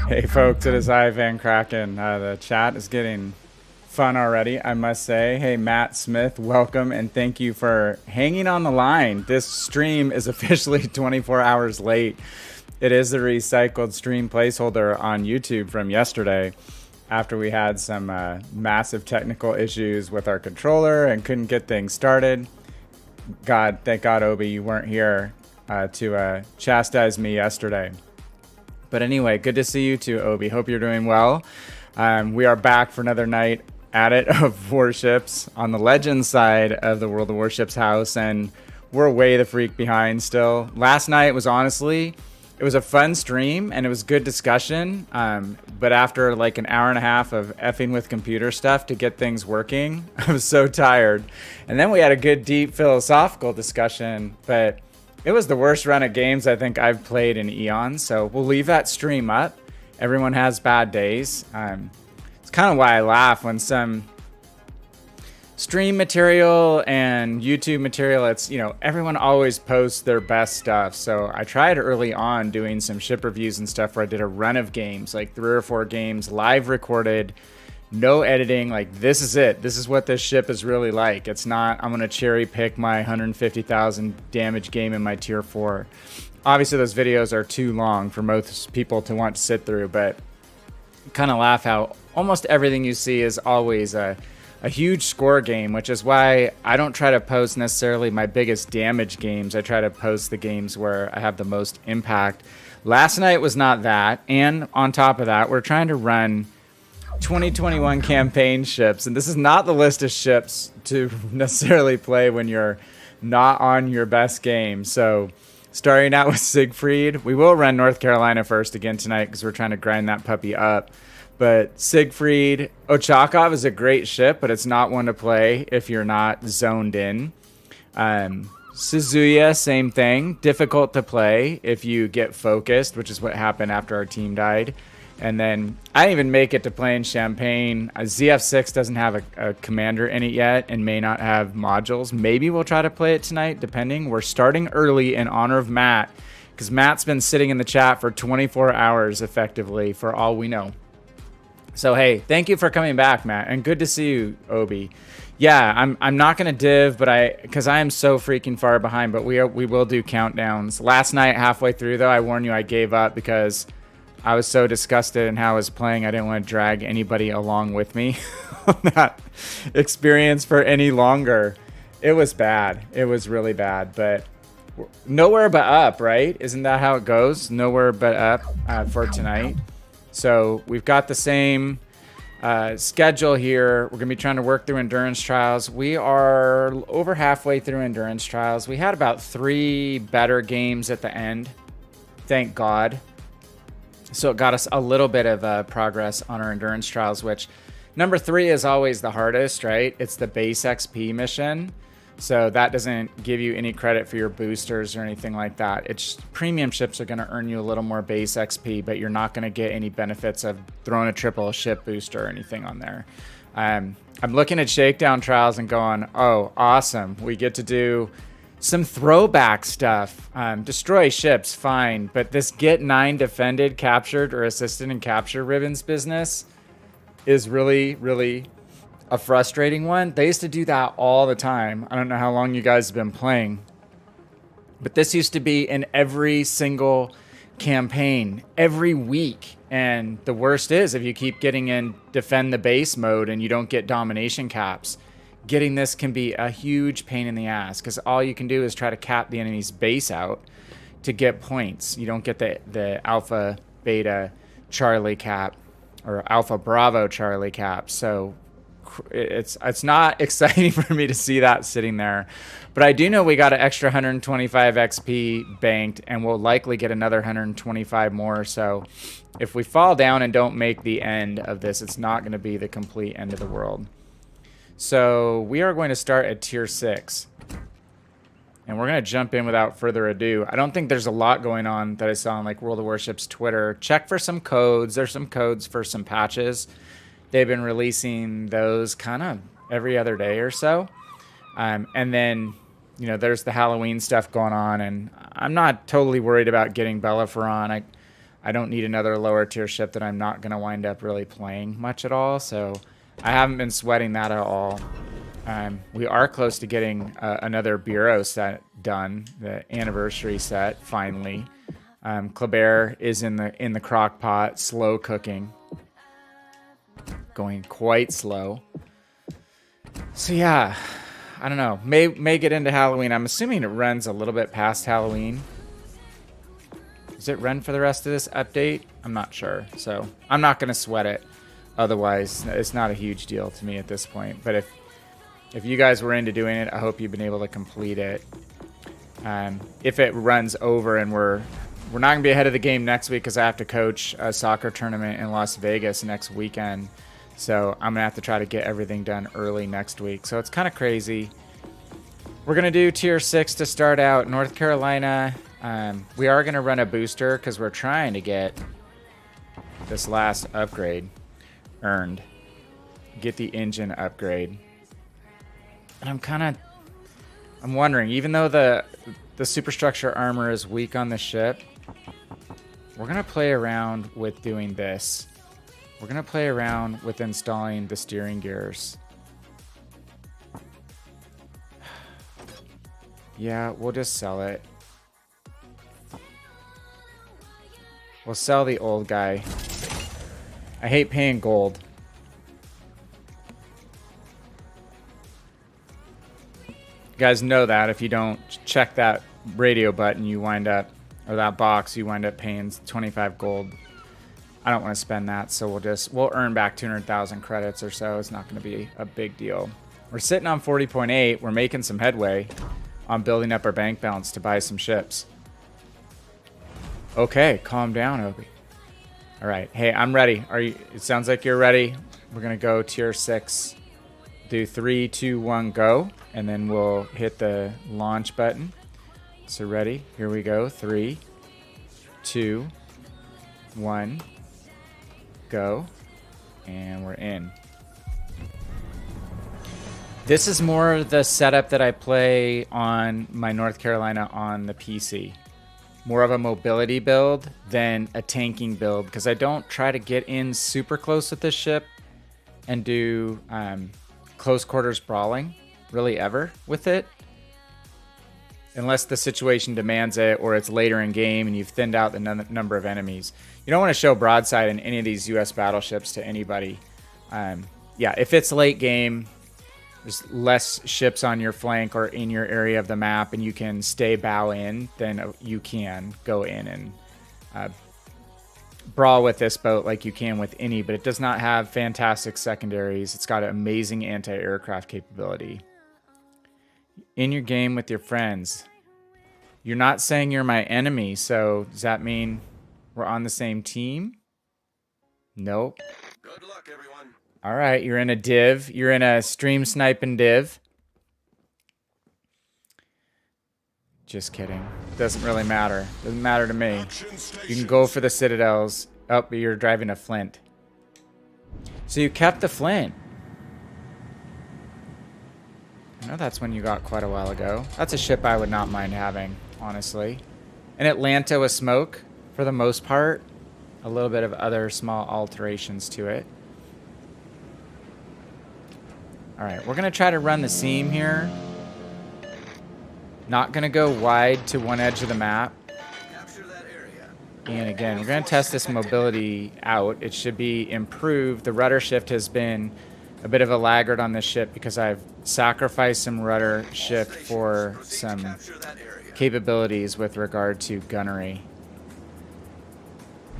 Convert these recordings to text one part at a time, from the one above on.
Hey folks, it is VannKraken. The chat is getting fun already, I must say. Hey Matt Smith, welcome and thank you for hanging on the line. This stream is officially 24 hours late. It is the recycled stream placeholder on YouTube from yesterday after we had some massive technical issues with our controller and couldn't get things started. Thank God, Obi, you weren't here to chastise me yesterday. But anyway, good to see you too, Obi. Hope you're doing well. We are back for another night at it of Warships on the Legends side of the World of Warships house, and we're way the freak behind still. Last night was honestly, it was a fun stream and it was good discussion. But after like an hour and a half of effing with computer stuff to get things working, I was so tired. And then we had a good deep philosophical discussion, but it was the worst run of games I think I've played in eons, so we'll leave that stream up. Everyone has bad days. It's kind of why I laugh when some stream material and YouTube material, it's, you know, everyone always posts their best stuff. So I tried early on doing some ship reviews and stuff where I did a run of games, like 3 or 4 games, live recorded, no editing, like this is it. This is what this ship is really like. It's not, I'm going to cherry pick my 150,000 damage game in my tier 4. Obviously those videos are too long for most people to want to sit through, but kind of laugh how almost everything you see is always a huge score game, which is why I don't try to post necessarily my biggest damage games. I try to post the games where I have the most impact. Last night was not that, and on top of that, we're trying to run 2021 campaign ships, and this is not the list of ships to necessarily play when you're not on your best game. So starting out with Siegfried, we will run North Carolina first again tonight because we're trying to grind that puppy up. But Siegfried, Ochakov is a great ship, but it's not one to play if you're not zoned in. Suzuya, same thing. Difficult to play if you get focused, which is what happened after our team died. And then I didn't even make it to playing Champagne. ZF6 doesn't have a commander in it yet and may not have modules. Maybe we'll try to play it tonight, depending. We're starting early in honor of Matt, because Matt's been sitting in the chat for 24 hours effectively, for all we know. So, hey, thank you for coming back, Matt. And good to see you, Obi. Yeah, I'm not going to div, but because I am so freaking far behind, but we will do countdowns. Last night, halfway through, though, I warn you, I gave up because I was so disgusted in how I was playing. I didn't want to drag anybody along with me on that experience for any longer. It was bad. It was really bad, but nowhere but up, right? Isn't that how it goes? Nowhere but up for tonight. So we've got the same schedule here. We're going to be trying to work through endurance trials. We are over halfway through endurance trials. We had about 3 better games at the end. Thank God. So it got us a little bit of progress on our endurance trials, which number 3 is always the hardest, right? It's the base XP mission. So that doesn't give you any credit for your boosters or anything like that. It's premium ships are going to earn you a little more base XP, but you're not going to get any benefits of throwing a triple ship booster or anything on there. I'm looking at Shakedown trials and going, oh, awesome. We get to do some throwback stuff. Destroy ships, fine. But this get 9 defended, captured, or assisted in capture ribbons business is really, really a frustrating one. They used to do that all the time. I don't know how long you guys have been playing, but this used to be in every single campaign, every week. And the worst is if you keep getting in defend the base mode and you don't get domination caps, getting this can be a huge pain in the ass, because all you can do is try to cap the enemy's base out to get points. You don't get the Alpha, Beta, Charlie cap or Alpha, Bravo, Charlie cap. So it's not exciting for me to see that sitting there. But I do know we got an extra 125 XP banked, and we'll likely get another 125 more. So if we fall down and don't make the end of this, it's not going to be the complete end of the world. So we are going to start at tier 6. And we're going to jump in without further ado. I don't think there's a lot going on that I saw on like World of Warships Twitter. Check for some codes. There's some codes for some patches. They've been releasing those kind of every other day or so. And then, you know, there's the Halloween stuff going on. And I'm not totally worried about getting Bellerophon. I don't need another lower tier ship that I'm not going to wind up really playing much at all. So I haven't been sweating that at all. We are close to getting another Bureau set done, the anniversary set, finally. Kleber is in the crock pot, slow cooking. Going quite slow. So yeah, I don't know. May get into Halloween. I'm assuming it runs a little bit past Halloween. Does it run for the rest of this update? I'm not sure. So I'm not going to sweat it. Otherwise, it's not a huge deal to me at this point. But if you guys were into doing it, I hope you've been able to complete it. If it runs over and we're not going to be ahead of the game next week, because I have to coach a soccer tournament in Las Vegas next weekend. So I'm going to have to try to get everything done early next week. So it's kind of crazy. We're going to do tier 6 to start out. North Carolina. We are going to run a booster because we're trying to get this last upgrade earned. Get the engine upgrade. And I'm wondering, even though the superstructure armor is weak on the ship, we're going to play around with doing this. We're going to play around with installing the steering gears. Yeah, we'll just sell it. We'll sell the old guy. I hate paying gold. You guys know that if you don't check that radio button, you wind up, or that box, you wind up paying 25 gold. I don't want to spend that, so we'll earn back 200,000 credits or so. It's not going to be a big deal. We're sitting on 40.8. We're making some headway on building up our bank balance to buy some ships. Okay, calm down, Obi. All right. Hey, I'm ready. It sounds like you're ready. We're going to go tier 6. Do 3, 2, 1, go. and then we'll hit the launch button. So ready? Here we go. 3, 2, 1, go. And we're in. This is more the setup that I play on my North Carolina on the PC. More of a mobility build than a tanking build, because I don't try to get in super close with this ship and do close quarters brawling really ever with it. Unless the situation demands it, or it's later in game and you've thinned out the number of enemies. You don't want to show broadside in any of these US battleships to anybody. Yeah, if it's late game, there's less ships on your flank or in your area of the map, and you can stay bow in, then you can go in and brawl with this boat like you can with any, but it does not have fantastic secondaries. It's got an amazing anti-aircraft capability. In your game with your friends. You're not saying you're my enemy, so does that mean we're on the same team? Nope. Good luck, everyone. All right, you're in a div. You're in a stream sniping div. Just kidding. Doesn't really matter. Doesn't matter to me. You can go for the citadels. Oh, but you're driving a Flint. So you kept the Flint. I know that's one you got quite a while ago. That's a ship I would not mind having, honestly. An Atlanta with smoke, for the most part. A little bit of other small alterations to it. Alright, we're going to try to run the seam here. Not going to go wide to one edge of the map. And again, we're going to test this mobility out. It should be improved. The rudder shift has been a bit of a laggard on this ship because I've sacrificed some rudder shift for some capabilities with regard to gunnery.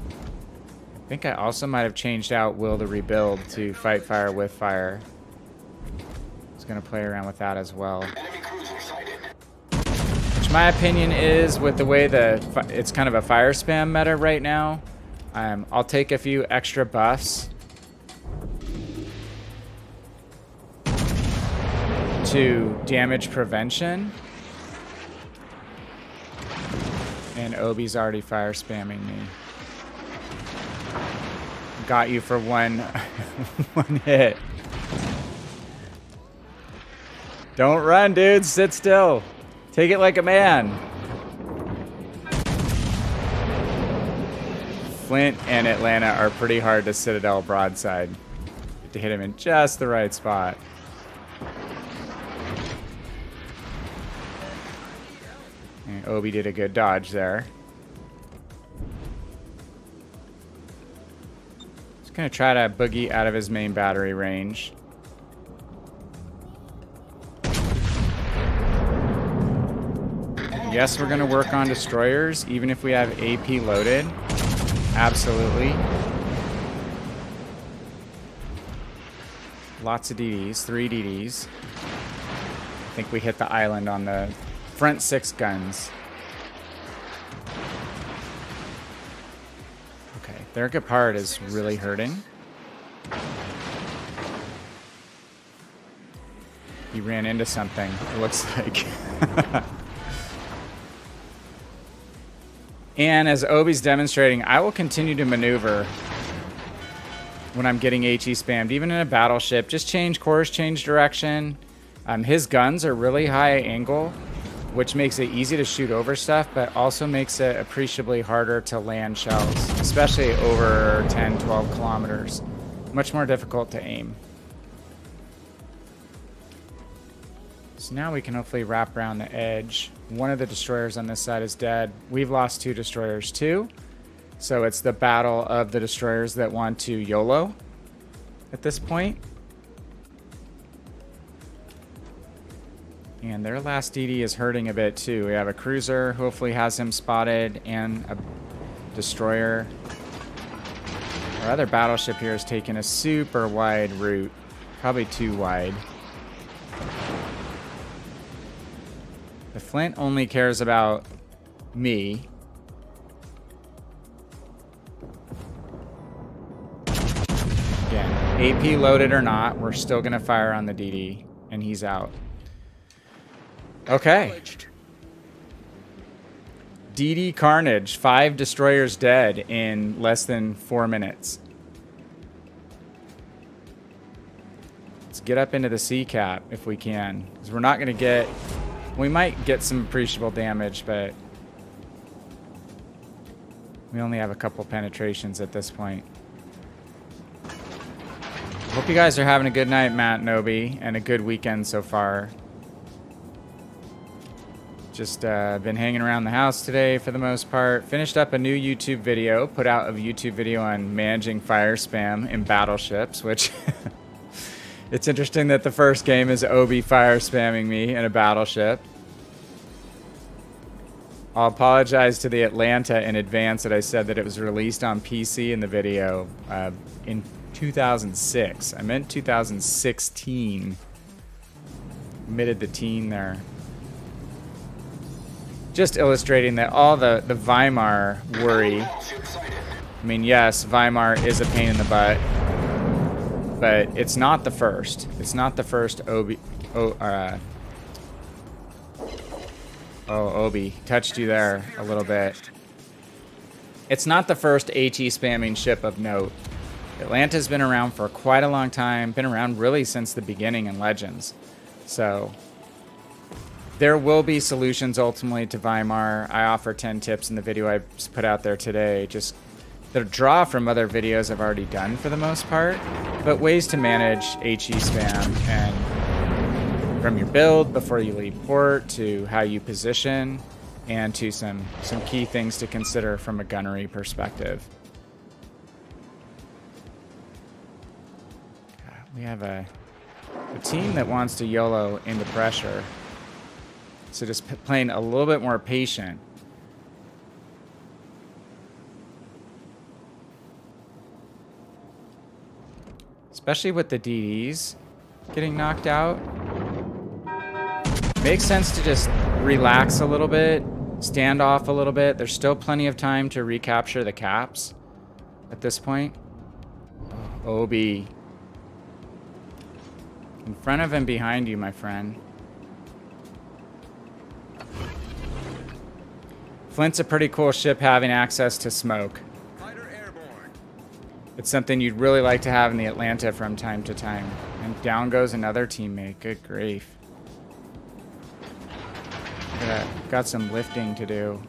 I think I also might have changed out will to rebuild to fight fire with fire. I was going to play around with that as well. Which my opinion is, with the way it's kind of a fire spam meta right now, I'll take a few extra buffs to damage prevention. And Obi's already fire spamming me. Got you for one hit. Don't run, dude. Sit still. Take it like a man. Flint and Atlanta are pretty hard to Citadel broadside. You have to hit him in just the right spot. And Obi did a good dodge there. Just gonna try to boogie out of his main battery range. Yes, we're going to work on destroyers, even if we have AP loaded. Absolutely. Lots of DDs, 3 DDs. I think we hit the island on the front 6 guns. Okay, their Gepard is really hurting. He ran into something, it looks like. And as Obi's demonstrating, I will continue to maneuver when I'm getting HE spammed, even in a battleship. Just change course, change direction. His guns are really high angle, which makes it easy to shoot over stuff, but also makes it appreciably harder to land shells, especially over 10, 12 kilometers. Much more difficult to aim. So now we can hopefully wrap around the edge. One of the destroyers on this side is dead. We've lost 2 destroyers too. So it's the battle of the destroyers that want to YOLO at this point. And their last DD is hurting a bit too. We have a cruiser, hopefully has him spotted, and a destroyer. Our other battleship here is taking a super wide route. Probably too wide. The Flint only cares about me. Again, AP loaded or not, we're still going to fire on the DD, and he's out. Okay. DD Carnage, 5 destroyers dead in less than 4 minutes. Let's get up into the sea cap if we can, because we're not going to get... We might get some appreciable damage, but we only have a couple penetrations at this point. Hope you guys are having a good night, Matt and Obi, and a good weekend so far. Just been hanging around the house today for the most part. Finished up a new YouTube video. Put out a YouTube video on managing fire spam in battleships, which it's interesting that the first game is Obi fire spamming me in a battleship. I'll apologize to the Atlanta in advance that I said that it was released on PC in the video in 2006. I meant 2016. Omitted the teen there. Just illustrating that all the Weimar worry. I mean, yes, Weimar is a pain in the butt, but it's not the first. It's not the first Obi. Obi touched you there a little bit. It's not the first HE spamming ship of note. Atlanta's been around for quite a long time. Been around really since the beginning in Legends. So there will be solutions ultimately to Weimar. I offer 10 tips in the video I put out there today. Just the draw from other videos I've already done for the most part, but ways to manage HE spam, and from your build before you leave port to how you position, and to some key things to consider from a gunnery perspective. We have a team that wants to YOLO into pressure. So just playing a little bit more patient. Especially with the DDs getting knocked out. Makes sense to just relax a little bit, stand off a little bit. There's still plenty of time to recapture the caps at this point. Obi. In front of and behind you, my friend. Flint's a pretty cool ship having access to smoke. It's something you'd really like to have in the Atlanta from time to time. And down goes another teammate. Good grief. Yeah, got some lifting to do.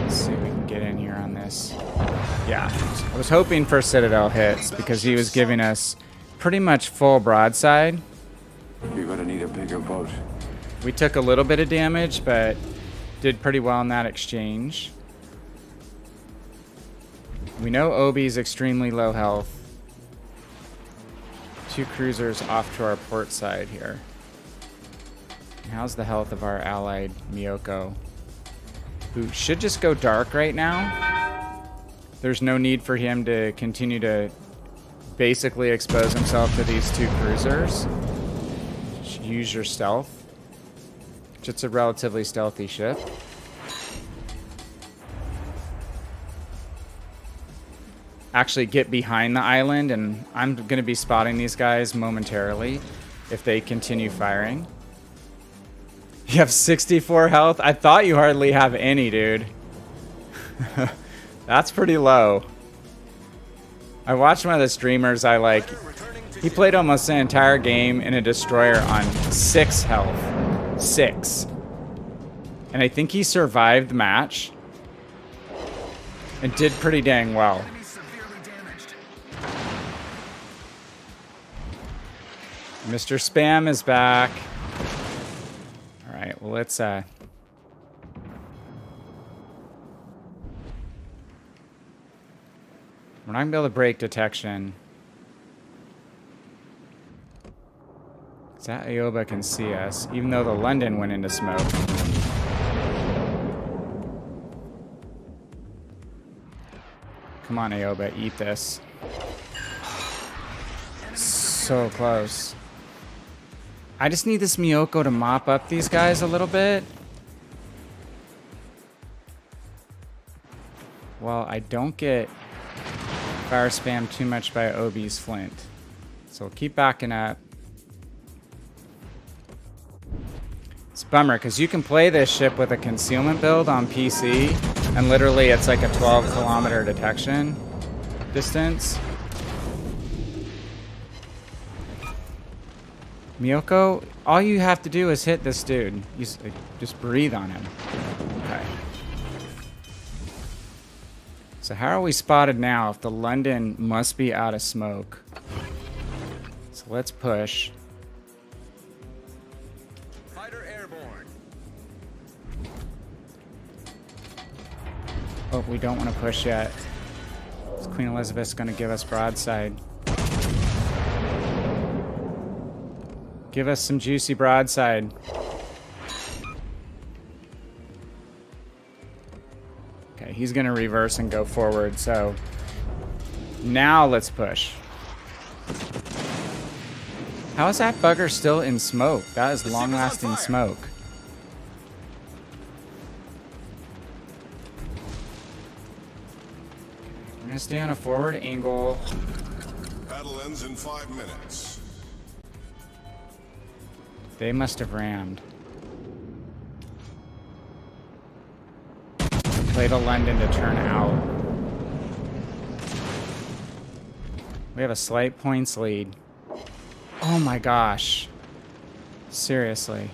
Let's see if we can get in here on this. Yeah, I was hoping for Citadel hits because he was giving us pretty much full broadside. You're gonna need a bigger boat. We took a little bit of damage, but did pretty well in that exchange. We know Obi's extremely low health. 2 cruisers off to our port side here. How's the health of our allied Miyoko, who should just go dark right now? There's no need for him to continue to basically expose himself to these 2 cruisers. Just use your stealth. It's a relatively stealthy ship. Actually get behind the island, and I'm going to be spotting these guys momentarily if they continue firing. You have 64 health? I thought you hardly have any, dude. That's pretty low. I watched one of the streamers I like. He played almost an entire game in a destroyer on 6 health. 6. And I think he survived the match and did pretty dang well. Mr. Spam is back. All right, well, let's we're not gonna be able to break detection. That Aoba can see us, even though the London went into smoke. Come on, Aoba, eat this. So close. I just need this Miyoko to mop up these guys a little bit. Well, I don't get Fire spam too much by OB's Flint. So we'll keep backing up. It's a bummer, because you can play this ship with a concealment build on PC, and literally it's like a 12-kilometer detection distance. Miyoko, all you have to do is hit this dude. Just breathe on him. Okay. So how are we spotted now if the London must be out of smoke? So let's push. Fighter airborne. Oh, we don't want to push yet. Queen Elizabeth's going to give us broadside. Give us some juicy broadside. Okay, he's going to reverse and go forward, so now let's push. How is that bugger still in smoke? That is long-lasting smoke. We're going to stay on a forward angle. Battle ends in 5 minutes. They must have rammed. Play the London to turn out. We have a slight points lead. Oh my gosh. Seriously.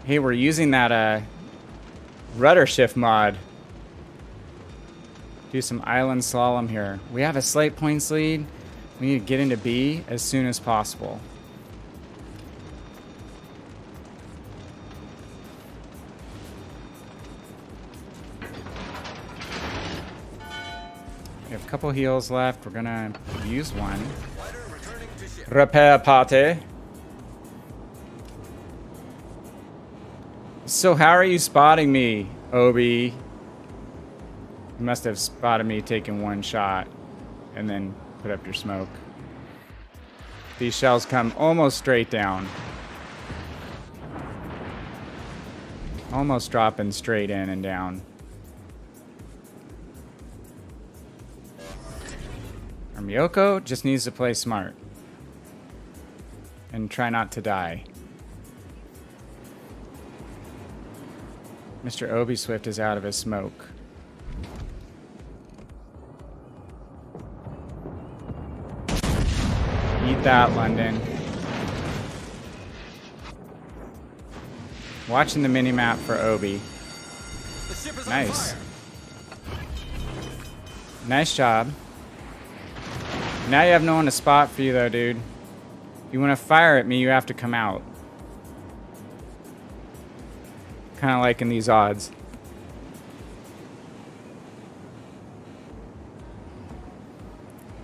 Hey, we're using that rudder shift mod. Do some island slalom here. We have a slight points lead. We need to get into B as soon as possible. We have a couple heals left. We're gonna use one. Repair party. So how are you spotting me, Obi? You must have spotted me taking one shot and then put up your smoke. These shells come almost straight down. Almost dropping straight in and down. Our Miyoko just needs to play smart. And try not to die. Mr. Obi Swift is out of his smoke. Eat that, London. Watching the minimap for Obi. Nice. Nice job. Now you have no one to spot for you though, dude. If you want to fire at me, you have to come out. Kind of like in these odds.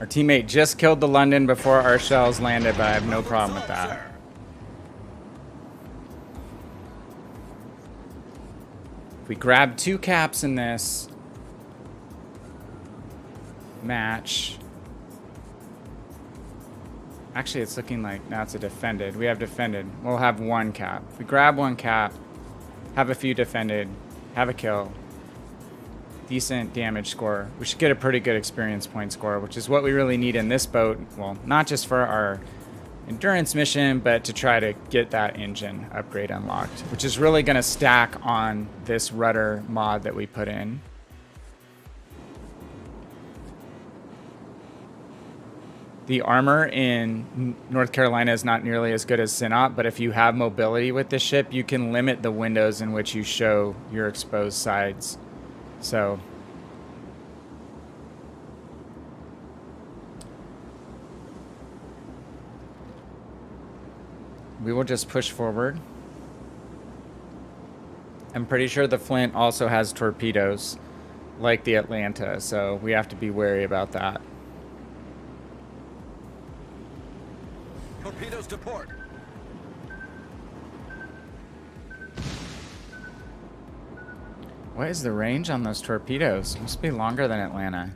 Our teammate just killed the London before our shells landed, but I have no problem with that. If we grab 2 caps in this match. Actually, it's looking like now it's a defended. We have defended. We'll have 1 cap. If we grab 1 cap, have a few defended, have a kill, decent damage score, we should get a pretty good experience point score, which is what we really need in this boat. Well, not just for our endurance mission, but to try to get that engine upgrade unlocked, which is really going to stack on this rudder mod that we put in. The armor in North Carolina is not nearly as good as Synop, but if you have mobility with this ship, you can limit the windows in which you show your exposed sides. So we will just push forward. I'm pretty sure the Flint also has torpedoes like the Atlanta, so we have to be wary about that. Torpedoes to port. What is the range on those torpedoes? Must be longer than Atlanta.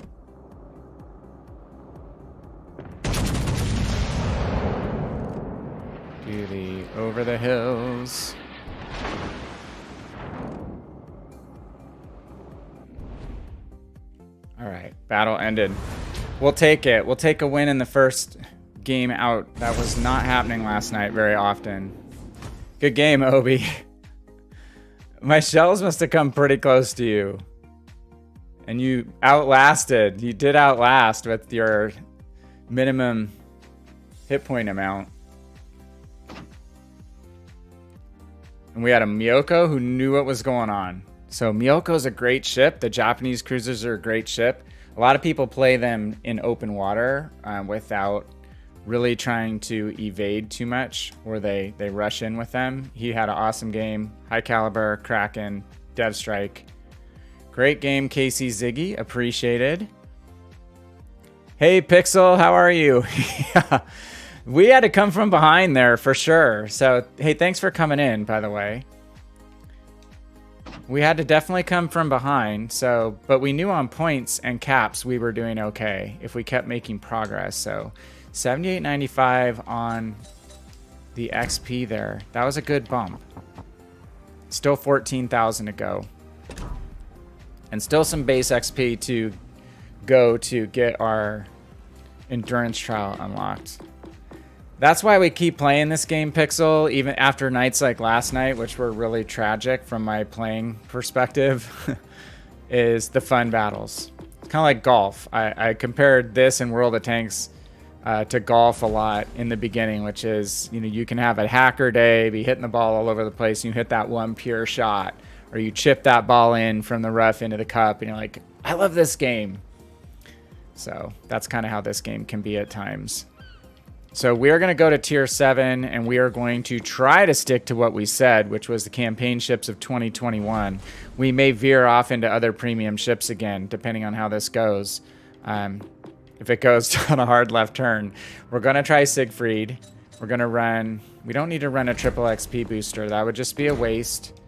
Do the over the hills. All right, battle ended. We'll take it. We'll take a win in the first game out. That was not happening last night very often. Good game, Obi. My shells must have come pretty close to you. And you outlasted. You did outlast with your minimum hit point amount. And we had a Myoko who knew what was going on. So Myoko's a great ship. The Japanese cruisers are a great ship. A lot of people play them in open water without really trying to evade too much, or they rush in with them. He had an awesome game. High Caliber, Kraken, Dev Strike. Great game, Casey Ziggy. Appreciated. Hey, Pixel, how are you? Yeah. We had to come from behind there for sure. So, hey, thanks for coming in, by the way. We had to definitely come from behind, so, but we knew on points and caps we were doing okay if we kept making progress. So 78.95 on the XP there. That was a good bump. Still 14,000 to go. And still some base XP to go to get our endurance trial unlocked. That's why we keep playing this game, Pixel, even after nights like last night, which were really tragic from my playing perspective, is the fun battles. It's kind of like golf. I compared this in World of Tanks to golf a lot in the beginning, which is, you know, you can have a hacker day, be hitting the ball all over the place, and you hit that one pure shot, or you chip that ball in from the rough into the cup, and you're like, I love this game. So that's kind of how this game can be at times. So we are going to go to tier 7, and we are going to try to stick to what we said, which was the campaign ships of 2021. We may veer off into other premium ships again, depending on how this goes. If it goes on a hard left turn, we're going to try Siegfried. We're going to run... We don't need to run a triple XP booster. That would just be a waste.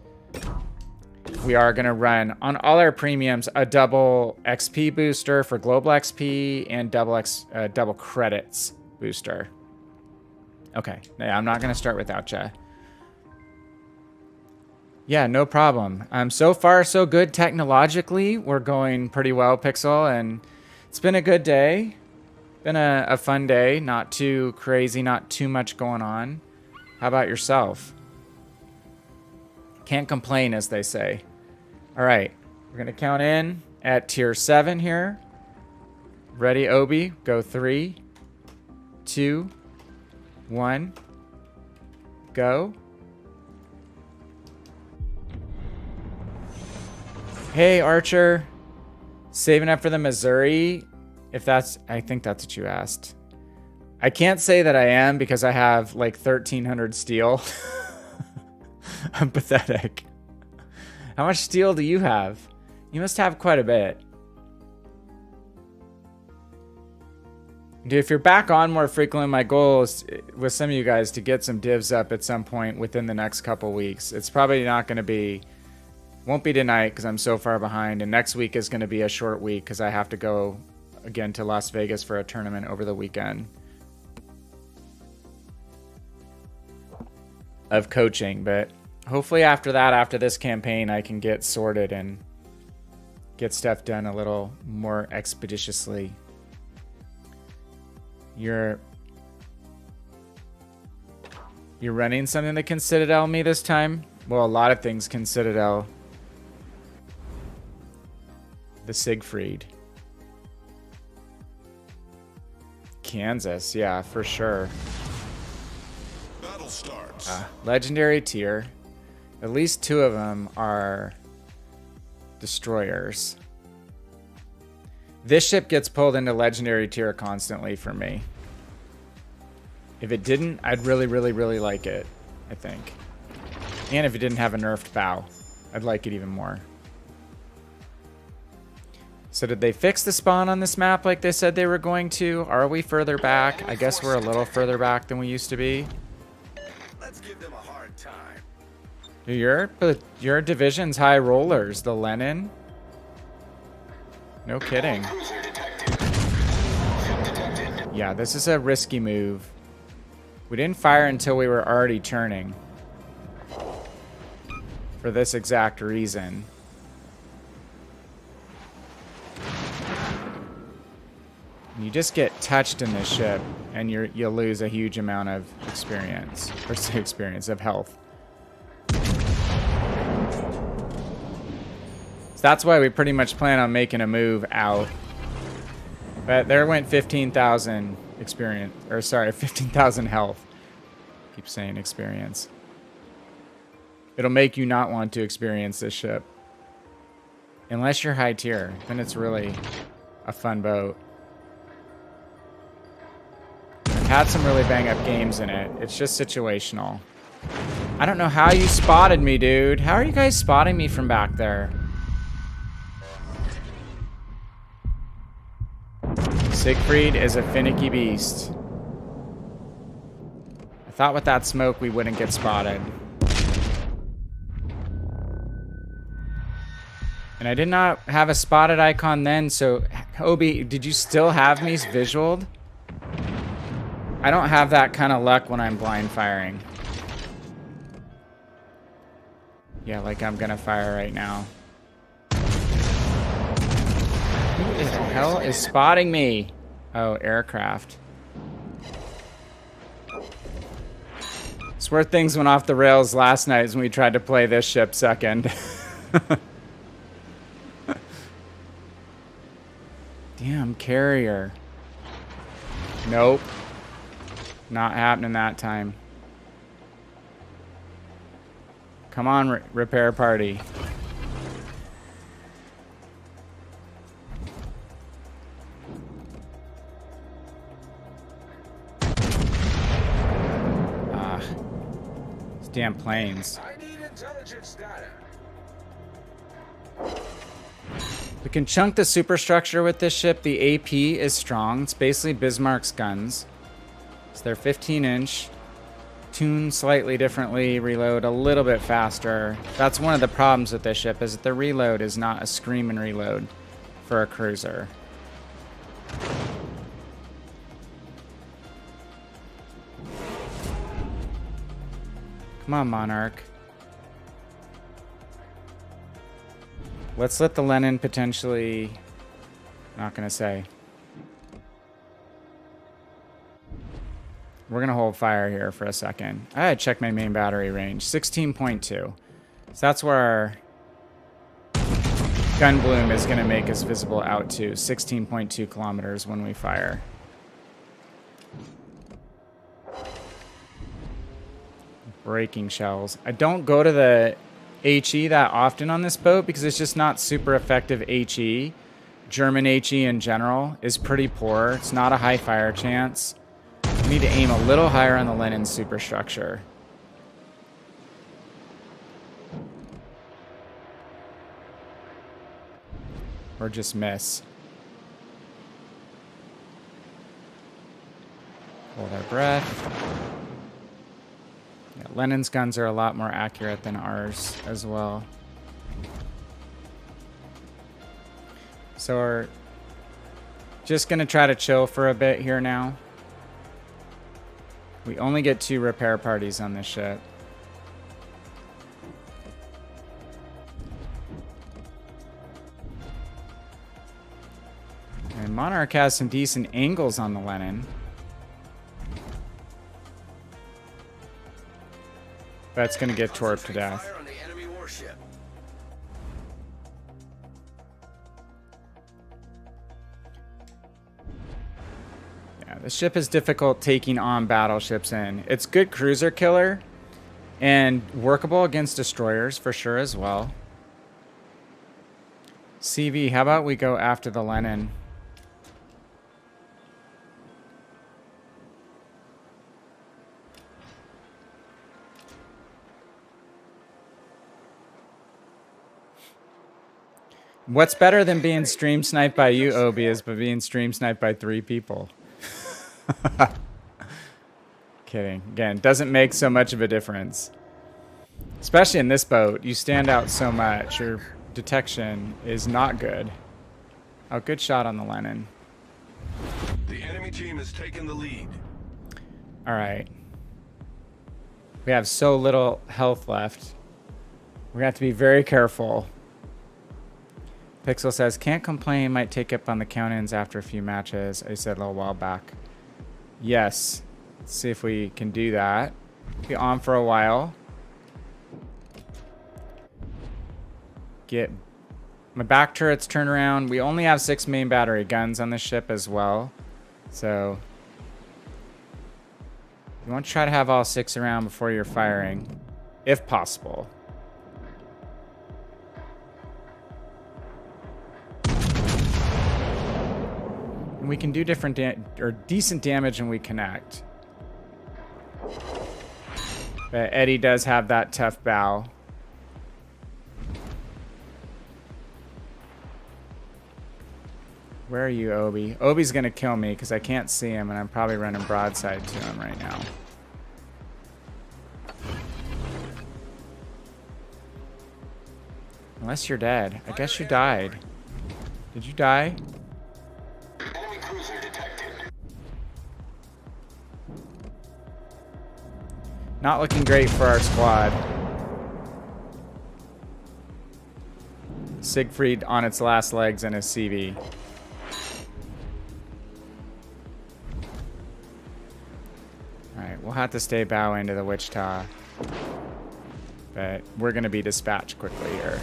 We are going to run, on all our premiums, a double XP booster for global XP and double credits booster. Okay, yeah, I'm not going to start without ya. Yeah, no problem. So far, so good technologically. We're going pretty well, Pixel, and it's been a good day. Been a fun day. Not too crazy, not too much going on. How about yourself? Can't complain, as they say. All right, we're going to count in at tier 7 here. Ready, Obi? Go 3, 2, 1, go. Hey, Archer. Saving up for the Missouri. If that's, I think that's what you asked. I can't say that I am because I have like 1,300 steel. I'm pathetic. How much steel do you have? You must have quite a bit. Dude, if you're back on more frequently, my goal is with some of you guys to get some divs up at some point within the next couple weeks. It's probably not going to be, won't be tonight because I'm so far behind, and next week is going to be a short week because I have to go again to Las Vegas for a tournament over the weekend of coaching. But hopefully after that, after this campaign, I can get sorted and get stuff done a little more expeditiously. You're running something that can Citadel me this time? Well, a lot of things can Citadel the Siegfried. Kansas, yeah, for sure. Battle starts. Legendary tier. At least 2 of them are destroyers. This ship gets pulled into legendary tier constantly for me. If it didn't, I'd really, really, really like it, I think. And if it didn't have a nerfed bow, I'd like it even more. So did they fix the spawn on this map like they said they were going to? Are we further back? I guess we're a little further back than we used to be. Let's give them a hard time. Your division's high rollers, the Lenin. No kidding. Yeah, this is a risky move. We didn't fire until we were already turning. For this exact reason. You just get touched in this ship, and you'll lose a huge amount of experience, or experience of health. So that's why we pretty much plan on making a move out. But there went 15,000 experience, or sorry, 15,000 health. Keep saying experience. It'll make you not want to experience this ship. Unless you're high tier, then it's really a fun boat. I've had some really bang up games in it. It's just situational. I don't know how you spotted me, dude. How are you guys spotting me from back there? Siegfried is a finicky beast. I thought with that smoke we wouldn't get spotted. And I did not have a spotted icon then, so Obi, did you still have me visualed? I don't have that kind of luck when I'm blind firing. Yeah, like I'm gonna fire right now. Who the hell is spotting me? Oh, aircraft. It's where things went off the rails last night is when we tried to play this ship second. Damn carrier. Nope. Not happening that time. Come on, repair party. Damn planes. I need intelligence data. We can chunk the superstructure with this ship. The AP is strong. It's basically Bismarck's guns. So they're 15-inch. Tuned slightly differently. Reload a little bit faster. That's one of the problems with this ship, is that the reload is not a screaming reload for a cruiser. Come on, Monarch. Let's let the Lenin potentially... Not gonna say. We're gonna hold fire here for a second. I gotta check my main battery range. 16.2. So that's where our gun bloom is gonna make us visible out to 16.2 kilometers when we fire. Breaking shells. I don't go to the HE that often on this boat because it's just not super effective HE. German HE in general is pretty poor. It's not a high fire chance. You need to aim a little higher on the Lenin superstructure. Or just miss. Hold our breath. Yeah, Lenin's guns are a lot more accurate than ours as well. So we're just going to try to chill for a bit here now. We only get 2 repair parties on this ship. And Monarch has some decent angles on the Lenin. That's going to get torped to death. Fire on the enemy warship. Yeah, this ship is difficult taking on battleships in. It's good cruiser killer and workable against destroyers for sure as well. CV, how about we go after the Lenin? What's better than being stream sniped by you, Obi, is by being stream sniped by 3 people. Kidding. Again, doesn't make so much of a difference. Especially in this boat, you stand out so much. Your detection is not good. Oh, good shot on the Lenin. The enemy team has taken the lead. All right. We have so little health left. We have to be very careful. Pixel says, can't complain, might take up on the count-ins after a few matches. I said a little while back. Yes. Let's see if we can do that. Be on for a while. Get my back turrets turned around. We only have 6 main battery guns on the ship as well. So you want to try to have all 6 around before you're firing, if possible. And we can do different decent damage when we connect. But Eddie does have that tough bow. Where are you, Obi? Obi's gonna kill me because I can't see him, and I'm probably running broadside to him right now. Unless you're dead. I guess you died. Did you die? Enemy cruiser detected. Not looking great for our squad. Siegfried on its last legs in his CV. Alright, we'll have to stay bow into the Wichita. But we're going to be dispatched quickly here.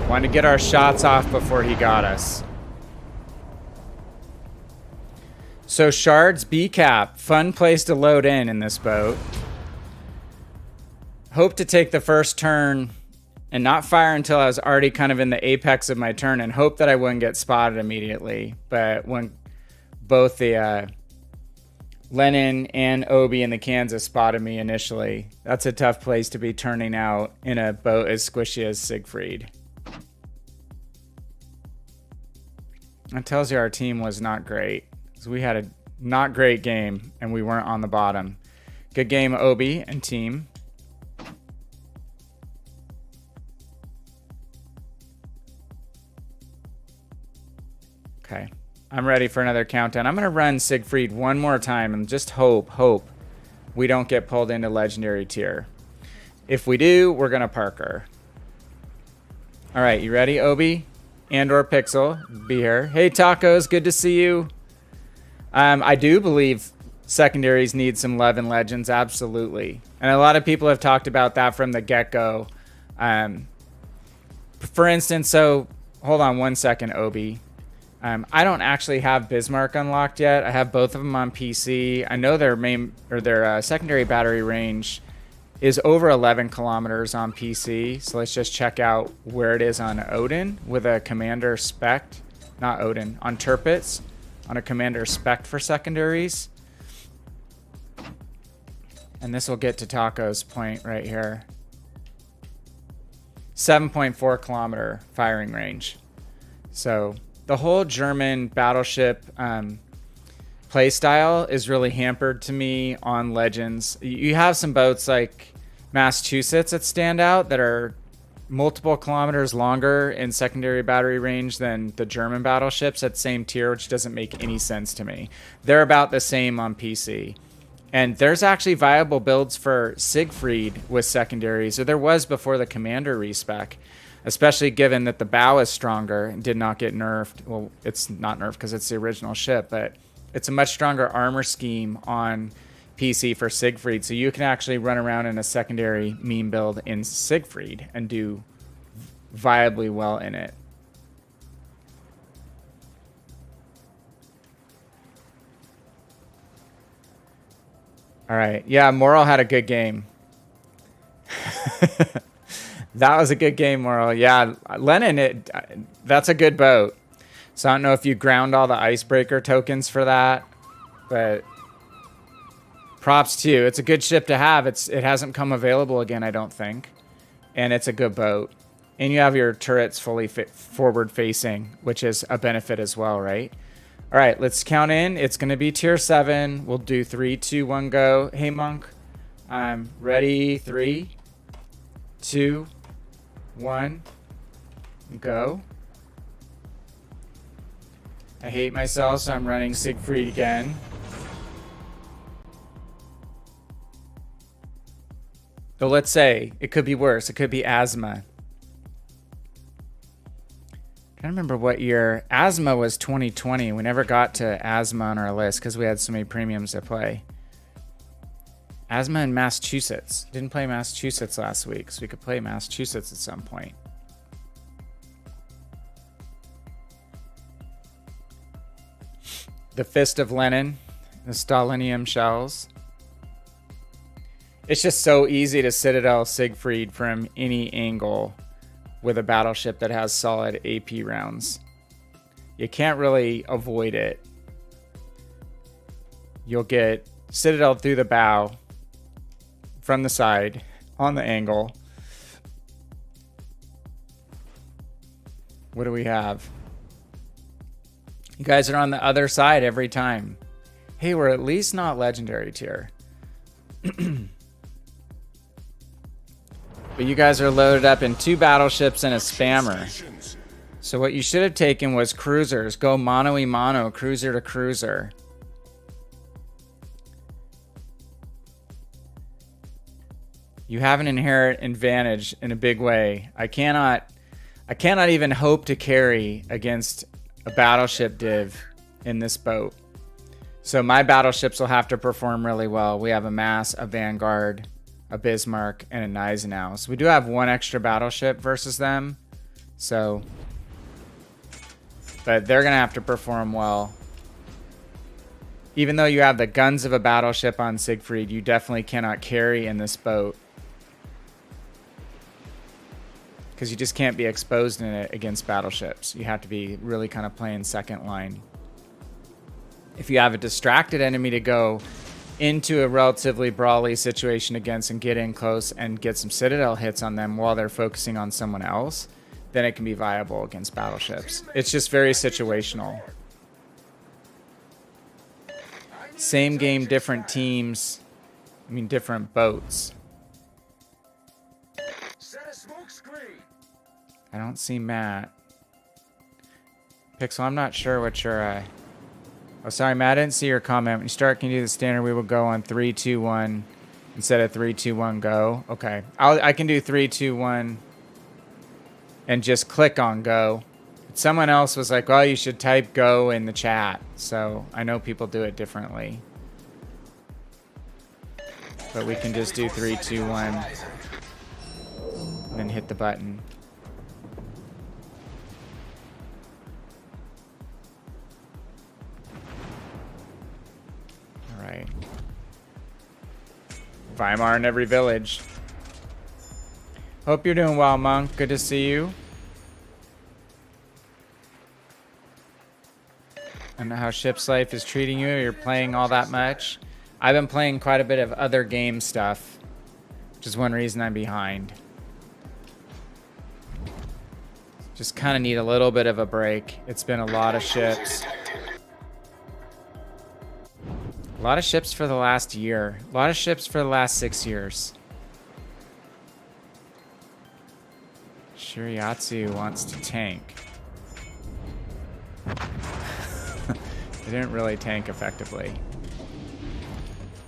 Wanted to get our shots off before he got us. So Shards B-cap. Fun place to load in this boat. Hope to take the first turn and not fire until I was already kind of in the apex of my turn, and hope that I wouldn't get spotted immediately. But when both the Lennon and Obi in the Kansas spotted me initially, that's a tough place to be turning out in a boat as squishy as Siegfried. That tells you our team was not great. So we had a not great game and we weren't on the bottom. Good game, Obi and team. Okay, I'm ready for another countdown. I'm going to run Siegfried one more time and just hope we don't get pulled into legendary tier. If we do, we're going to park her. All right, you ready, Obi? And or Pixel, be here. Hey, Tacos, good to see you. I do believe secondaries need some love and legends, absolutely. And a lot of people have talked about that from the get-go. For instance, so hold on one second, Obi. I don't actually have Bismarck unlocked yet. I have both of them on PC. I know their main or their secondary battery range is over 11 kilometers on PC. So let's just check out where it is on Odin with a commander spec, not Odin, on Tirpitz on a commander spec for secondaries. And this will get to Taco's point right here. 7.4 kilometer firing range. So the whole German battleship playstyle is really hampered to me on Legends. You have some boats like Massachusetts that stand out that are multiple kilometers longer in secondary battery range than the German battleships at same tier, which doesn't make any sense to me. They're about the same on PC. And there's actually viable builds for Siegfried with secondaries, or there was before the commander respec. Especially given that the bow is stronger and did not get nerfed. Well, it's not nerfed because it's the original ship, but it's a much stronger armor scheme on PC for Siegfried. So you can actually run around in a secondary meme build in Siegfried and do viably well in it. All right. Yeah, Moral had a good game. That was a good game, Moral. Yeah, Lennon, that's a good boat. So I don't know if you ground all the icebreaker tokens for that, but props to you. It's a good ship to have. It hasn't come available again, I don't think. And it's a good boat. And you have your turrets fully forward facing, which is a benefit as well, right? All right, let's count in. It's going to be tier 7. We'll do 3, 2, 1, go. Hey, Monk. I'm ready. 3, 2, 1, go. I hate myself, so I'm running Siegfried again. Though let's say it could be worse. It could be asthma. I can't remember what year. Asthma was 2020. We never got to asthma on our list because we had so many premiums to play. Asthma in Massachusetts. Didn't play Massachusetts last week, so we could play Massachusetts at some point. The Fist of Lenin. The Stalinium shells. It's just so easy to Citadel Siegfried from any angle with a battleship that has solid AP rounds. You can't really avoid it. You'll get Citadel through the bow, from the side, on the angle. What do we have? You guys are on the other side every time. Hey, we're at least not legendary tier. But you guys are loaded up in 2 battleships and a spammer. So what you should have taken was cruisers. Go mano-y-mano, cruiser to cruiser. You have an inherent advantage in a big way. I cannot even hope to carry against a battleship div in this boat. So my battleships will have to perform really well. We have a Mass, a Vanguard, a Bismarck, and a Gneisenau. So we do have 1 extra battleship versus them. So, but they're going to have to perform well. Even though you have the guns of a battleship on Siegfried, you definitely cannot carry in this boat. Because you just can't be exposed in it against battleships. You have to be really kind of playing second line. If you have a distracted enemy to go into a relatively brawly situation against and get in close and get some Citadel hits on them while they're focusing on someone else, then it can be viable against battleships. It's just very situational. Same game, different teams. I mean, different boats. I don't see Matt. Pixel, I'm not sure what your... Oh, sorry, Matt, I didn't see your comment. When you start, can you do the standard? We will go on 3, 2, 1 instead of 3, 2, 1, go. Okay. I can do 3, 2, 1 and just click on go. Someone else was like, well, you should type go in the chat. So I know people do it differently. But we can just do 3, 2, 1 and then hit the button. Right. Weimar in every village. Hope you're doing well, Monk. Good to see you. I don't know how Ship's Life is treating you. You're playing all that much. I've been playing quite a bit of other game stuff, which is one reason I'm behind. Just kind of need a little bit of a break. It's been a lot of ships. A lot of ships for the last year. A lot of ships for the last 6 years. Shuriatsu wants to tank. They didn't really tank effectively.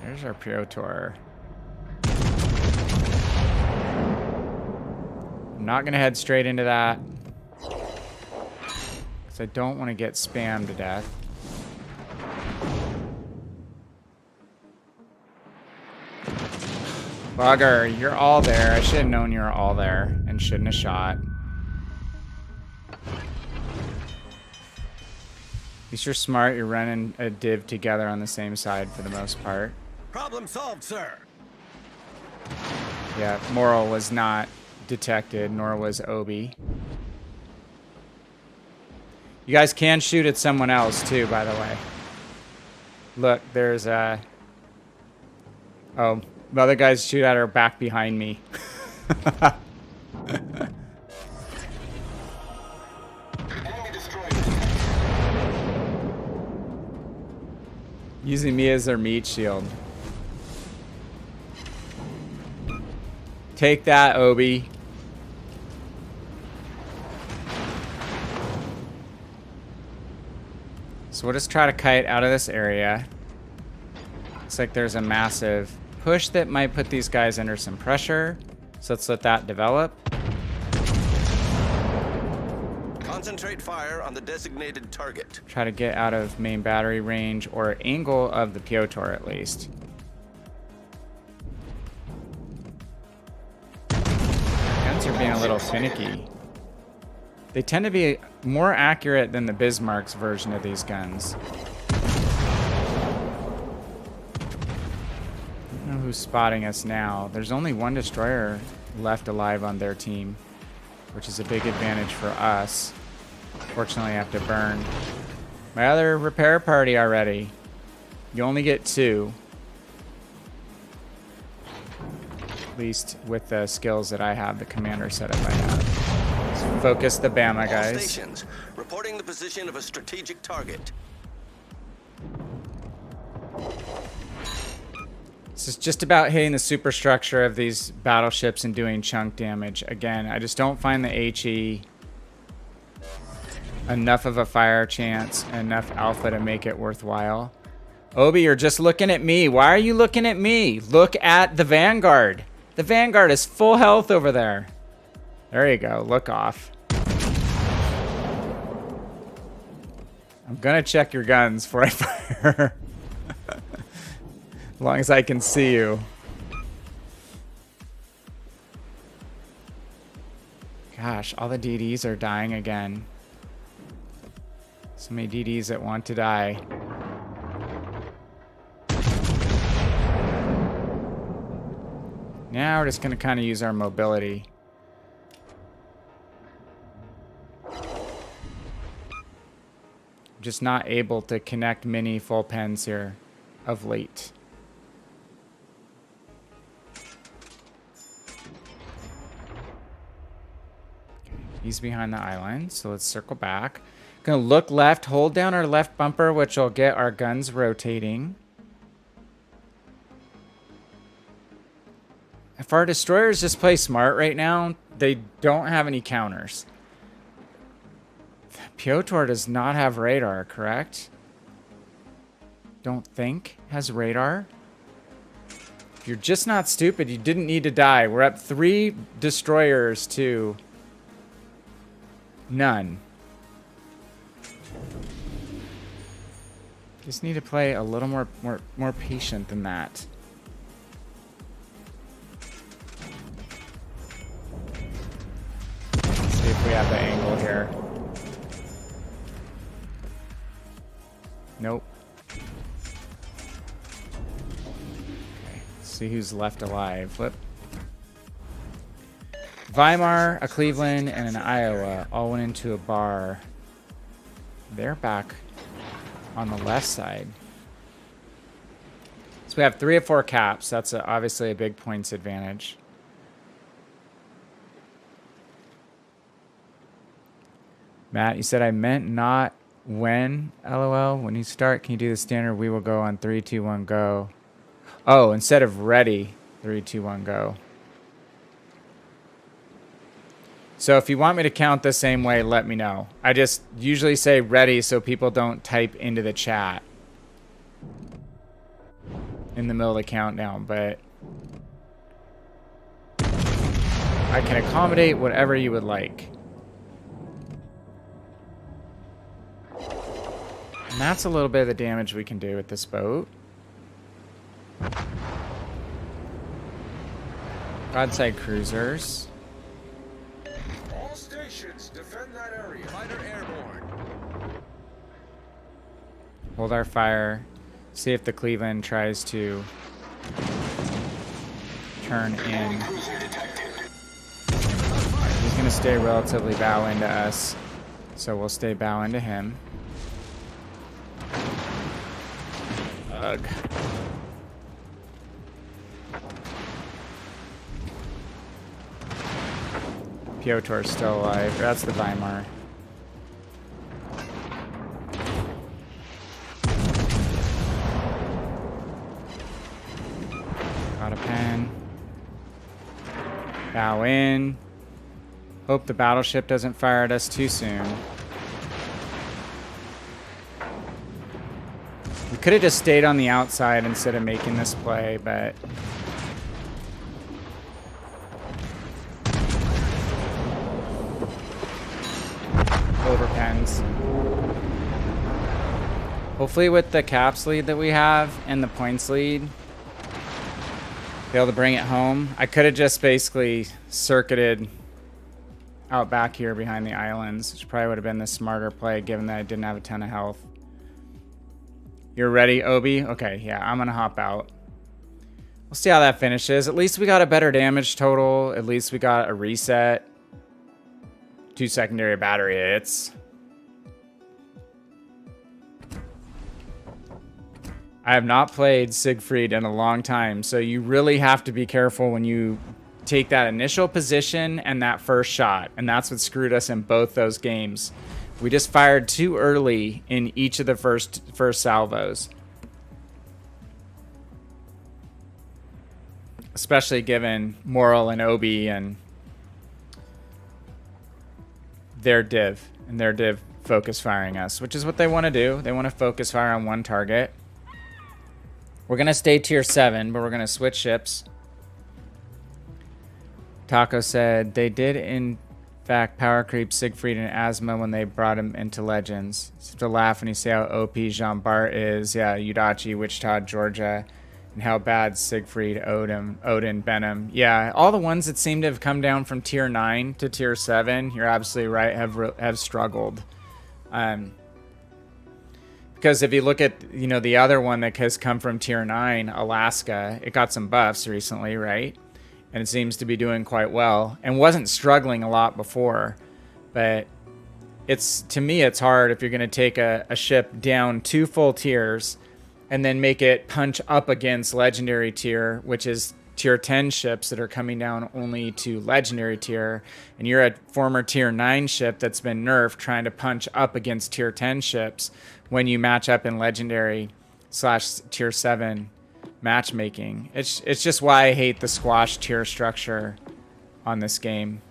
There's our Piotr. I'm not going to head straight into that, because I don't want to get spammed to death. Bugger, you're all there. I should have known you were all there and shouldn't have shot. At least you're smart. You're running a div together on the same side for the most part. Problem solved, sir. Yeah, Moral was not detected, nor was Obi. You guys can shoot at someone else too, by the way. Look, there's a... Oh, the other guys shoot at her back behind me. Using me as their meat shield. Take that, Obi. So we'll just try to kite out of this area. Looks like there's a massive push that might put these guys under some pressure. So let's let that develop. Concentrate fire on the designated target. Try to get out of main battery range or angle of the Piotr at least. Guns are being a little finicky. They tend to be more accurate than the Bismarck's version of these guns. I don't know who's spotting us now. There's only one destroyer left alive on their team, which is a big advantage for us. Fortunately, I have to burn my other repair party already. You only get 2. At least with the skills that I have, the commander setup I have. So focus the Bama, All guys. stations, reporting the position of a strategic target. This is just about hitting the superstructure of these battleships and doing chunk damage. Again, I just don't find the HE enough of a fire chance, enough alpha to make it worthwhile. Obi, you're just looking at me. Why are you looking at me? Look at the Vanguard. The Vanguard is full health over there. There you go. Look off. I'm gonna check your guns before I fire. As long as I can see you. Gosh, all the DDs are dying again. So many DDs that want to die. Now we're just going to kind of use our mobility. Just not able to connect many full pens here of late. He's behind the island, so let's circle back. Gonna look left, hold down our left bumper, which will get our guns rotating. If our destroyers just play smart right now, they don't have any counters. Piotr does not have radar, correct? Don't think has radar. If you're just not stupid, you didn't need to die. We're up 3 destroyers to none. Just need to play a little more patient than that. Let's see if we have the angle here. Nope. Okay. Let's see who's left alive. Flip. Weimar, a Cleveland, and an Iowa all went into a bar. They're back on the left side. So we have 3 of 4 caps. That's obviously a big points advantage. Matt, you said I meant not when, LOL. When you start, can you do the standard we will go on 3, 2, 1, go? Oh, instead of ready, 3, 2, 1, go. So if you want me to count the same way, let me know. I just usually say ready so people don't type into the chat in the middle of the countdown, but I can accommodate whatever you would like. And that's a little bit of the damage we can do with this boat. Broadside cruisers. All stations, defend that area. Fighter airborne. Hold our fire. See if the Cleveland tries to turn in. He's going to stay relatively bow into us, so we'll stay bow into him. Ugh. Piotr's still alive. That's the Weimar. Got a pen. Bow in. Hope the battleship doesn't fire at us too soon. We Could have just stayed on the outside instead of making this play, but overpens. Hopefully with the caps lead that we have and the points lead, be able to bring it home. I could have just basically circuited out back here behind the islands, which probably would have been the smarter play given that I didn't have a ton of health. You're ready, Obi? Okay, yeah, I'm gonna hop out. We'll see how that finishes. At least we got a better damage total. At least we got a reset. 2 secondary battery hits. I have not played Siegfried in a long time, so you really have to be careful when you take that initial position and that first shot, and that's what screwed us in both those games. We just fired too early in each of the first salvos. Especially given Moral and Obi and their div and their div focus firing us, which is what they want to do. They want to focus fire on one target. We're going to stay tier 7, but we're going to switch ships. Taco said they did in fact power creep Siegfried and Asthma when they brought him into Legends. You have to laugh when you say how OP Jean Bart is. Yeah, Udachi, Wichita, Georgia, and how bad Siegfried, Odin, Benham. Yeah, all the ones that seem to have come down from tier 9 to tier 7, you're absolutely right, have struggled. Because if you look at, you know, the other one that has come from tier 9, Alaska, it got some buffs recently, right? And it seems to be doing quite well and wasn't struggling a lot before. But it's, to me, it's hard if you're going to take a ship down 2 full tiers and then make it punch up against legendary tier, which is tier 10 ships that are coming down only to legendary tier, and you're a former tier 9 ship that's been nerfed trying to punch up against tier 10 ships when you match up in legendary / tier 7 matchmaking. It's just why I hate the squash tier structure on this game.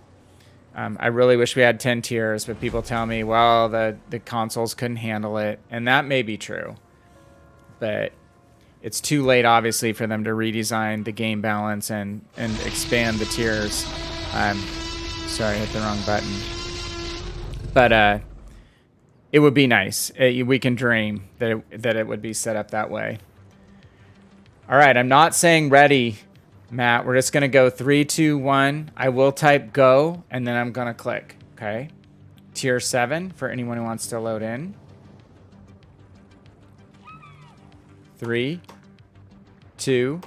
I really wish we had 10 tiers, but people tell me, well, the consoles couldn't handle it, and that may be true, but it's too late, obviously, for them to redesign the game balance and expand the tiers. Sorry, I hit the wrong button. But it would be nice. We can dream that it would be set up that way. All right, I'm not saying ready, Matt. We're just going to go 3, 2, 1. I will type go, and then I'm going to click. Okay? Tier 7 for anyone who wants to load in. 3, 2,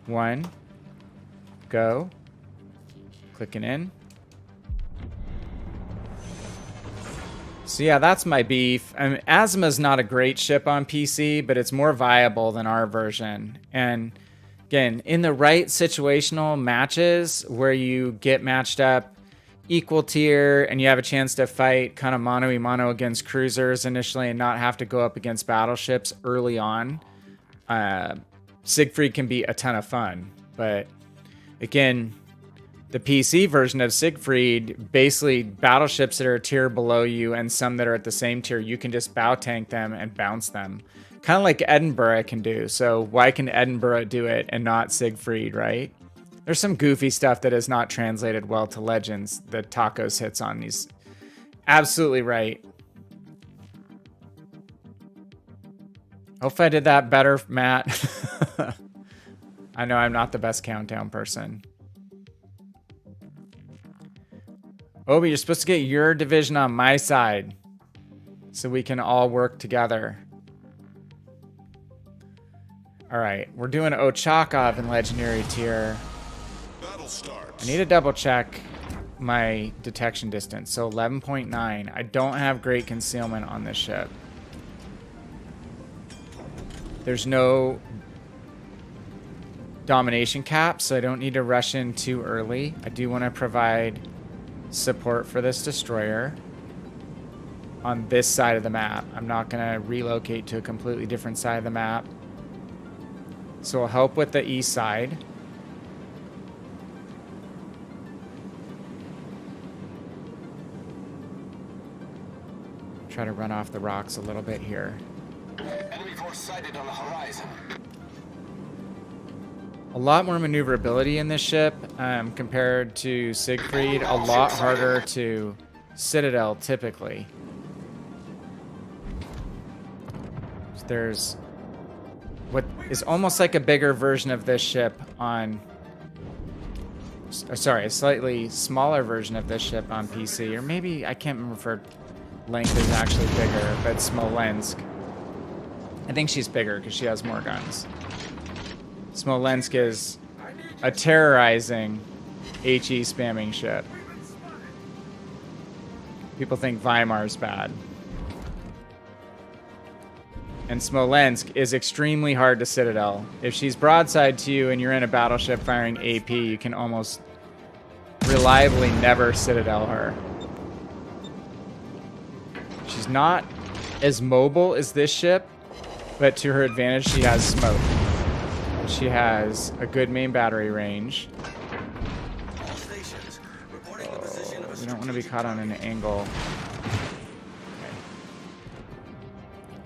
1, go. Clicking in. So yeah, that's my beef. I mean, Asthma's not a great ship on PC, but it's more viable than our version. And again, in the right situational matches where you get matched up equal tier and you have a chance to fight kind of mano-a-mano against cruisers initially and not have to go up against battleships early on, Siegfried can be a ton of fun. But again, the PC version of Siegfried, basically battleships that are a tier below you and some that are at the same tier, you can just bow tank them and bounce them. Kind of like Edinburgh can do. So why can Edinburgh do it and not Siegfried, right? There's some goofy stuff that is not translated well to Legends that Tacos hits on. He's absolutely right. Hopefully I did that better, Matt. I know I'm not the best countdown person. Obi, you're supposed to get your division on my side so we can all work together. All right, we're doing Ochakov in Legendary tier. Battle starts. I need to double check my detection distance. So 11.9. I don't have great concealment on this ship. There's no domination cap, so I don't need to rush in too early. I do want to provide support for this destroyer on this side of the map. I'm not going to relocate to a completely different side of the map. So we'll help with the east side. Try to run off the rocks a little bit here. Enemy forces sighted on the horizon. A lot more maneuverability in this ship compared to Siegfried. A lot harder to Citadel typically. There's what is almost like a bigger version of this ship on... Sorry, a slightly smaller version of this ship on PC. Or maybe, I can't remember if her length is actually bigger, but Smolensk. I think she's bigger because she has more guns. Smolensk is a terrorizing HE spamming ship. People think Weimar's bad. And Smolensk is extremely hard to Citadel. If she's broadside to you and you're in a battleship firing AP, you can almost reliably never Citadel her. She's not as mobile as this ship, but to her advantage, she has smoke. She has a good main battery range. Oh, we don't want to be caught on an angle.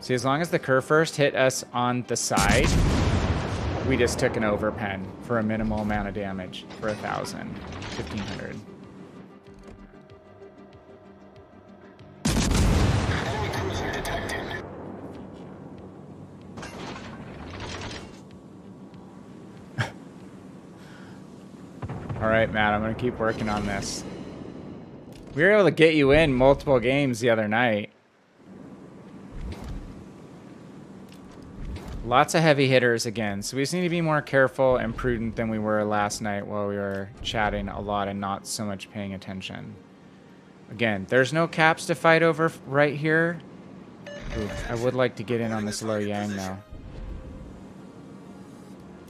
See, as long as the Kurfürst hit us on the side, we just took an overpen for a minimal amount of damage for 1,000, 1,500. Enemy cruiser detected. All right, Matt, I'm going to keep working on this. We were able to get you in multiple games the other night. Lots of heavy hitters again, so we just need to be more careful and prudent than we were last night while we were chatting a lot and not so much paying attention. Again, there's no caps to fight over right here. Ooh, I would like to get in on this Lo Yang though.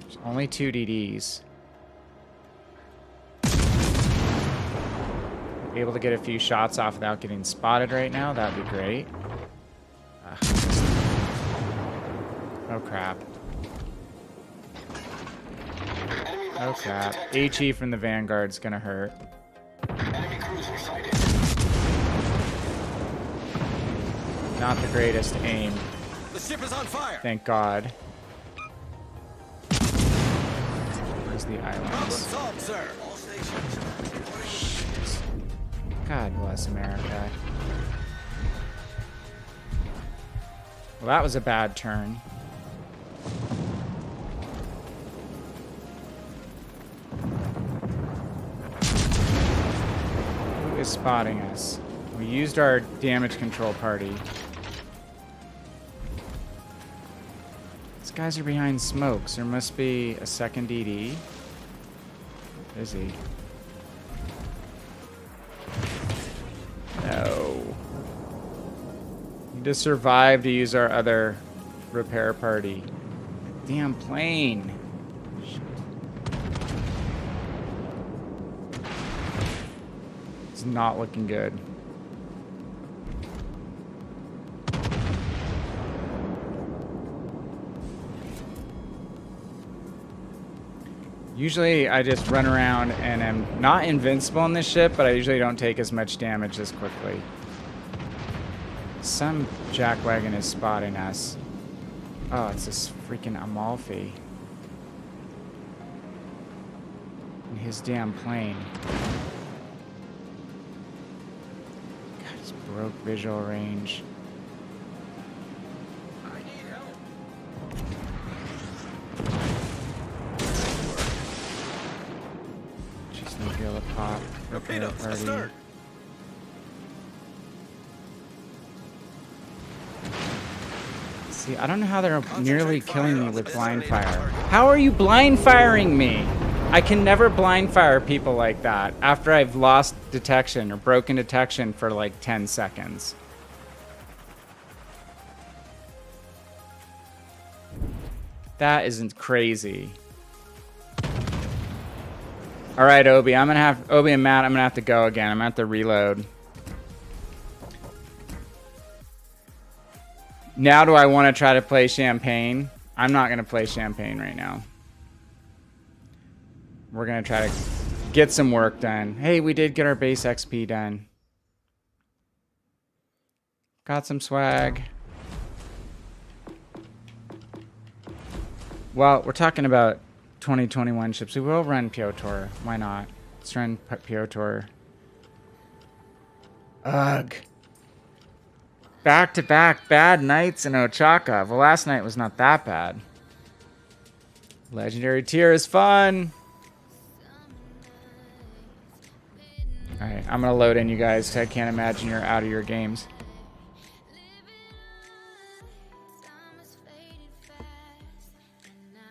There's only 2 DDs. Be able to get a few shots off without getting spotted right now, that'd be great. Oh crap. Oh crap. HE from the Vanguard's gonna hurt. Enemy cruiser sighted. Not the greatest aim. The ship is on fire. Thank God. Where's the Problem islands? solved, sir. All stations. God bless America. Well, that was a bad turn. Who is spotting us? We used our damage control party. These guys are behind smokes. There must be a second DD. Is he? No. Need to survive to use our other repair party. Damn plane. Shit. It's not looking good. Usually I just run around and am not invincible in this ship, but I usually don't take as much damage as quickly. Some jackwagon is spotting us. Oh, it's this freaking Amalfi. And his damn plane. God, he's broke visual range. Just need to be able to pop. Repair Torpedoes party. astern. See, I don't know how they're nearly killing me with blind fire. How are you blind firing me? I can never blind fire people like that after I've lost detection or broken detection for like 10 seconds. That isn't crazy. All right, Obi, Obi and Matt, I'm gonna have to go again. I'm gonna have to reload. Now do I want to try to play Champagne? I'm not going to play Champagne right now. We're going to try to get some work done. Hey, we did get our base XP done. Got some swag. Well, we're talking about 2021 ships. We will run Piotr. Why not? Let's run Piotr. Ugh. Back-to-back bad nights in Ochakov. Well, last night was not that bad. Legendary tier is fun. Alright, I'm going to load in, you guys, 'cause I can't imagine you're out of your games.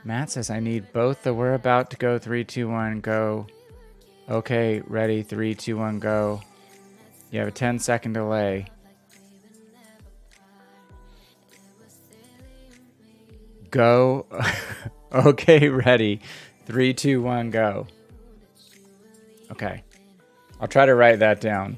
Matt says, I need both the we're about to go 3, 2, 1, go. Okay, ready, 3, 2, 1, go. You have a 10-second delay. Go. Okay, ready. 3, 2, 1, go. Okay. I'll try to write that down.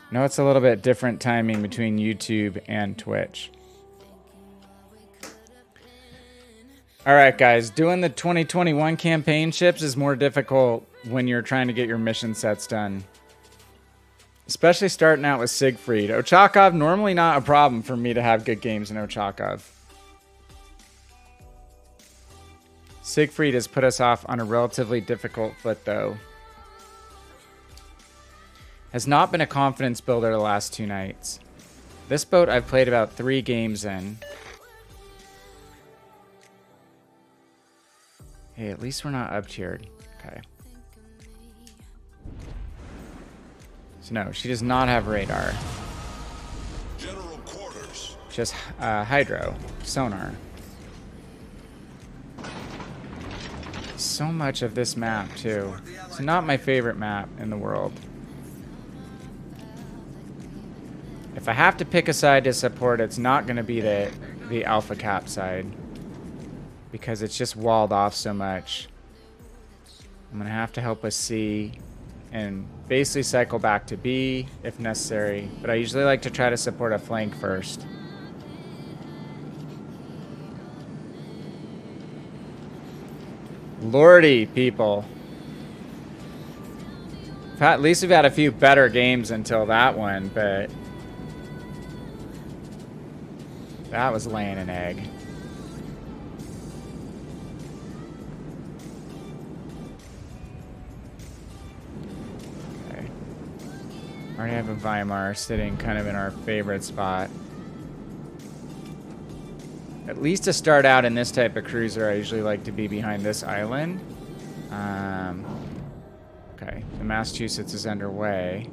No, it's a little bit different timing between YouTube and Twitch. Alright guys, doing the 2021 campaign ships is more difficult when you're trying to get your mission sets done. Especially starting out with Siegfried. Ochakov, normally not a problem for me to have good games in Ochakov. Siegfried has put us off on a relatively difficult foot though. Has not been a confidence builder the last 2 nights. This boat I've played about 3 games in. Hey, at least we're not up-tiered. Okay. So no, she does not have radar. General quarters. Just hydro, sonar. So much of this map too. It's not my favorite map in the world. If I have to pick a side to support, it's not going to be the Alpha Cap side. Because it's just walled off so much. I'm going to have to help with C and basically cycle back to B if necessary. But I usually like to try to support a flank first. Lordy, people. At least we've had a few better games until that one, but that was laying an egg. Okay. Already have a Weimar sitting kind of in our favorite spot. At least to start out in this type of cruiser, I usually like to be behind this island. Okay, the Massachusetts is underway.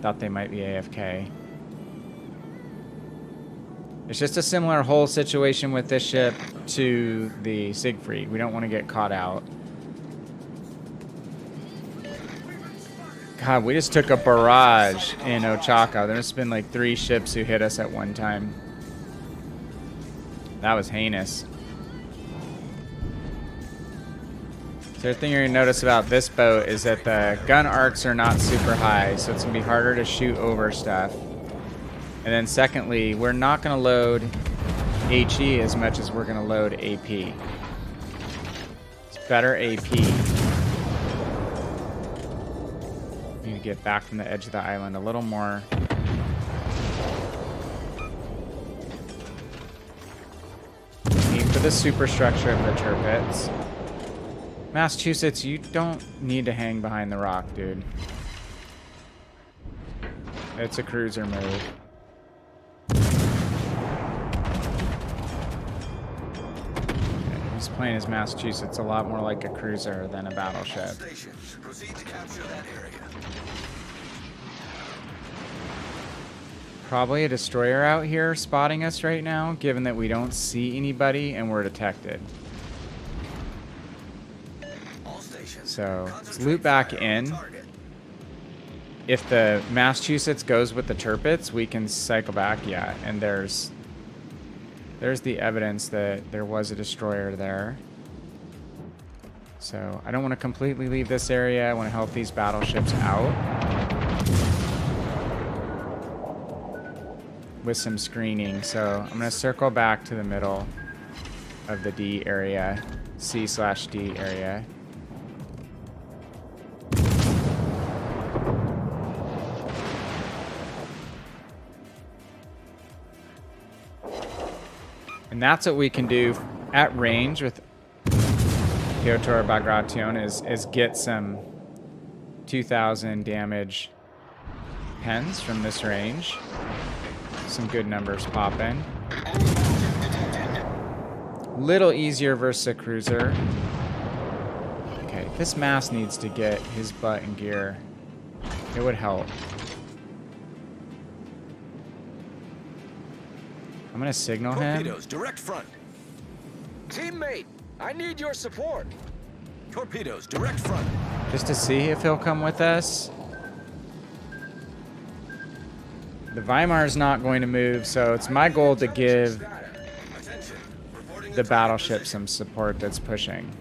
Thought they might be AFK. It's just a similar hull situation with this ship to the Siegfried. We don't want to get caught out. God, we just took a barrage in Ochakov. There's been like 3 ships who hit us at one time. That was heinous. The other thing you're going to notice about this boat is that the gun arcs are not super high, so it's going to be harder to shoot over stuff. And then secondly, we're not going to load HE as much as we're going to load AP. It's better AP. Need to get back from the edge of the island a little more. Need for the superstructure of the turrets. Massachusetts, you don't need to hang behind the rock, dude. It's a cruiser move. He's playing as Massachusetts a lot more like a cruiser than a battleship. Proceed to capture that area. Probably a destroyer out here spotting us right now, given that we don't see anybody and we're detected. So let's loop back in. If the Massachusetts goes with the turrets, we can cycle back. Yeah, and there's the evidence that there was a destroyer there. So I don't want to completely leave this area. I want to help these battleships out with some screening. So I'm going to circle back to the middle of the D area, C/D area. And that's what we can do at range with Piotr Bagration is get some 2,000 damage pens from this range. Some good numbers popping. Little easier versus a cruiser. Okay, this mass needs to get his butt in gear. It would help. I'm gonna signal him. Torpedoes, direct front. Teammate, I need your support. Torpedoes, direct front. Just to see if he'll come with us. The Weimar's not going to move, so it's my goal to give Attention. Reporting the target battleship position. some support that's pushing.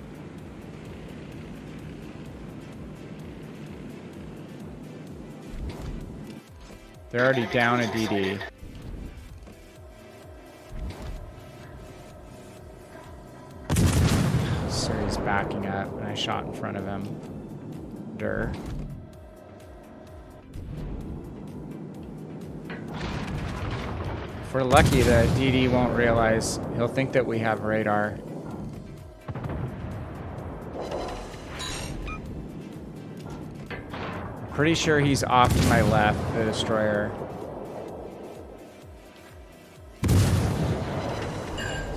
They're already down a DD. So he's backing up, and I shot in front of him. Durr. If we're lucky, the DD won't realize. He'll think that we have radar. Pretty sure he's off to my left, the destroyer.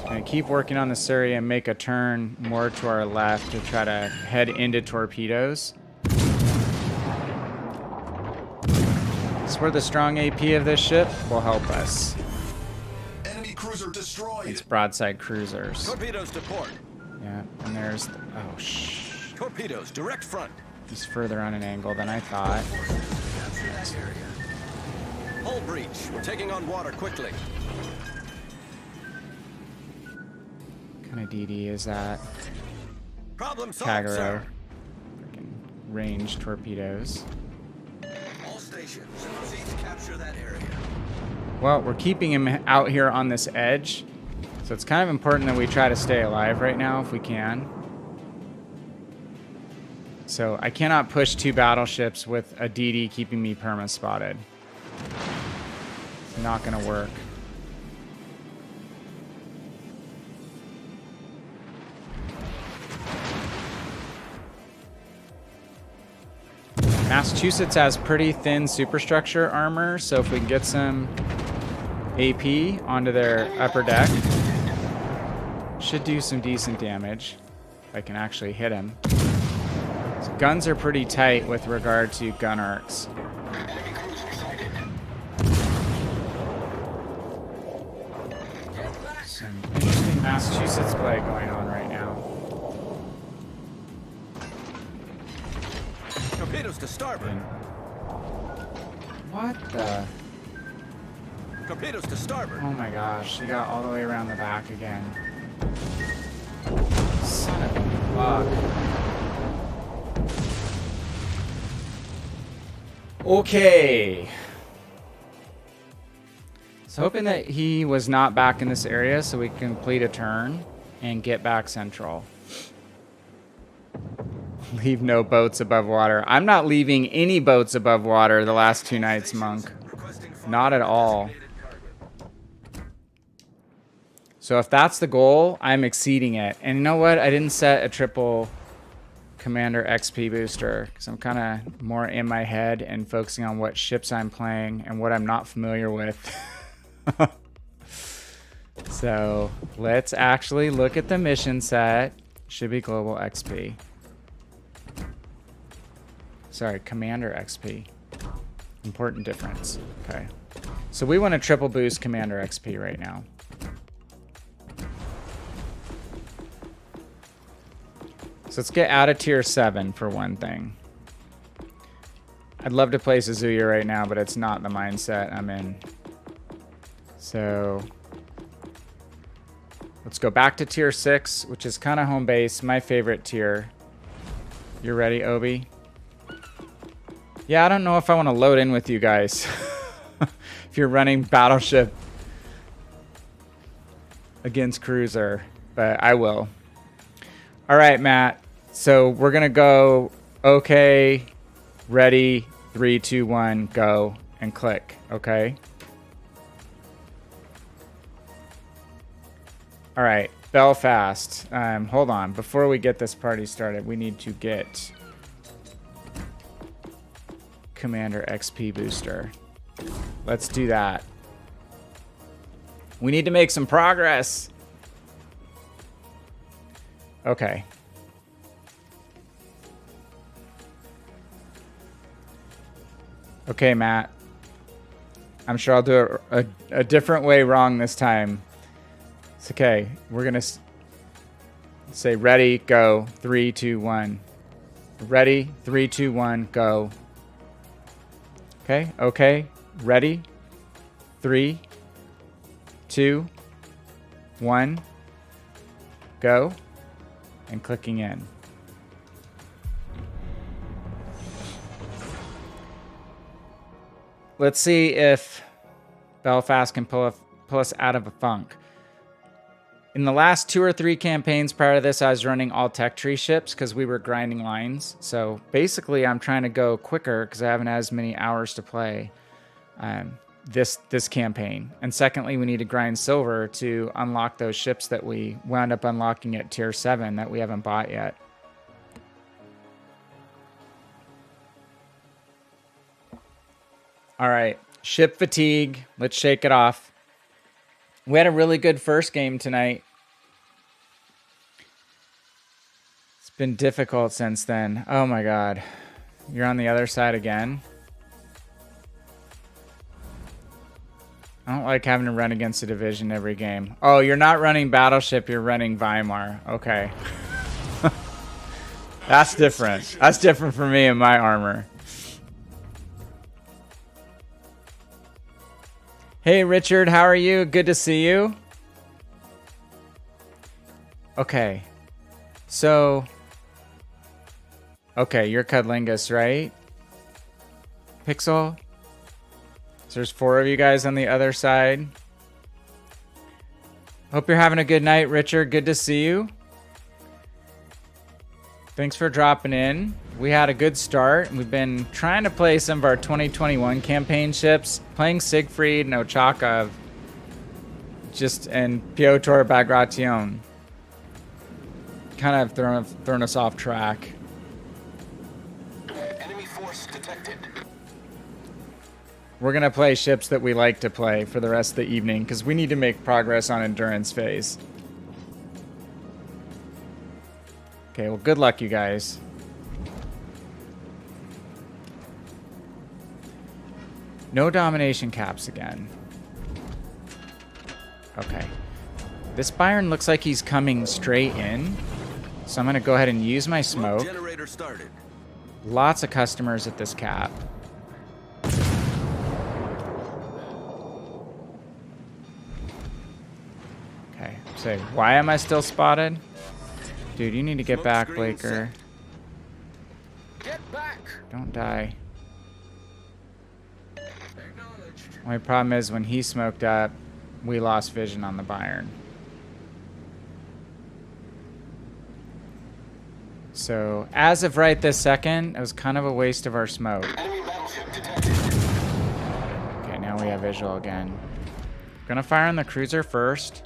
Gonna keep working on the Surrey and make a turn more to our left to try to head into torpedoes. That's where the strong AP of this ship will help us. Enemy cruiser destroyed. It's broadside cruisers. Torpedoes to port. Yeah, and there's... oh, shh. Torpedoes, direct front. He's further on an angle than I thought. Capture that area. Hull breach. We're taking on water quickly. What kind of DD is that? Problem solved, Kagero. sir. Freaking range torpedoes. All stations. Proceed to capture that area. Well, we're keeping him out here on this edge. So it's kind of important that we try to stay alive right now if we can. So I cannot push 2 battleships with a DD keeping me perma-spotted. It's not going to work. Massachusetts has pretty thin superstructure armor, so if we can get some AP onto their upper deck, should do some decent damage. If I can actually hit him. So guns are pretty tight with regard to gun arcs. Enemy cruiser sighted. Some interesting Massachusetts play going on right now. Torpedoes to starboard. What the? Torpedoes to starboard. Oh my gosh, he got all the way around the back again. Son of a bug. Okay. I was hoping that he was not back in this area so we can complete a turn and get back central. Leave no boats above water. I'm not leaving any boats above water the last 2 nights, Monk. Not at all. So if that's the goal, I'm exceeding it. And you know what? I didn't set a triple Commander XP booster because I'm kind of more in my head and focusing on what ships I'm playing and what I'm not familiar with. So let's actually look at the mission set. Should be global XP. Sorry, Commander XP. Important difference. Okay. So we want to triple boost Commander XP right now. So let's get out of tier 7 for one thing. I'd love to play Suzuya right now, but it's not the mindset I'm in. So let's go back to tier 6, which is kind of home base, my favorite tier. You're ready, Obi? Yeah, I don't know if I want to load in with you guys. If you're running Battleship against Cruiser, but I will. All right, Matt. So we're going to go, okay, ready, 3, 2, 1, go, and click, okay? All right, Belfast. Hold on. Before we get this party started, we need to get Commander XP booster. Let's do that. We need to make some progress. Okay. Okay, Matt. I'm sure I'll do it a different way wrong this time. It's okay. We're going to say ready, go. 3, 2, 1. Ready, 3, 2, 1, go. Okay, okay. Ready. 3, 2, 1, go. And clicking in. Let's see if Belfast can pull us out of a funk. In the last 2 or 3 campaigns prior to this, I was running all tech tree ships because we were grinding lines. So basically, I'm trying to go quicker because I haven't had as many hours to play this campaign. And secondly, we need to grind silver to unlock those ships that we wound up unlocking at tier 7 that we haven't bought yet. All right, ship fatigue. Let's shake it off. We had a really good first game tonight. It's been difficult since then. Oh my God. You're on the other side again? I don't like having to run against a division every game. Oh, you're not running Battleship, you're running Weimar. Okay. That's different. That's different for me and my armor. Hey, Richard, how are you? Good to see you. Okay. So, okay, you're Cudlingus, right? Pixel? So there's 4 of you guys on the other side. Hope you're having a good night, Richard. Good to see you. Thanks for dropping in. We had a good start. We've been trying to play some of our 2021 campaign ships, playing Siegfried and Ochakov, and Piotr Bagration. Kind of thrown us off track. Enemy force detected. We're going to play ships that we like to play for the rest of the evening because we need to make progress on endurance phase. Okay, well, good luck, you guys. No domination caps again. Okay. This Byron looks like he's coming straight in. So I'm going to go ahead and use my smoke. Generator started. Lots of customers at this cap. Okay. Say, why am I still spotted? Dude, you need to get back, Blaker. Get back! Don't die. Only problem is when he smoked up, we lost vision on the Byron. So, as of right this second, it was kind of a waste of our smoke. Enemy battleship detected. Okay, now we have visual again. Gonna fire on the cruiser first.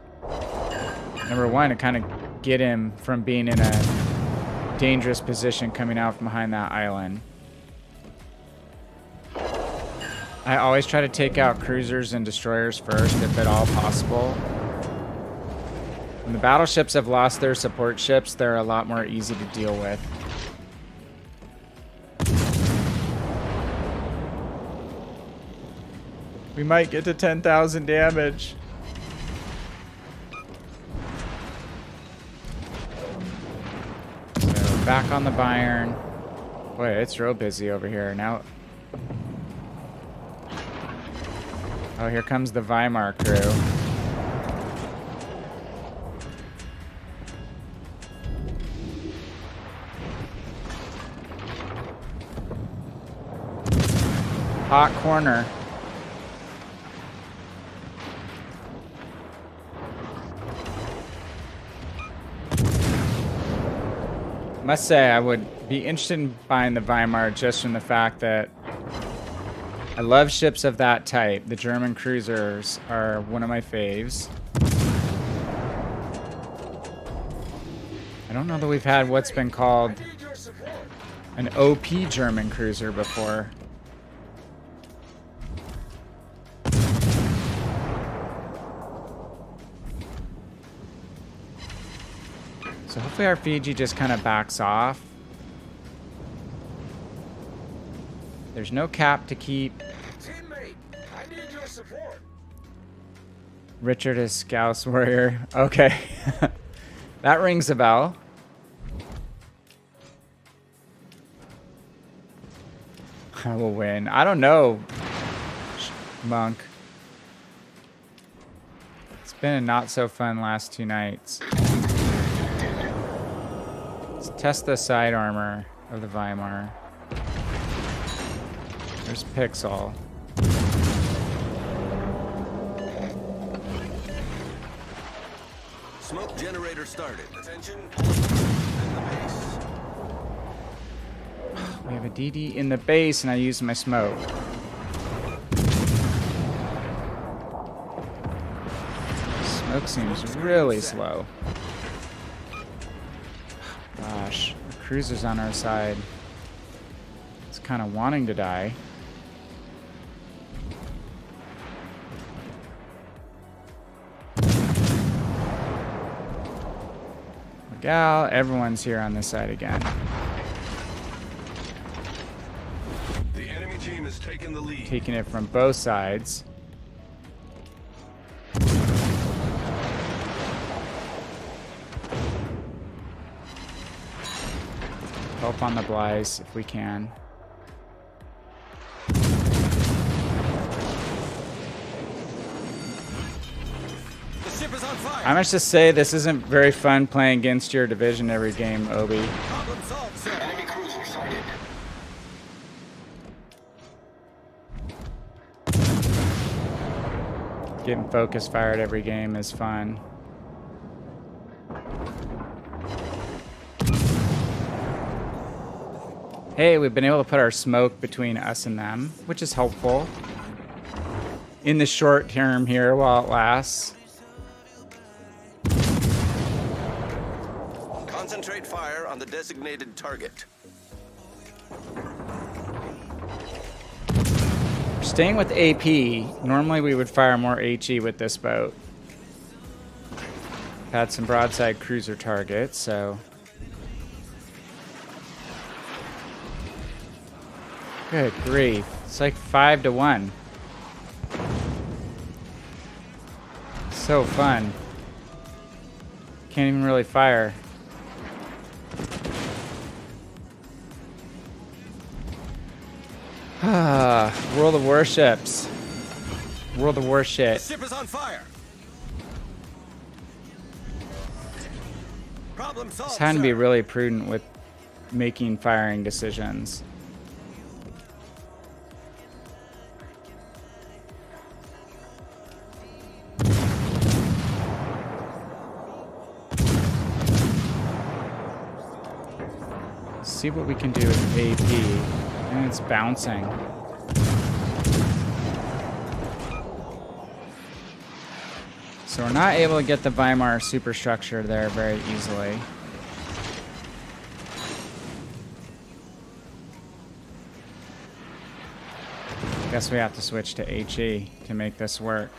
Number one, to kind of get him from being in a dangerous position coming out from behind that island. I always try to take out cruisers and destroyers first, if at all possible. When the battleships have lost their support ships, they're a lot more easy to deal with. We might get to 10,000 damage. So back on the Byron. Boy, it's real busy over here now. Oh, here comes the Weimar crew. Hot corner. Must say, I would be interested in buying the Weimar just from the fact that I love ships of that type. The German cruisers are one of my faves. don't know that we've had what's been called I need your support. an OP German cruiser before. So hopefully our Fiji just kind of backs off. There's no cap to keep. Teammate, I need your support. Richard is Scouse Warrior. Okay. That rings a bell. I will win. I don't know, Monk. It's been a not so fun last 2 nights. Let's test the side armor of the Weimar. There's Pixel. Smoke generator started. Attention. And the base. We have a DD in the base and I used my smoke. Smoke seems really slow. Gosh, the cruiser's on our side. It's kind of wanting to die. Gal, everyone's here on this side again. The enemy team has taken the lead. Taking it from both sides. Help on the Blythe if we can. The ship is on fire. I must just say this isn't very fun playing against your division every game, Obi. Problem solved, sir. Enemy cruiser sighted. Getting focus fired every game is fun. Hey, we've been able to put our smoke between us and them, which is helpful in the short term here while it lasts. Concentrate fire on the designated target. Staying with AP, normally we would fire more HE with this boat. Had some broadside cruiser targets, so. Good grief. It's like 5-1. So fun. Can't even really fire. World of Warships. World of The Warships. ship is on fire. Problem solved, It's time to be sir. really prudent with making firing decisions. See what we can do with AP. And it's bouncing. So we're not able to get the Weimar superstructure there very easily. Guess we have to switch to HE to make this work.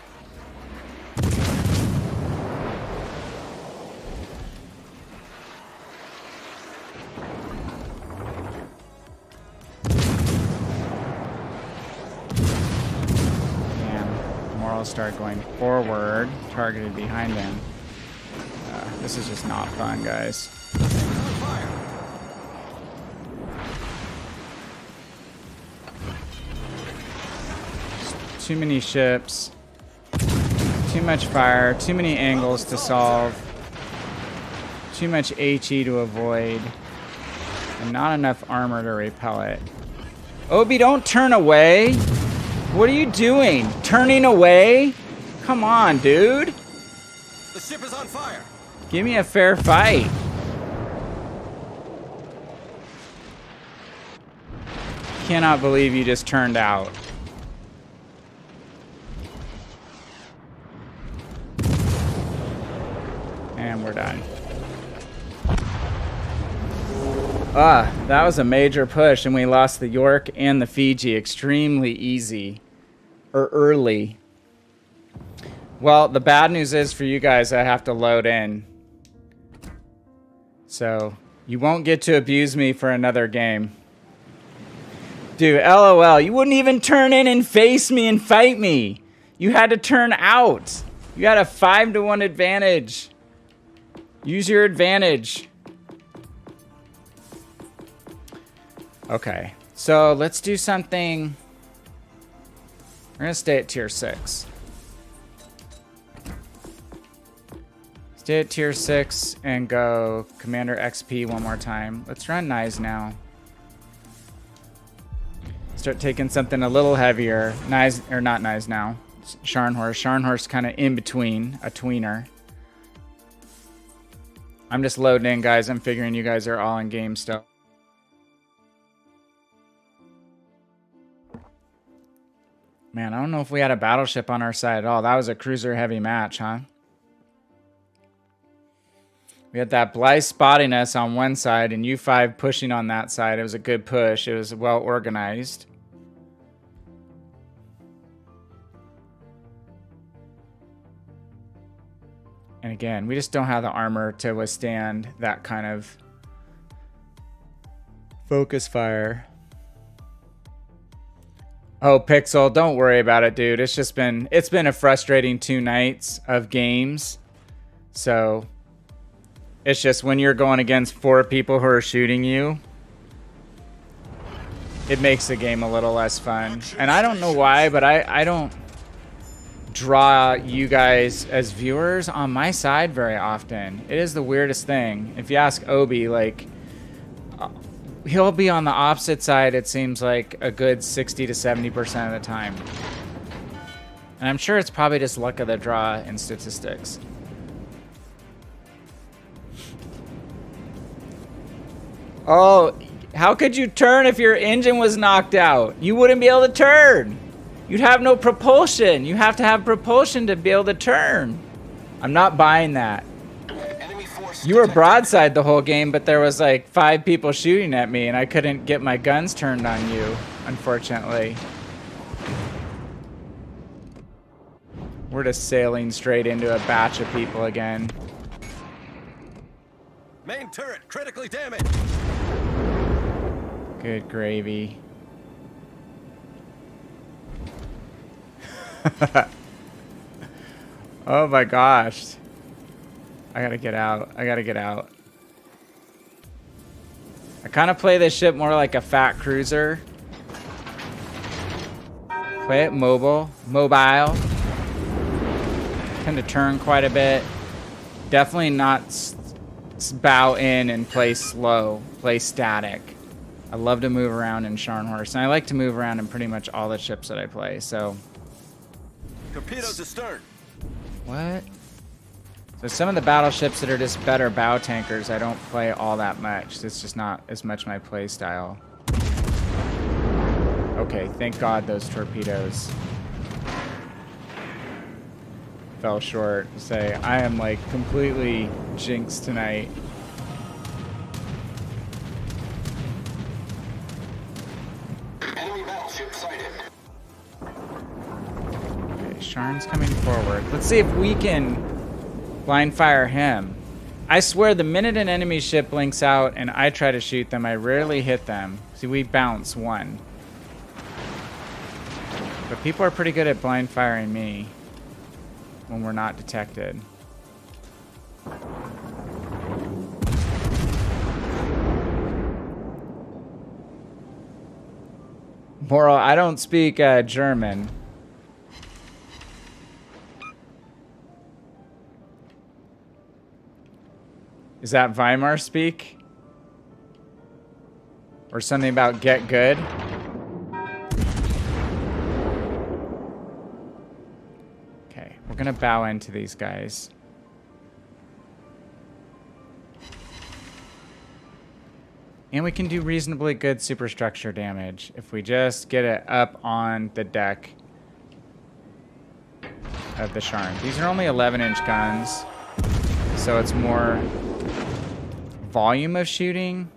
Start going forward, targeted behind him. This is just not fun, guys. Too many ships, too much fire, too many angles to solve, too much HE to avoid, and not enough armor to repel it. Obi, don't turn away! What are you doing? Turning away? Come on, dude. The ship is on fire. Give me a fair fight. Cannot believe you just turned out. And we're done. That was a major push, and we lost the York and the Fiji extremely easy. Or early. Well, the bad news is for you guys, I have to load in. So, you won't get to abuse me for another game. Dude, LOL, you wouldn't even turn in and face me and fight me. You had to turn out. You had a 5-to-1 advantage. Use your advantage. Okay, so let's do something. We're gonna stay at tier 6. Stay at tier 6 and go Commander XP one more time. Let's run Nyes now. Start taking something a little heavier. Nyes, or not Nyes now. Scharnhorst. Scharnhorst kind of in between, a tweener. I'm just loading in, guys. I'm figuring you guys are all in game still. Man, I don't know if we had a battleship on our side at all. That was a cruiser-heavy match, huh? We had that Blythe spotting us on one side and U5 pushing on that side. It was a good push. It was well organized. And again, we just don't have the armor to withstand that kind of focus fire. Oh, Pixel, don't worry about it, dude. It's been a frustrating 2 nights of games. So it's just when you're going against 4 people who are shooting you, it makes the game a little less fun. And I don't know why, but I don't draw you guys as viewers on my side very often. It is the weirdest thing. If you ask Obi, like, he'll be on the opposite side, it seems like, a good 60 to 70% of the time. And I'm sure it's probably just luck of the draw in statistics. Oh, how could you turn if your engine was knocked out? You wouldn't be able to turn. You'd have no propulsion. You have to have propulsion to be able to turn. I'm not buying that. You were broadside the whole game, but there was like 5 people shooting at me, and I couldn't get my guns turned on you, unfortunately. We're just sailing straight into a batch of people again. Main turret critically damaged. Good gravy. Oh my gosh. I gotta get out. I gotta get out. I kind of play this ship more like a fat cruiser. Play it mobile. Tend to turn quite a bit. Definitely not bow in and play slow. Play static. I love to move around in Scharnhorst, and I like to move around in pretty much all the ships that I play, so. Torpedoes astern. What? So some of the battleships that are just better bow tankers, I don't play all that much. It's just not as much my play style. Okay, thank God those torpedoes fell short. Say, I am like completely jinxed tonight. Enemy battleship sighted. Okay, Sharn's coming forward. Let's see if we can blind fire him. I swear the minute an enemy ship blinks out and I try to shoot them, I rarely hit them. See, we bounce 1. But people are pretty good at blind firing me when we're not detected. Moral, I don't speak German. Is that Weimar speak? Or something about get good? Okay, we're gonna bow into these guys. And we can do reasonably good superstructure damage if we just get it up on the deck of the Sharn. These are only 11-inch guns, so it's more volume of shooting.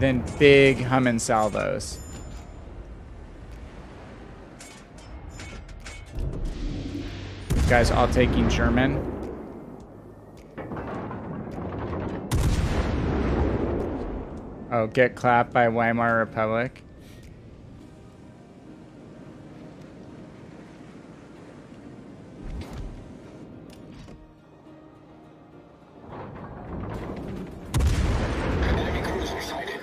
than big humming salvos. Guys all taking German. Oh, get clapped by Weimar Republic. Enemy cruiser sighted.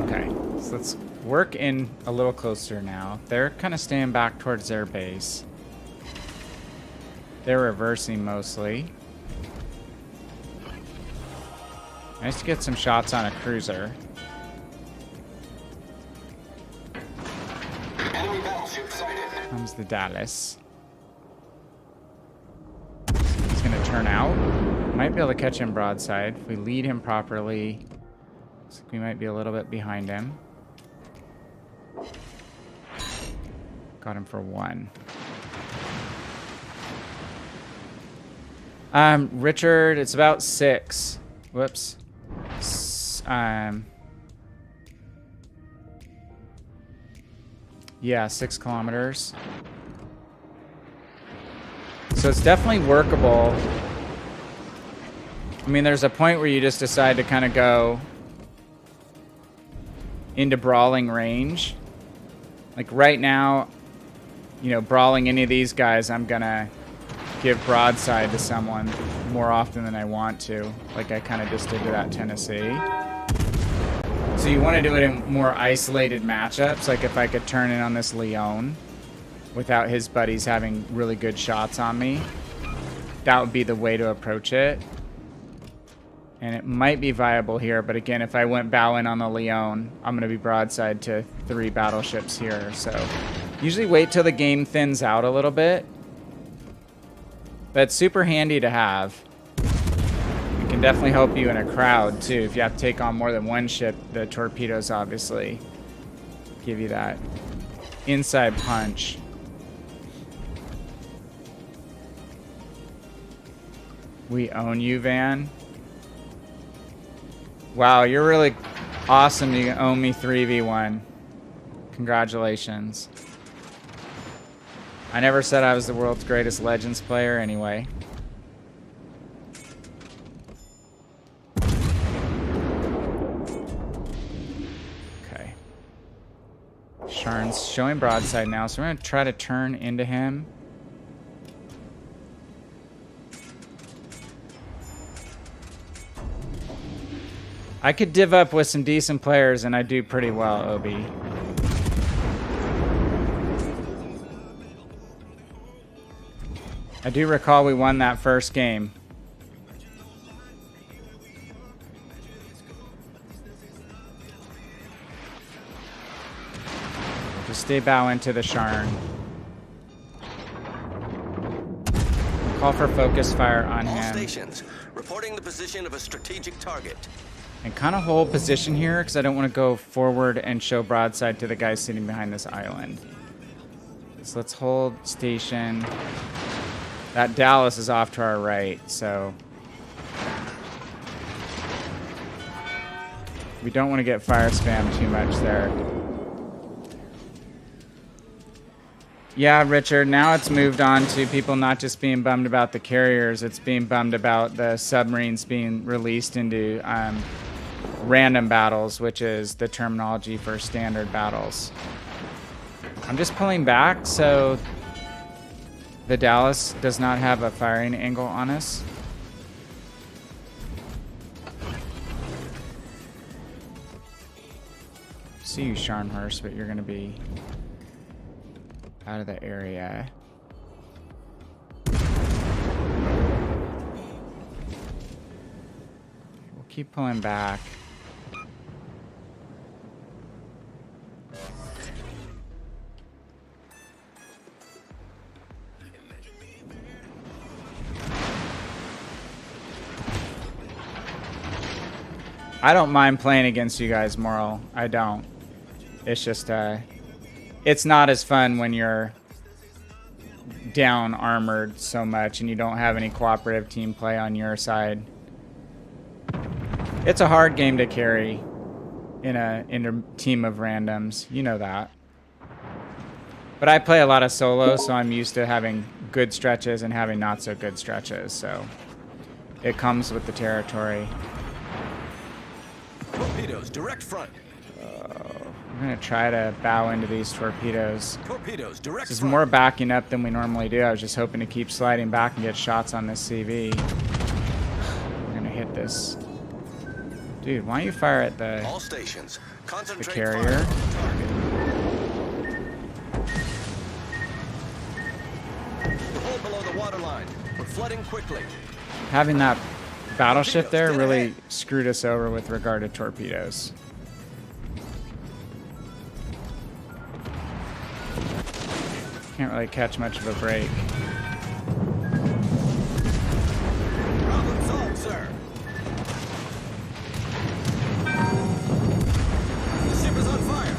Okay, so let's work in a little closer now. They're kind of staying back towards their base. They're reversing mostly. Nice to get some shots on a cruiser. Enemy battleship sighted. Comes the Dallas. He's going to turn out. Might be able to catch him broadside. If we lead him properly, looks like we might be a little bit behind him. Got him for 1. Richard, it's about 6. Whoops. Yeah, 6 kilometers. So it's definitely workable. I mean, there's a point where you just decide to kind of go into brawling range. Like right now, you know, brawling any of these guys, I'm gonna give broadside to someone more often than I want to, like I kind of just did to that Tennessee. So you want to do it in more isolated matchups, like if I could turn in on this Leon without his buddies having really good shots on me, that would be the way to approach it. And it might be viable here, but again, if I went bow in on the Leon, I'm going to be broadside to 3 battleships here. So usually wait till the game thins out a little bit. That's super handy to have. It can definitely help you in a crowd too. If you have to take on more than one ship, the torpedoes obviously give you that inside punch. We own you, Van. Wow, you're really awesome. You own me 3v1. Congratulations. I never said I was the world's greatest Legends player anyway. Okay. Sharn's showing broadside now, so we're going to try to turn into him. I could div up with some decent players, and I do pretty well, Obi. I do recall we won that first game. Just stay bow into the Sharn. Call for focus fire on All him. stations, reporting the position of a strategic target. And kind of hold position here because I don't want to go forward and show broadside to the guy sitting behind this island. So let's hold station. That Dallas is off to our right, so we don't want to get fire spam too much there. Yeah, Richard, now it's moved on to people not just being bummed about the carriers, it's being bummed about the submarines being released into random battles, which is the terminology for standard battles. I'm just pulling back so the Dallas does not have a firing angle on us. See you, Scharnhurst, but you're going to be out of the area. We'll keep pulling back. I don't mind playing against you guys, Moral. I don't. It's just, it's not as fun when you're down armored so much and you don't have any cooperative team play on your side. It's a hard game to carry in a team of randoms. You know that. But I play a lot of solo, so I'm used to having good stretches and having not so good stretches. So it comes with the territory. Torpedoes, direct front. I'm going to try to bow into these torpedoes. Torpedoes, direct This is front. more backing up than we normally do. I was just hoping to keep sliding back and get shots on this CV. We're going to hit this. Dude, why don't you fire at the All stations. Concentrate carrier? fire on the target. Hold below the waterline. We're flooding quickly. Having that battleship there really screwed us over with regard to torpedoes. Can't really catch much of a break. Problem solved, sir. The ship is on fire.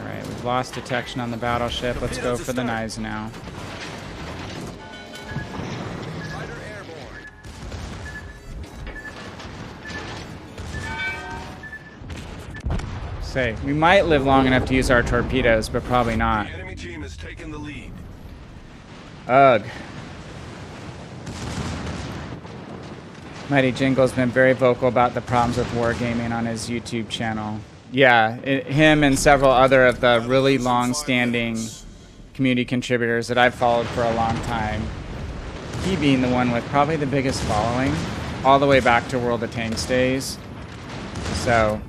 Alright, we've lost detection on the battleship. Let's go for the knives now. Fighter airborne. Say, we might live long enough to use our torpedoes, but probably not. The enemy team has taken the lead. Ugh. Mighty Jingle's been very vocal about the problems with wargaming on his YouTube channel. Yeah, him and several other of the really long-standing community contributors that I've followed for a long time. He being the one with probably the biggest following, all the way back to World of Tanks days. So,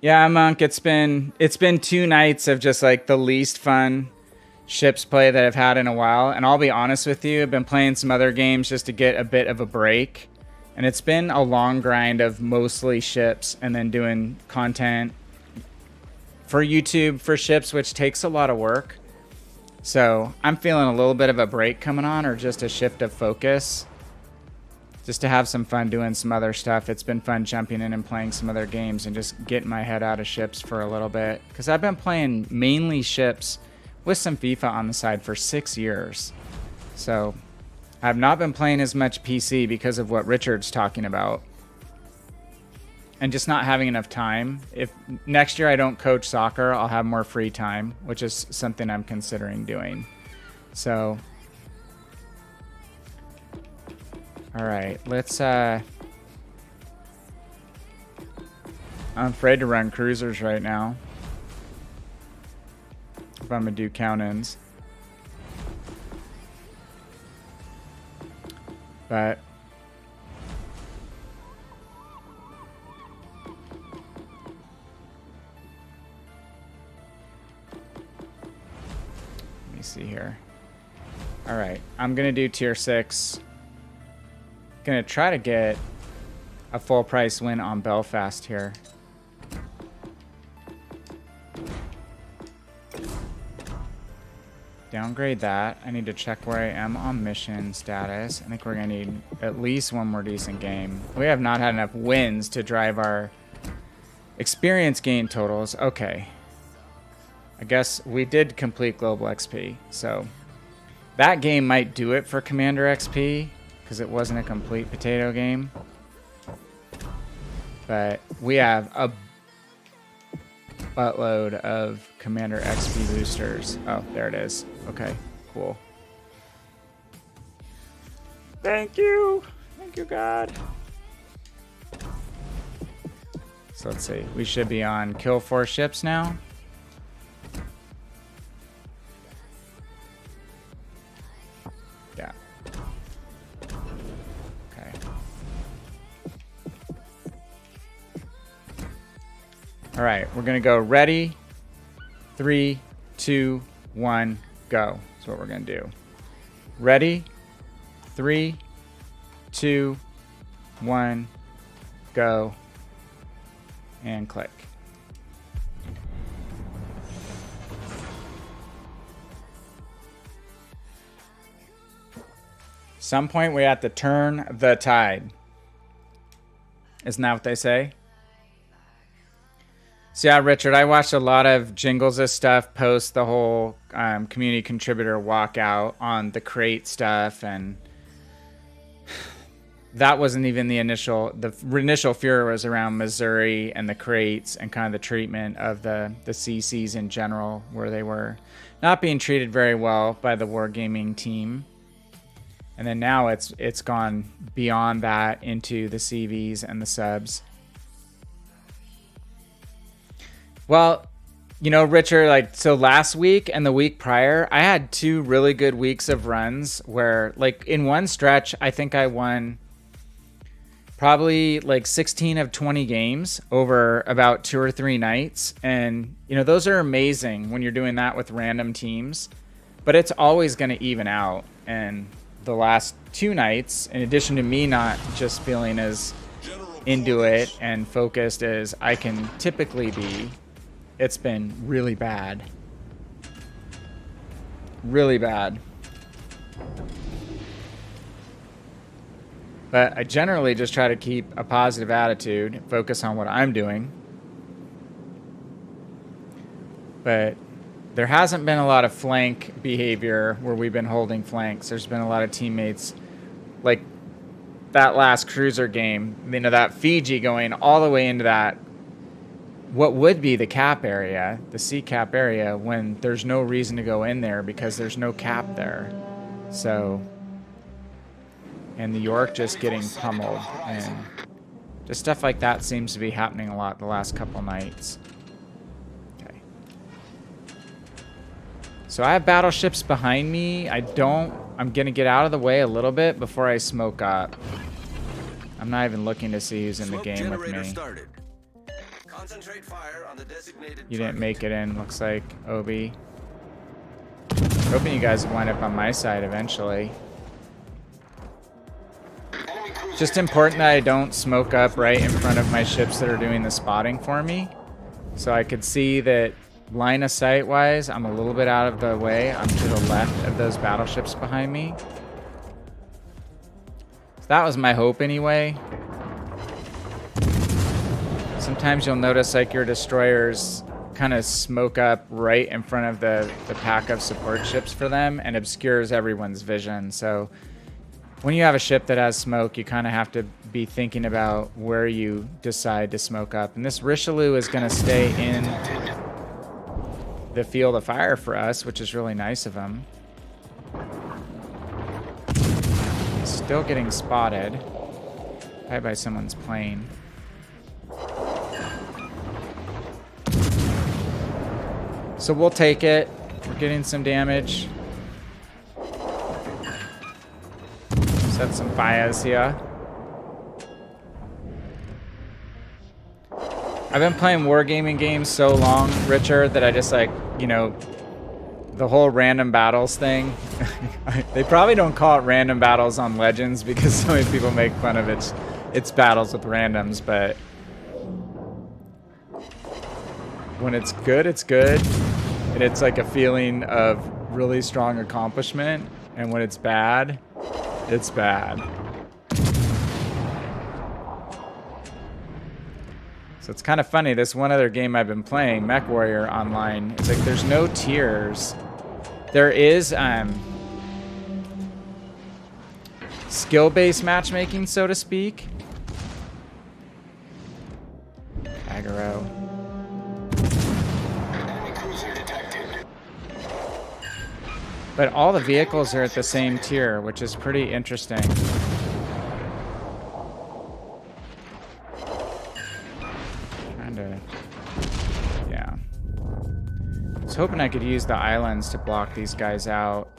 yeah, Monk, it's been 2 nights of just like the least fun ships play that I've had in a while, and I'll be honest with you, I've been playing some other games just to get a bit of a break, and it's been a long grind of mostly ships and then doing content for YouTube for ships, which takes a lot of work. So I'm feeling a little bit of a break coming on, or just a shift of focus, just to have some fun doing some other stuff. It's been fun jumping in and playing some other games and just getting my head out of ships for a little bit, because I've been playing mainly ships with some FIFA on the side for 6 years. So I've not been playing as much PC because of what Richard's talking about, and just not having enough time. If next year I don't coach soccer, I'll have more free time, which is something I'm considering doing. So, all right, let's I'm afraid to run cruisers right now if I'm gonna do count-ins. But let me see here. All right, I'm gonna do tier 6. Gonna try to get a full price win on Belfast here. Downgrade that. I need to check where I am on mission status. I think we're gonna need at least one more decent game. We have not had enough wins to drive our experience gain totals. Okay. I guess we did complete Global XP, so that game might do it for Commander XP, because it wasn't a complete potato game. But we have a buttload of Commander XP boosters. Oh, there it is. Okay, cool. Thank you. Thank you, God. So let's see. We should be on kill 4 ships now. Yeah. Okay. All right, we're gonna go ready. 3, 2, 1, go. That's what we're gonna do. Ready? 3, 2, 1, go. And click. Some point we have to turn the tide. Isn't that what they say? So yeah, Richard, I watched a lot of Jingles' stuff post the whole community contributor walkout on the crate stuff, and that wasn't even the initial. The initial fear was around Missouri and the crates and kind of the treatment of the CCs in general, where they were not being treated very well by the Wargaming team. And then now it's gone beyond that into the CVs and the subs. Well, you know, Richard, like, so last week and the week prior, I had 2 really good weeks of runs where, like, in one stretch, I think I won probably like 16 of 20 games over about 2 or 3 nights. And, you know, those are amazing when you're doing that with random teams, but it's always going to even out. And the last 2 nights, in addition to me not just feeling as into it and focused as I can typically be, it's been really bad. Really bad. But I generally just try to keep a positive attitude, focus on what I'm doing. But there hasn't been a lot of flank behavior where we've been holding flanks. There's been a lot of teammates, like that last cruiser game, you know, that Fiji going all the way into that, what would be the cap area, the sea cap area, when there's no reason to go in there because there's no cap there. So, and New York just getting pummeled, and just stuff like that seems to be happening a lot the last couple nights. Okay. So I have battleships behind me. I'm gonna get out of the way a little bit before I smoke up. I'm not even looking to see who's in the game with me. Started. Concentrate fire on the designated You didn't make it in, looks like, Obi. Hoping you guys wind up on my side eventually. Just important that I don't smoke up right in front of my ships that are doing the spotting for me. So I could see that line of sight wise, I'm a little bit out of the way. I'm to the left of those battleships behind me. So that was my hope anyway. Sometimes you'll notice like your destroyers kind of smoke up right in front of the pack of support ships for them and obscures everyone's vision. So when you have a ship that has smoke, you kind of have to be thinking about where you decide to smoke up. And this Richelieu is going to stay in the field of fire for us, which is really nice of him. He's still getting spotted. Probably by someone's plane. So we'll take it. We're getting some damage. Set some fires here. I've been playing wargaming games so long, Richard, that I just like, you know, the whole random battles thing. They probably don't call it random battles on Legends because so many people make fun of it's battles with randoms, but when it's good, it's good. And it's like a feeling of really strong accomplishment. And when it's bad, it's bad. So it's kind of funny. This one other game I've been playing, Mech Warrior Online, it's like there's no tiers. There is skill-based matchmaking, so to speak. Aggro. But all the vehicles are at the same tier, which is pretty interesting. Trying to... Yeah. I was hoping I could use the islands to block these guys out.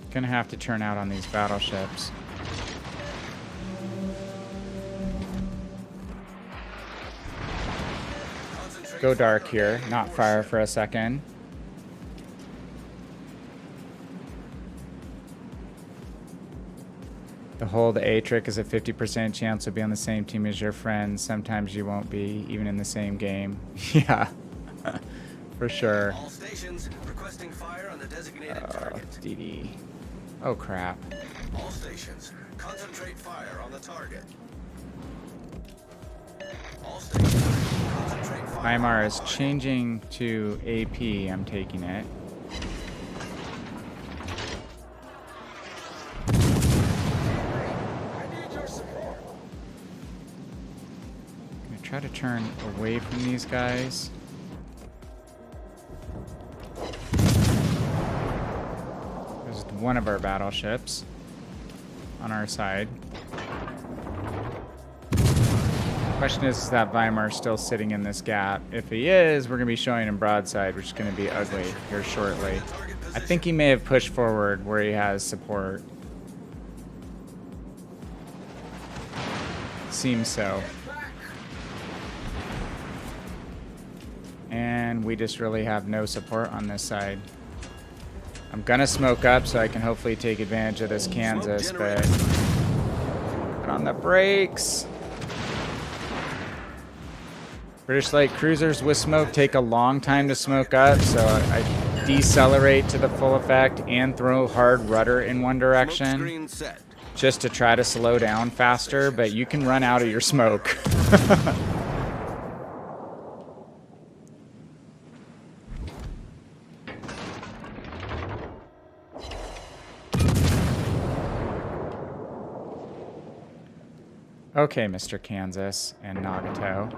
Gonna have to turn out on these battleships. Go dark here, not fire for a second. The hold A trick is a 50% chance to be on the same team as your friends. Sometimes you won't be, even in the same game. Yeah. for sure. All stations requesting fire on the designated target. DD. Oh crap. All stations concentrate fire on the target. All stations concentrate fire. Weimar on is the target. changing to AP. I'm taking it. I need your support. Gonna try to turn away from these guys. There's one of our battleships on our side. Question is that Weimar still sitting in this gap? If he is, we're gonna be showing him broadside, which is gonna be ugly here shortly. I think he may have pushed forward where he has support. Seems so. And we just really have no support on this side. I'm gonna smoke up so I can hopefully take advantage of this Kansas, but put on the brakes. British light cruisers with smoke take a long time to smoke up, so I decelerate to the full effect and throw hard rudder in one Smoke direction screen set. just to try to slow down faster, but you can run out of your smoke. Okay, Mr. Kansas and Nagato.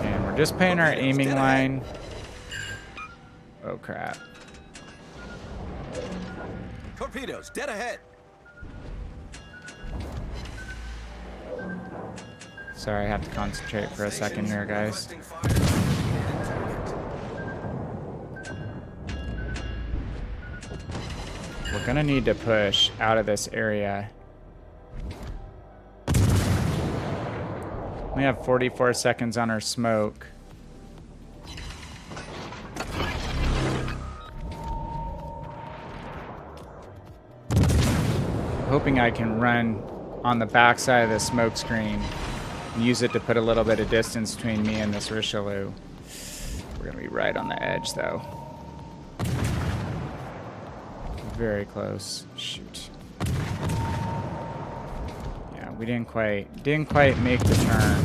And we're just paying our aiming line. Oh crap. Torpedoes dead ahead. Sorry, I have to concentrate for a second here, guys. Requesting fire on the designated target. We're gonna need to push out of this area. We have 44 seconds on our smoke. Hoping I can run on the backside of the smoke screen and use it to put a little bit of distance between me and this Richelieu. We're gonna be right on the edge though. Very close. Shoot. Yeah, we didn't quite make the turn.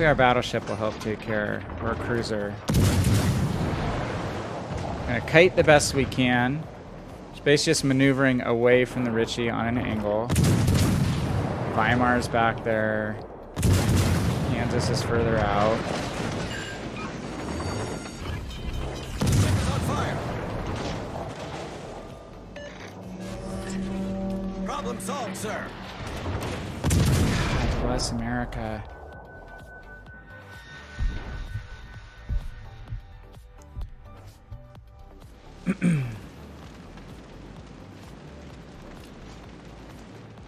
Hopefully our battleship will help take care, or cruiser. Gonna kite the best we can. Space just maneuvering away from the Ritchie on an angle. Weimar's back there. Kansas is further out. Ship is on fire. Problem solved, sir. God bless America.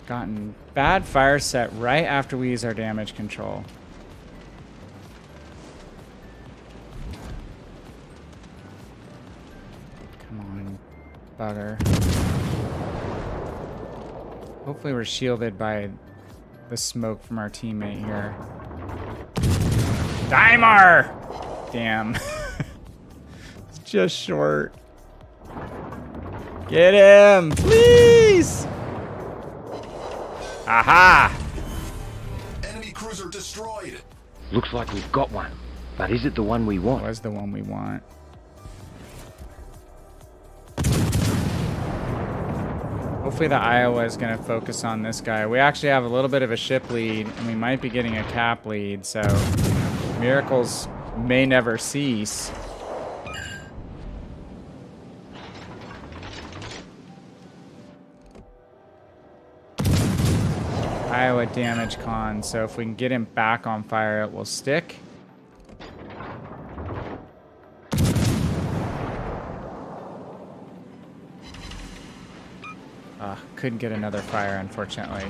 Gotten bad fire set right after we use our damage control. Come on, bugger. Hopefully we're shielded by the smoke from our teammate here. Daimar! Damn. It's just short. Get him, please! Aha! Enemy cruiser destroyed. Looks like we've got one, but is it the one we want? Was the one we want. Hopefully the Iowa is going to focus on this guy. We actually have a little bit of a ship lead, and we might be getting a cap lead, so miracles may never cease. Iowa damage con, so if we can get him back on fire, it will stick. Couldn't get another fire, unfortunately.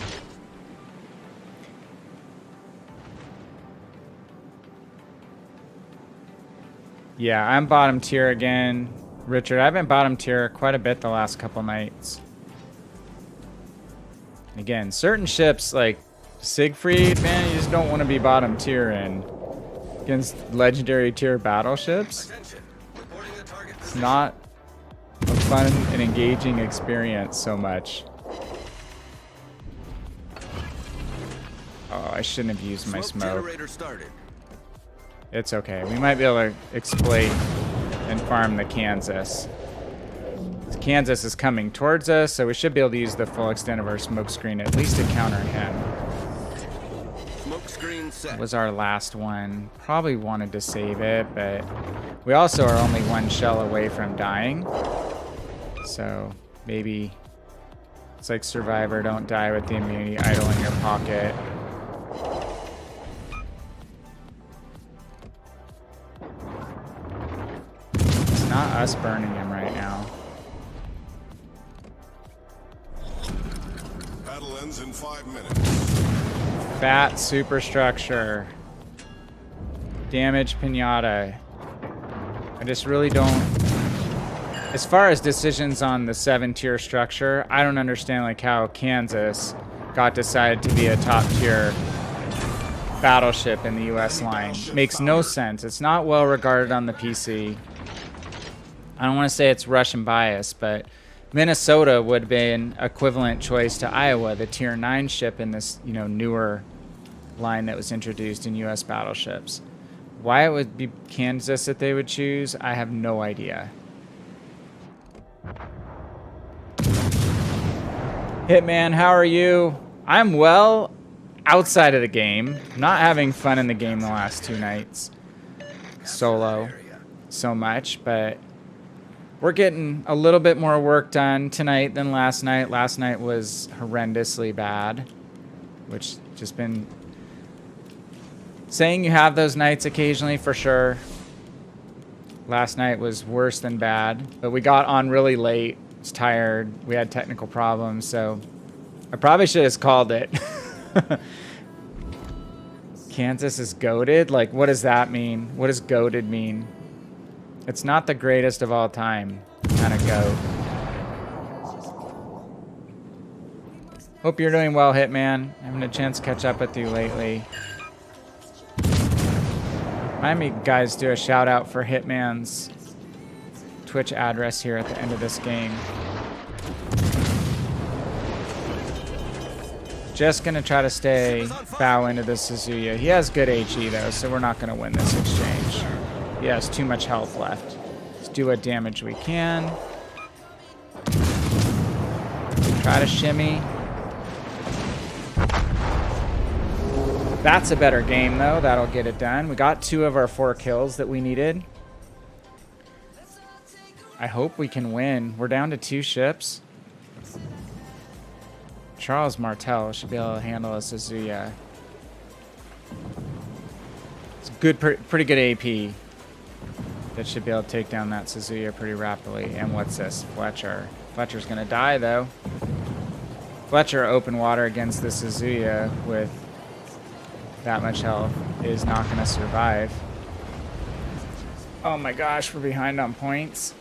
Yeah, I'm bottom tier again. Richard, I've been bottom tier quite a bit the last couple nights. Again, certain ships, like, Siegfried, man, you just don't want to be bottom tier in against legendary tier battleships. Attention. Reporting the target It's not a fun and engaging experience so much. Oh, I shouldn't have used my smoke. generator started. It's okay. We might be able to exploit and farm the Kansas. Kansas is coming towards us, so we should be able to use the full extent of our smoke screen at least to counter him. Smoke screen set. That was our last one. Probably wanted to save it, but we also are only one shell away from dying. So maybe it's like Survivor, don't die with the immunity idle in your pocket. It's not us burning him right now. Battle ends in 5 minutes. Fat superstructure. Damage pinata. I just really don't... As far as decisions on the 7-tier structure, I don't understand like how Kansas got decided to be a top tier battleship in the US line. Makes no sense. It's not well regarded on the PC. I don't want to say it's Russian bias, but Minnesota would have been an equivalent choice to Iowa, the tier 9 ship in this, you know, newer line that was introduced in US battleships. Why it would be Kansas that they would choose, I have no idea. Hitman, how are you? I'm well outside of the game. Not having fun in the game the last 2 nights. Solo so much, but we're getting a little bit more work done tonight than last night. Last night was horrendously bad, which just been saying you have those nights occasionally for sure. Last night was worse than bad, but we got on really late. I was tired. We had technical problems, so I probably should have called it. Kansas is goated? Like, what does that mean? What does goated mean? It's not the greatest of all time kind of goat. Hope you're doing well, Hitman. Having a chance to catch up with you lately. Remind me, guys, do a shout out for Hitman's Twitch address here at the end of this game. Just gonna try to stay bow into the Suzuya. He has good HE though, so we're not gonna win this exchange. He has too much health left. Let's do what damage we can. Try to shimmy. That's a better game though. That'll get it done. We got 2 of our 4 kills that we needed. I hope we can win. We're down to 2 ships. Charles Martel should be able to handle a Suzuya. It's good, pretty good AP. That should be able to take down that Suzuya pretty rapidly. And what's this? Fletcher. Fletcher's gonna die though. Fletcher open water against the Suzuya with that much health is not gonna survive. Oh my gosh, we're behind on points.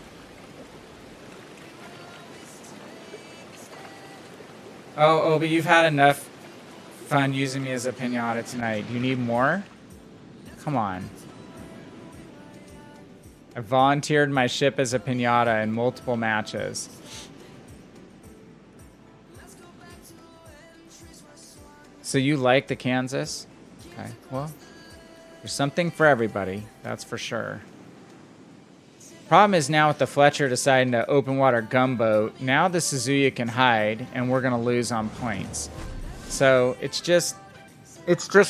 Oh, Obi, you've had enough fun using me as a pinata tonight. You need more? Come on. I volunteered my ship as a pinata in multiple matches. So you like the Kansas? Okay, well, there's something for everybody, that's for sure. Problem is now with the Fletcher deciding to open water gunboat, now the Suzuya can hide and we're gonna lose on points. So it's just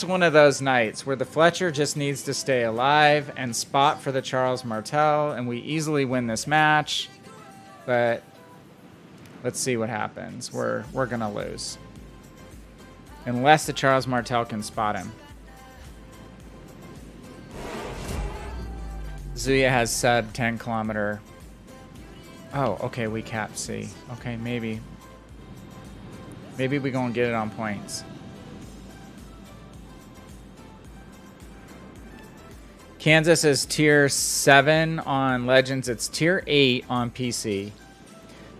one of those nights where the Fletcher just needs to stay alive and spot for the Charles Martel, and we easily win this match. But let's see what happens. We're gonna lose. Unless the Charles Martel can spot him. Suzuya has sub 10 kilometer. Oh, okay, we cap C. Okay, maybe. Maybe we gonna get it on points. Kansas is tier 7 on Legends. It's tier 8 on PC.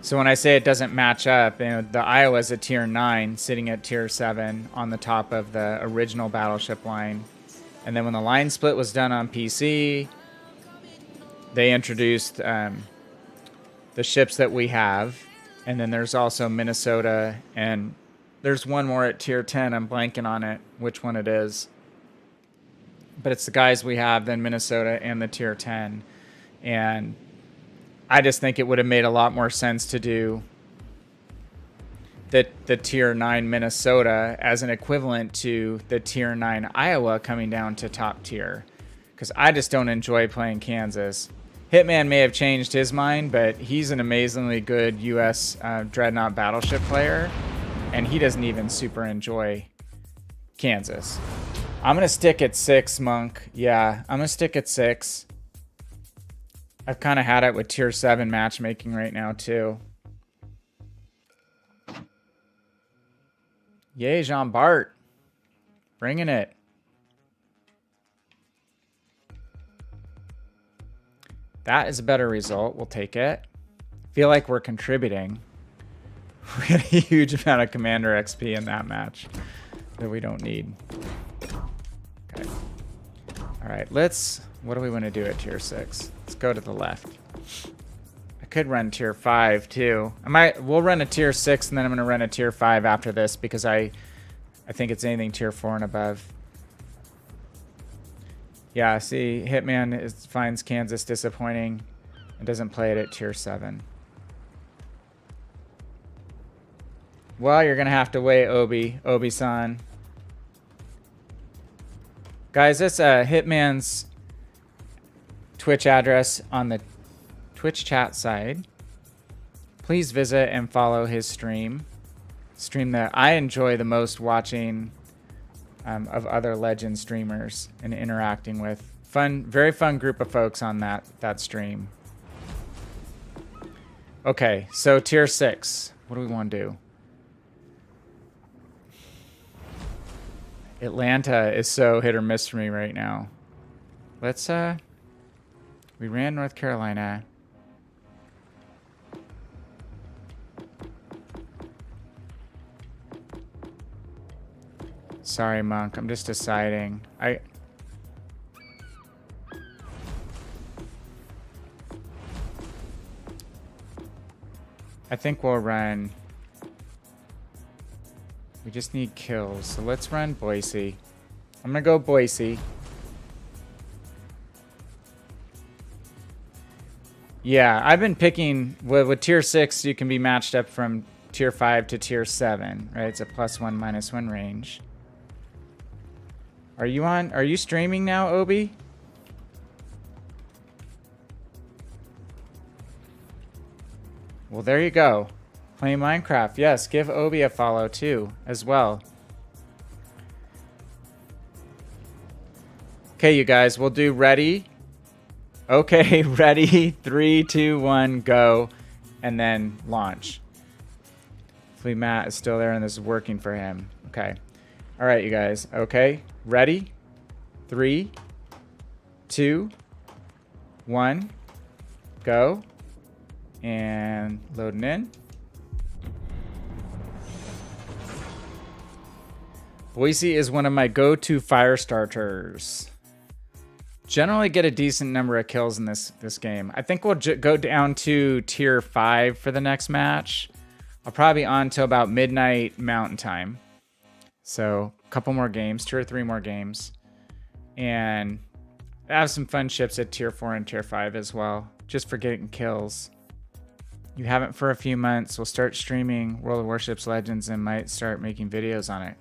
So when I say it doesn't match up, you know, the Iowa's a tier 9 sitting at tier 7 on the top of the original battleship line. And then when the line split was done on PC, they introduced the ships that we have. And then there's also Minnesota, and there's one more at tier 10. I'm blanking on it, which one it is. But it's the guys we have, then Minnesota and the tier 10. And I just think it would have made a lot more sense to do the tier 9 Minnesota as an equivalent to the tier 9 Iowa coming down to top tier. Because I just don't enjoy playing Kansas. Hitman may have changed his mind, but he's an amazingly good U.S. Dreadnought battleship player, and he doesn't even super enjoy Kansas. I'm going to stick at 6, Monk. Yeah, I'm going to stick at 6. I've kind of had it with tier 7 matchmaking right now, too. Yay, Jean Bart. Bringing it. That is a better result. We'll take it. Feel like we're contributing. We had a huge amount of Commander XP in that match that we don't need. Okay. All right, what do we want to do at tier 6? Let's go to the left. I could run tier 5 too. We'll run a tier 6 and then I'm going to run a tier 5 after this because I think it's anything tier 4 and above. Yeah, see, Hitman finds Kansas disappointing and doesn't play it at tier 7. Well, you're going to have to wait, Obi-san. Guys, that's Hitman's Twitch address on the Twitch chat side. Please visit and follow his stream. Stream that I enjoy the most watching of other Legend streamers and interacting with. Very fun group of folks on that stream. Okay, so tier 6. What do we want to do? Atlanta is so hit or miss for me right now. Let's we ran North Carolina. Sorry, Monk. I'm just deciding. I think we'll run. We just need kills. So let's run Boise. I'm going to go Boise. Yeah, I've been picking with tier 6, you can be matched up from tier 5 to tier 7, right? It's a +1 -1 range. Are you streaming now, Obi? Well, there you go. Playing Minecraft. Yes, give Obi a follow too, as well. Okay, you guys, we'll do ready. Okay, ready. 3, 2, 1, go. And then launch. Hopefully Matt is still there and this is working for him. Okay. All right, you guys. Okay, ready. 3, 2, 1, go. And loading in. Boise is one of my go-to fire starters. Generally get a decent number of kills in this game. I think we'll go down to tier 5 for the next match. I'll probably be on till about midnight Mountain Time. So a couple more games, 2 or 3 more games. And I have some fun ships at tier 4 and tier 5 as well, just for getting kills. You haven't for a few months. We'll start streaming World of Warships Legends and might start making videos on it.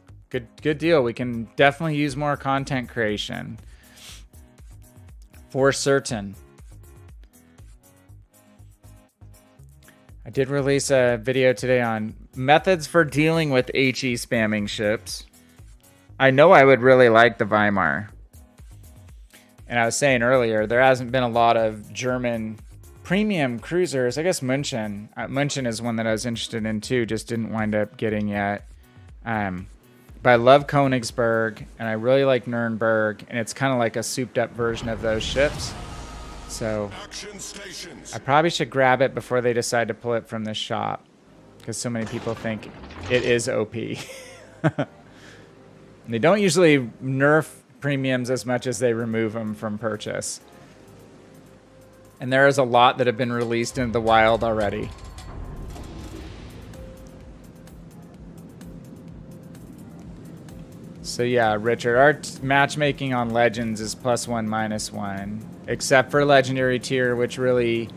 Good deal. We can definitely use more content creation. For certain. I did release a video today on methods for dealing with HE spamming ships. I know I would really like the Weimar. And I was saying earlier, there hasn't been a lot of German premium cruisers. I guess München. München is one that I was interested in too, just didn't wind up getting yet. But I love Königsberg, and I really like Nuremberg, and it's kind of like a souped-up version of those ships. So Action stations. I probably should grab it before they decide to pull it from the shop, because so many people think it is OP. They don't usually nerf premiums as much as they remove them from purchase. And there is a lot that have been released into the wild already. So yeah, Richard, our matchmaking on Legends is +1, -1. Except for Legendary tier, which really...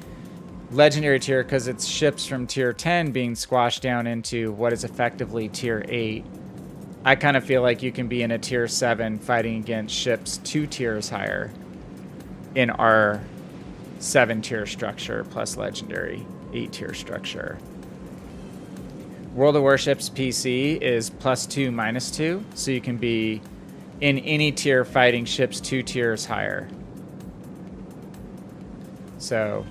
Legendary tier, because it's ships from tier 10 being squashed down into what is effectively tier 8. I kind of feel like you can be in a tier 7 fighting against ships 2 tiers higher in our 7-tier structure plus Legendary 8-tier structure. World of Warships PC is +2, -2, so you can be in any tier fighting ships 2 tiers higher. So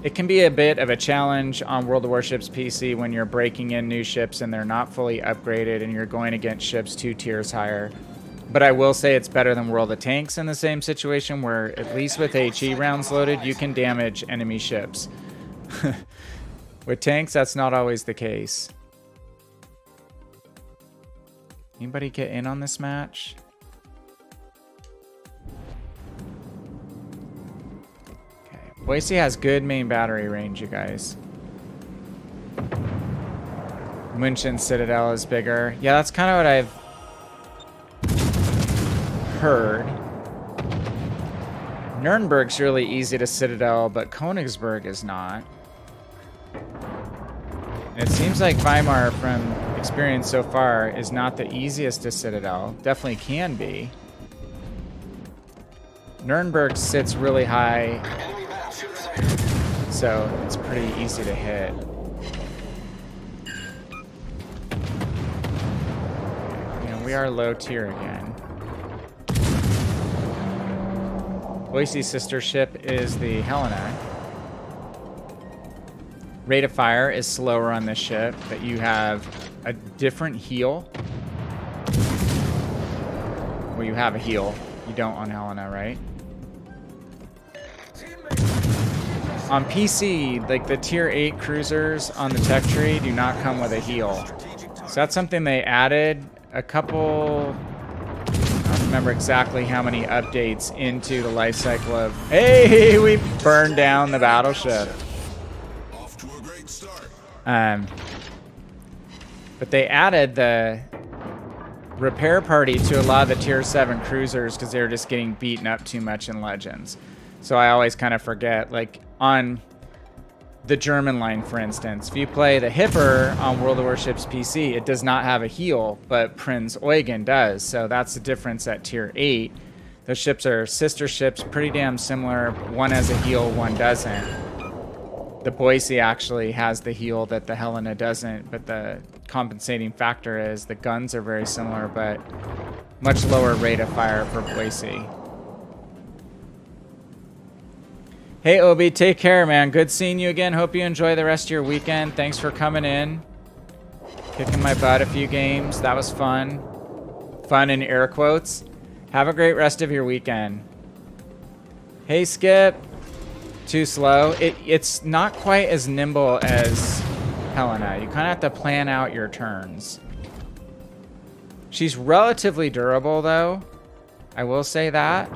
it can be a bit of a challenge on World of Warships PC when you're breaking in new ships and they're not fully upgraded and you're going against ships 2 tiers higher. But I will say it's better than World of Tanks in the same situation, where at least with HE rounds loaded, you can damage enemy ships. With tanks, that's not always the case. Anybody get in on this match? Okay. Boise has good main battery range, you guys. München Citadel is bigger. Yeah, that's kind of what I've heard. Nuremberg's really easy to Citadel, but Königsberg is not. And it seems like Weimar, from experience so far, is not the easiest to Citadel. Definitely can be. Nuremberg sits really high, so it's pretty easy to hit. You know, we are low tier again. Boise's sister ship is the Helena. Rate of fire is slower on this ship, but you have a different heal. Well, you have a heal. You don't on Helena, right? On PC, like the tier 8 cruisers on the tech tree do not come with a heal. So that's something they added a couple... I don't remember exactly how many updates into the life cycle of... Hey, we burned down the battleship. Off to a great start. But they added the repair party to a lot of the tier 7 cruisers because they were just getting beaten up too much in Legends. So I always kind of forget, like on the German line, for instance, if you play the Hipper on World of Warships PC, it does not have a heal, but Prinz Eugen does. So that's the difference at tier 8. Those ships are sister ships, pretty damn similar. One has a heal, one doesn't. The Boise actually has the heal that the Helena doesn't, but the compensating factor is the guns are very similar, but much lower rate of fire for Boise. Hey, Obi, take care, man. Good seeing you again. Hope you enjoy the rest of your weekend. Thanks for coming in. Kicking my butt a few games. That was fun. Fun in air quotes. Have a great rest of your weekend. Hey, Skip. Too slow. It's not quite as nimble as Helena. You kind of have to plan out your turns. She's relatively durable, though. I will say that.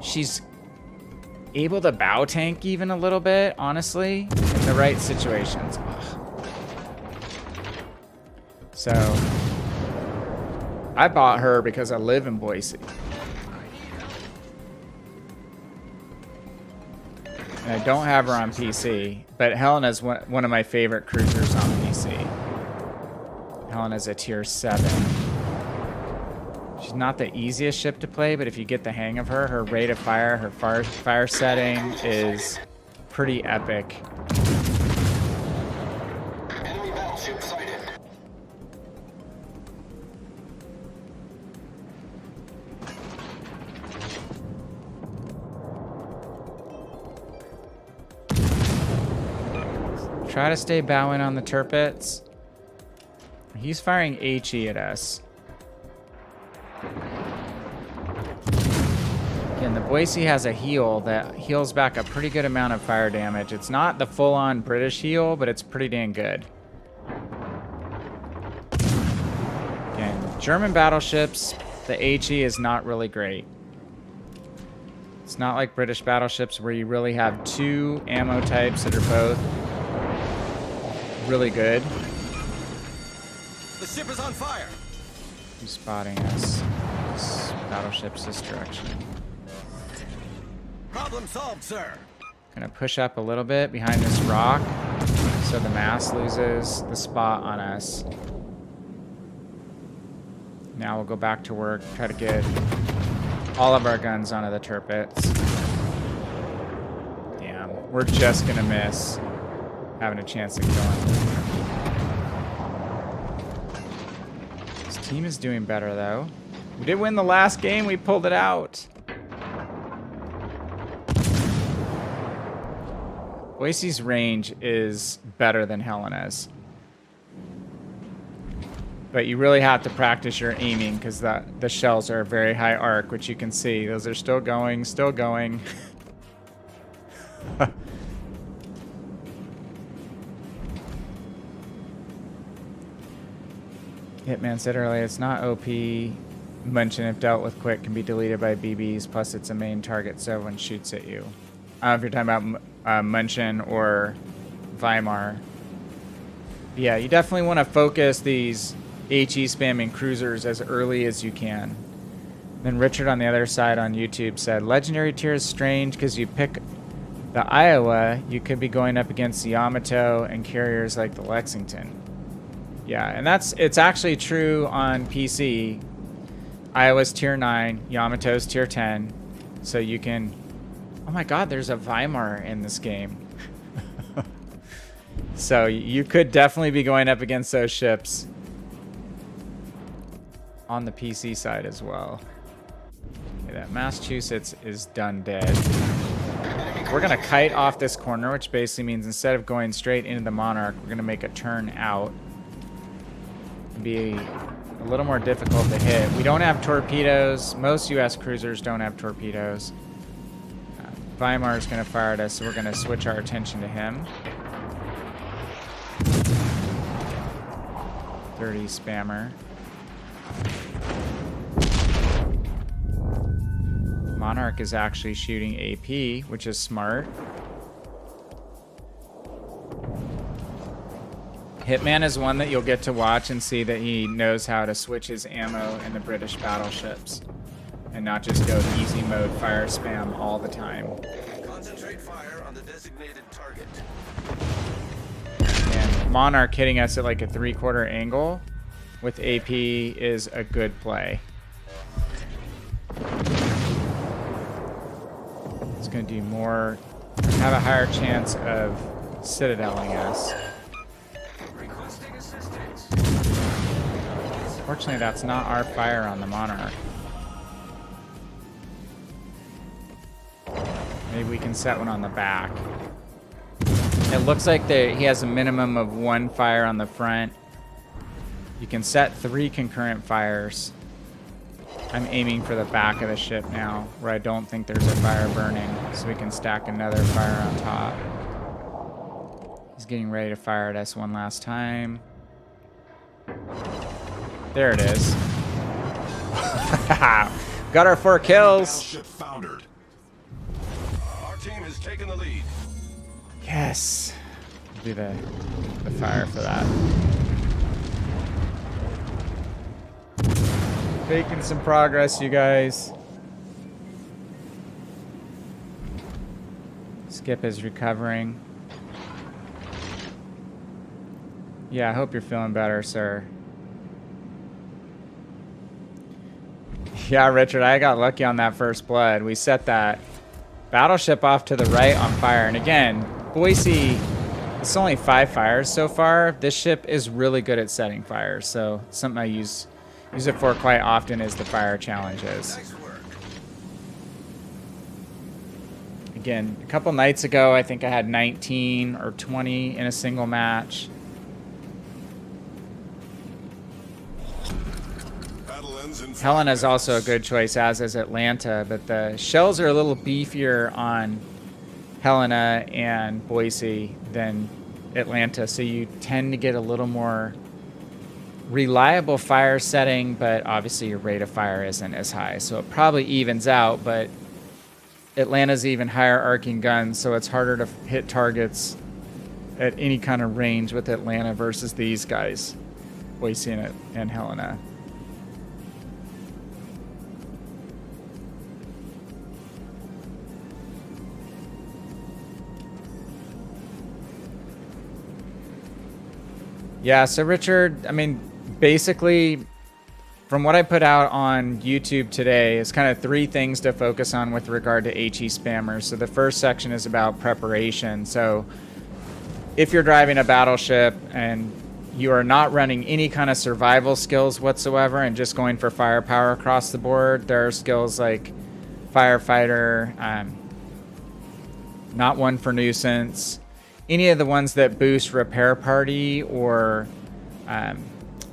She's able to bow tank even a little bit, honestly, in the right situations. Ugh. So, I bought her because I live in Boise. And I don't have her on PC, but Helena's one of my favorite cruisers on PC. Helena's a tier 7. She's not the easiest ship to play, but if you get the hang of her, her rate of fire, her fire setting is pretty epic. Enemy battleship sighted. Try to stay bowing on the turpets. He's firing HE at us. the Boise has a heal that heals back a pretty good amount of fire damage. It's not the full-on British heal, but it's pretty dang good. Again, German battleships, the HE is not really great. It's not like British battleships where you really have two ammo types that are both really good. The ship is on fire. Who's spotting us? This battleship's this direction. Problem solved, sir. Gonna push up a little bit behind this rock so the mast loses the spot on us. Now we'll go back to work, try to get all of our guns onto the turrets. Damn, we're just gonna miss having a chance to kill him. This team is doing better though. We did win the last game, we pulled it out. Boise's range is better than Helena's. But you really have to practice your aiming because the shells are a very high arc, which you can see. Those are still going, still going. Hitman said earlier, it's not OP. Munchen, if dealt with quick, can be deleted by BBs, plus it's a main target so everyone shoots at you. I don't know if you're talking about Munchen or Weimar. Yeah, you definitely want to focus these HE spamming cruisers as early as you can. Then Richard on the other side on YouTube said, Legendary tier is strange because you pick the Iowa, you could be going up against the Yamato and carriers like the Lexington. Yeah, and it's actually true on PC. Iowa's tier 9, Yamato's tier 10. So you can... Oh my god, there's a Weimar in this game. So you could definitely be going up against those ships on the PC side as well. Okay, that Massachusetts is done dead. We're going to kite off this corner, which basically means instead of going straight into the Monarch, we're going to make a turn out. It'll be a little more difficult to hit. We don't have torpedoes. Most U.S. cruisers don't have torpedoes. Weimar is going to fire at us, so we're going to switch our attention to him. 30 spammer. Monarch is actually shooting AP, which is smart. Hitman is one that you'll get to watch and see that he knows how to switch his ammo in the British battleships and not just go easy mode fire spam all the time. Concentrate fire on the designated target. And Monarch hitting us at like a 3/4 angle with AP is a good play. It's going to do more, have a higher chance of citadeling us. Requesting assistance. Fortunately, that's not our fire on the Monarch. Maybe we can set one on the back. It looks like he has a minimum of 1 fire on the front. You can set 3 concurrent fires. I'm aiming for the back of the ship now, where I don't think there's a fire burning, so we can stack another fire on top. He's getting ready to fire at us one last time. There it is. Got our 4 kills. Battleship foundered. Our team has taken the lead. Yes. Do the fire for that. Making some progress, you guys. Skip is recovering. Yeah, I hope you're feeling better, sir. Yeah, Richard, I got lucky on that first blood. We set that battleship off to the right on fire. And again, Boise, it's only 5 fires so far. This ship is really good at setting fires, so something I use it for quite often is the fire challenges. Nice work. Again, a couple nights ago, I think I had 19 or 20 in a single match. Battle ends Weapons in Helena is 5 also a minutes. good choice, as is Atlanta, but the shells are a little beefier on Helena and Boise than Atlanta, so you tend to get a little more reliable fire setting, but obviously your rate of fire isn't as high, so it probably evens out. But Atlanta's even higher arcing guns, so it's harder to hit targets at any kind of range with Atlanta versus these guys, Boise and Helena. Yeah, so Richard, I mean, basically, from what I put out on YouTube today, is kind of 3 things to focus on with regard to HE spammers. So the first section is about preparation. So if you're driving a battleship and you are not running any kind of survival skills whatsoever and just going for firepower across the board, there are skills like firefighter, not one for nuisance, any of the ones that boost repair party or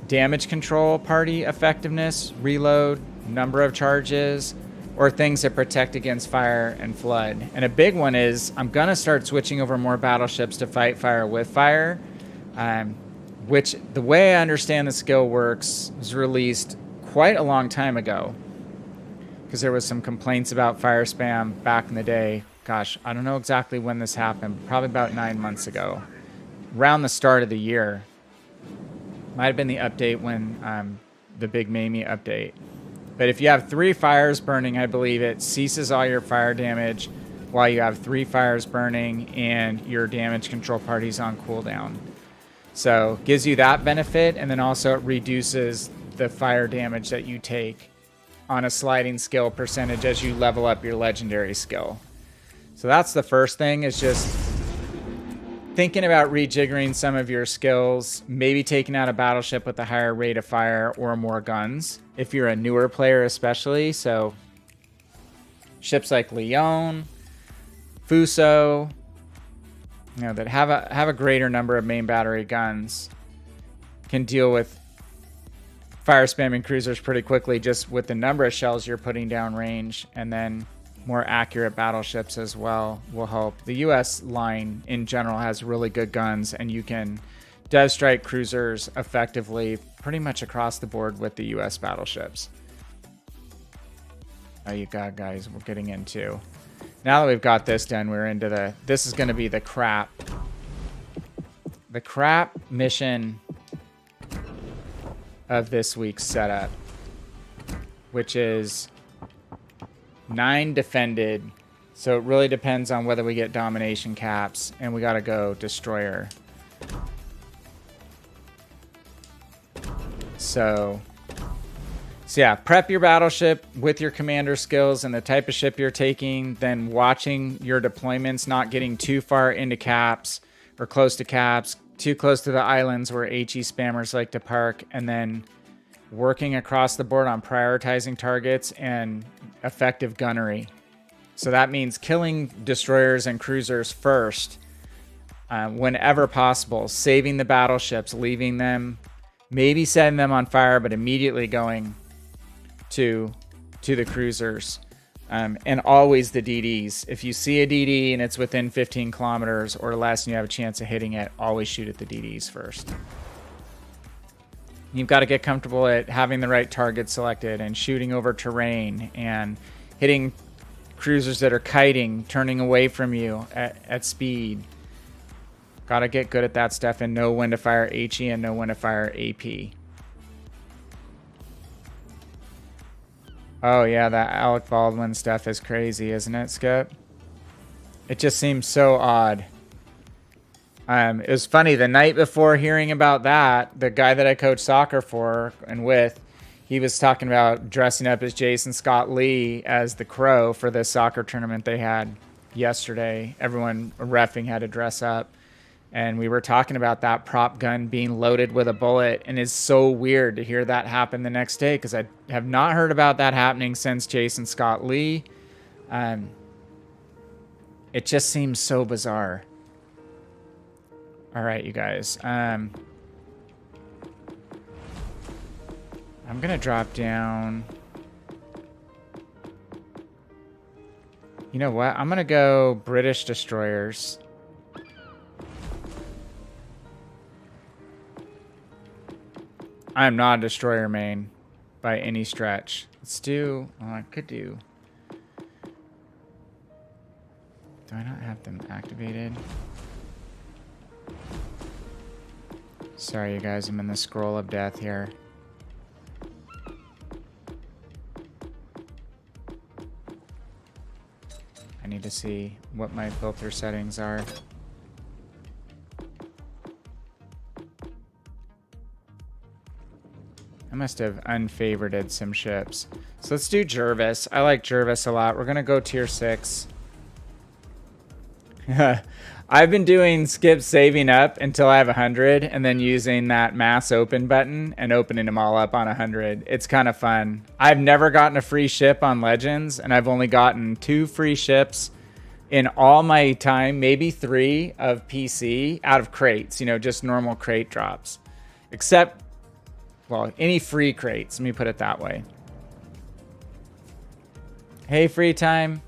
damage control party effectiveness, reload, number of charges, or things that protect against fire and flood. And a big one is I'm going to start switching over more battleships to fight fire with fire, which the way I understand the skill works was released quite a long time ago because there was some complaints about fire spam back in the day. Gosh, I don't know exactly when this happened, probably about 9 months ago, around the start of the year. Might have been the update when the big Mamie update. But if you have 3 fires burning, I believe it ceases all your fire damage while you have 3 fires burning and your damage control party's on cooldown. So gives you that benefit, and then also it reduces the fire damage that you take on a sliding skill percentage as you level up your legendary skill. So that's the first thing, is just thinking about rejiggering some of your skills, maybe taking out a battleship with a higher rate of fire or more guns, if you're a newer player especially. So ships like Leon, Fuso, you know, that have a greater number of main battery guns can deal with fire spamming cruisers pretty quickly just with the number of shells you're putting down range, and then more accurate battleships as well will help. The US line in general has really good guns, and you can dev strike cruisers effectively pretty much across the board with the US battleships. Oh, you got guys, we're getting into. Now that we've got this done, we're into this is going to be the crap mission of this week's setup, which is 9 defended. So it really depends on whether we get domination caps, and we got to go destroyer. So yeah, prep your battleship with your commander skills and the type of ship you're taking, then watching your deployments, not getting too far into caps or close to caps, too close to the islands where HE spammers like to park, and then working across the board on prioritizing targets and effective gunnery. So that means killing destroyers and cruisers first, whenever possible, saving the battleships, leaving them, maybe setting them on fire, but immediately going to the cruisers, and always the DDs. If you see a DD and it's within 15 kilometers or less and you have a chance of hitting it, always shoot at the DDs first. You've got to get comfortable at having the right target selected and shooting over terrain and hitting cruisers that are kiting, turning away from you at speed. Got to get good at that stuff and know when to fire HE and know when to fire AP. Oh yeah, that Alec Baldwin stuff is crazy, isn't it, Skip? It just seems so odd. It was funny, the night before hearing about that, the guy that I coach soccer for and with, he was talking about dressing up as Jason Scott Lee as the Crow for this soccer tournament they had yesterday. Everyone reffing had to dress up. And we were talking about that prop gun being loaded with a bullet, and it's so weird to hear that happen the next day because I have not heard about that happening since Jason Scott Lee. It just seems so bizarre. All right, you guys. I'm gonna drop down. You know what? I'm gonna go British destroyers. I am not a destroyer main by any stretch. Let's do. Oh, I could do. Do I not have them activated? Sorry, you guys. I'm in the scroll of death here. I need to see what my filter settings are. I must have unfavorited some ships. So let's do Jervis. I like Jervis a lot. We're going to go tier 6. I've been doing skip saving up until I have 100 and then using that mass open button and opening them all up on 100. It's kind of fun. I've never gotten a free ship on Legends, and I've only gotten 2 free ships in all my time, maybe 3 of PC out of crates, you know, just normal crate drops. Except, well, any free crates, let me put it that way. Hey, free time.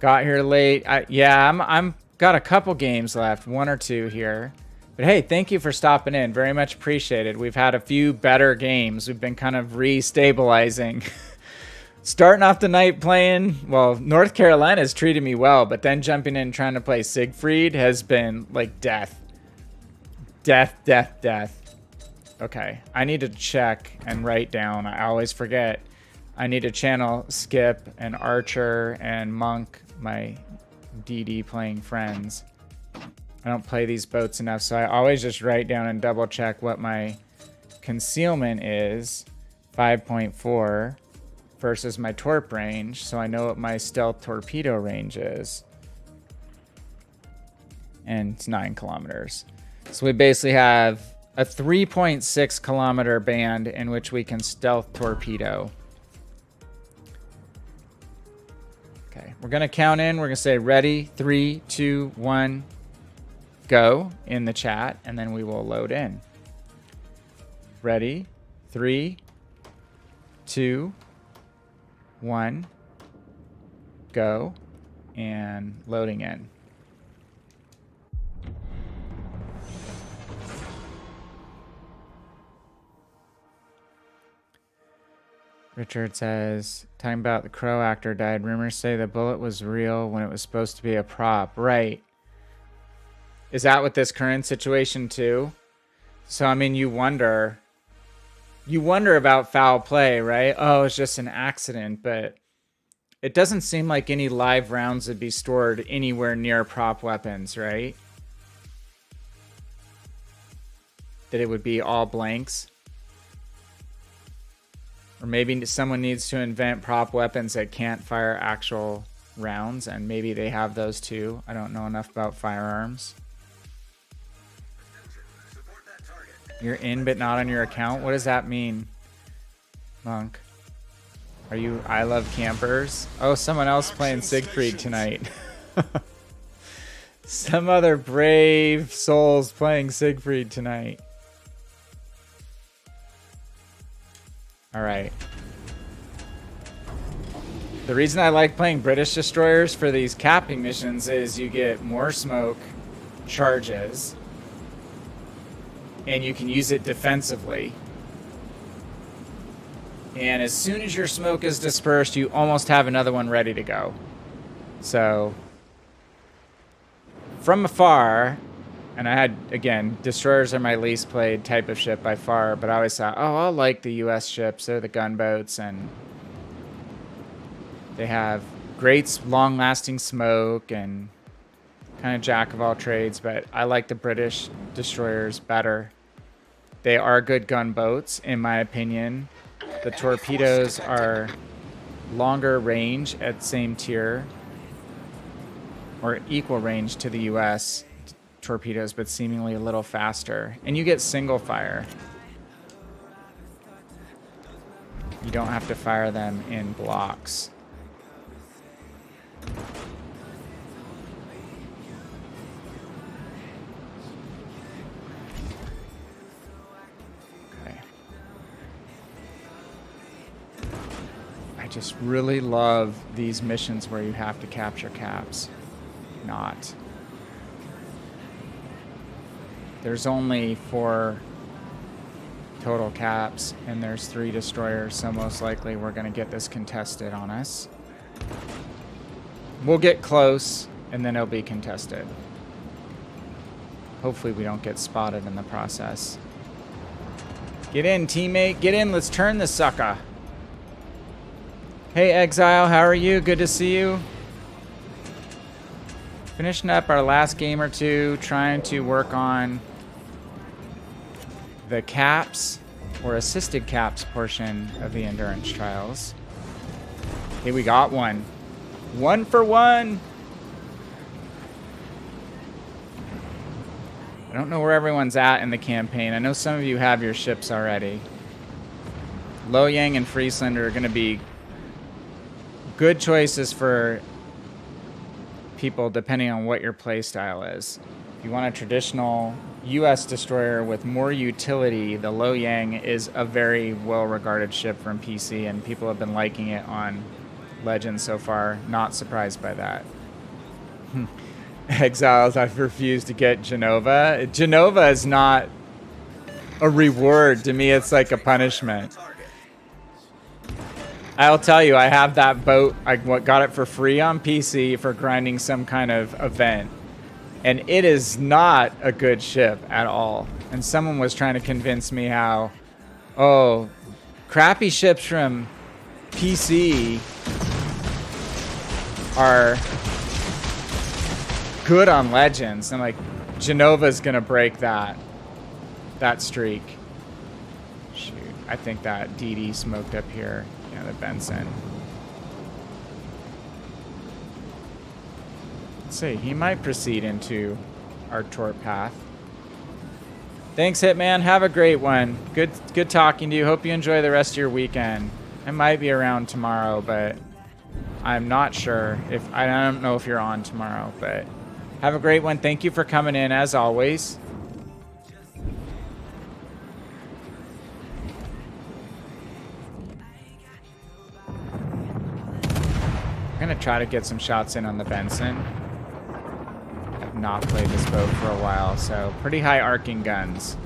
Got here late. Yeah, I'm got a couple games left, 1 or 2 here. But hey, thank you for stopping in. Very much appreciated. We've had a few better games. We've been kind of re-stabilizing. Starting off the night playing, well, North Carolina's treated me well, but then jumping in trying to play Siegfried has been like death. Death, death, death. Okay, I need to check and write down. I always forget. I need to channel Skip and Archer and Monk, my DD playing friends. I don't play these boats enough, so I always just write down and double check what my concealment is, 5.4, versus my torp range, so I know what my stealth torpedo range is. And it's 9 kilometers. So we basically have a 3.6 kilometer band in which we can stealth torpedo. Okay, we're gonna count in. We're gonna say ready, 3, 2, 1, go in the chat, and then we will load in. Ready, 3, 2, 1, go, and loading in. Richard says, talking about the Crow actor died. Rumors say the bullet was real when it was supposed to be a prop. Right. Is that with this current situation too? So, I mean, you wonder about foul play, right? Oh, it's just an accident, but it doesn't seem like any live rounds would be stored anywhere near prop weapons, right? That it would be all blanks. Or maybe someone needs to invent prop weapons that can't fire actual rounds, and maybe they have those too. I don't know enough about firearms. You're in but not on your account? What does that mean, Monk? Are you I Love Campers? Oh, someone else playing Siegfried tonight. Some other brave souls playing Siegfried tonight. All right. The reason I like playing British destroyers for these capping missions is you get more smoke charges and you can use it defensively. And as soon as your smoke is dispersed, you almost have another one ready to go. So from afar, and I had, again, destroyers are my least played type of ship by far, but I always thought, oh, I'll like the U.S. ships. They're the gunboats, and they have great long-lasting smoke and kind of jack of all trades, but I like the British destroyers better. They are good gunboats, in my opinion. The torpedoes are longer range at same tier, or equal range to the U.S. torpedoes, but seemingly a little faster. And you get single fire. You don't have to fire them in blocks. Okay. just really love these missions where you have to capture caps. Not. There's only 4 total caps, and there's 3 destroyers, so most likely we're going to get this contested on us. We'll get close, and then it'll be contested. Hopefully we don't get spotted in the process. Get in, teammate. Get in. Let's turn this sucker. Hey, Exile. How are you? Good to see you. Finishing up our last game or two, trying to work on the caps or assisted caps portion of the endurance trials. Hey, we got one. 1 for 1. I don't know where everyone's at in the campaign. I know some of you have your ships already. Loyang and Friesland are going to be good choices for people depending on what your playstyle is. If you want a traditional U.S. destroyer with more utility, the Loyang is a very well-regarded ship from PC, and people have been liking it on Legends so far. Not surprised by that. Exiles, I've refused to get Genova. Genova is not a reward. To me, it's like a punishment. I'll tell you, I have that boat. I got it for free on PC for grinding some kind of event. And it is not a good ship at all. And someone was trying to convince me how, oh, crappy ships from PC are good on Legends. I'm like, Genova's gonna break that streak. Shoot, I think that DD smoked up here. Yeah, the Benson. Let's see, he might proceed into our tort path. Thanks, Hitman. Have a great one. Good talking to you. Hope you enjoy the rest of your weekend. I might be around tomorrow, but I'm not sure if I don't know if you're on tomorrow, but have a great one. Thank you for coming in as always. I'm gonna try to get some shots in on the Benson. I've not played this boat for a while, so pretty high arcing guns.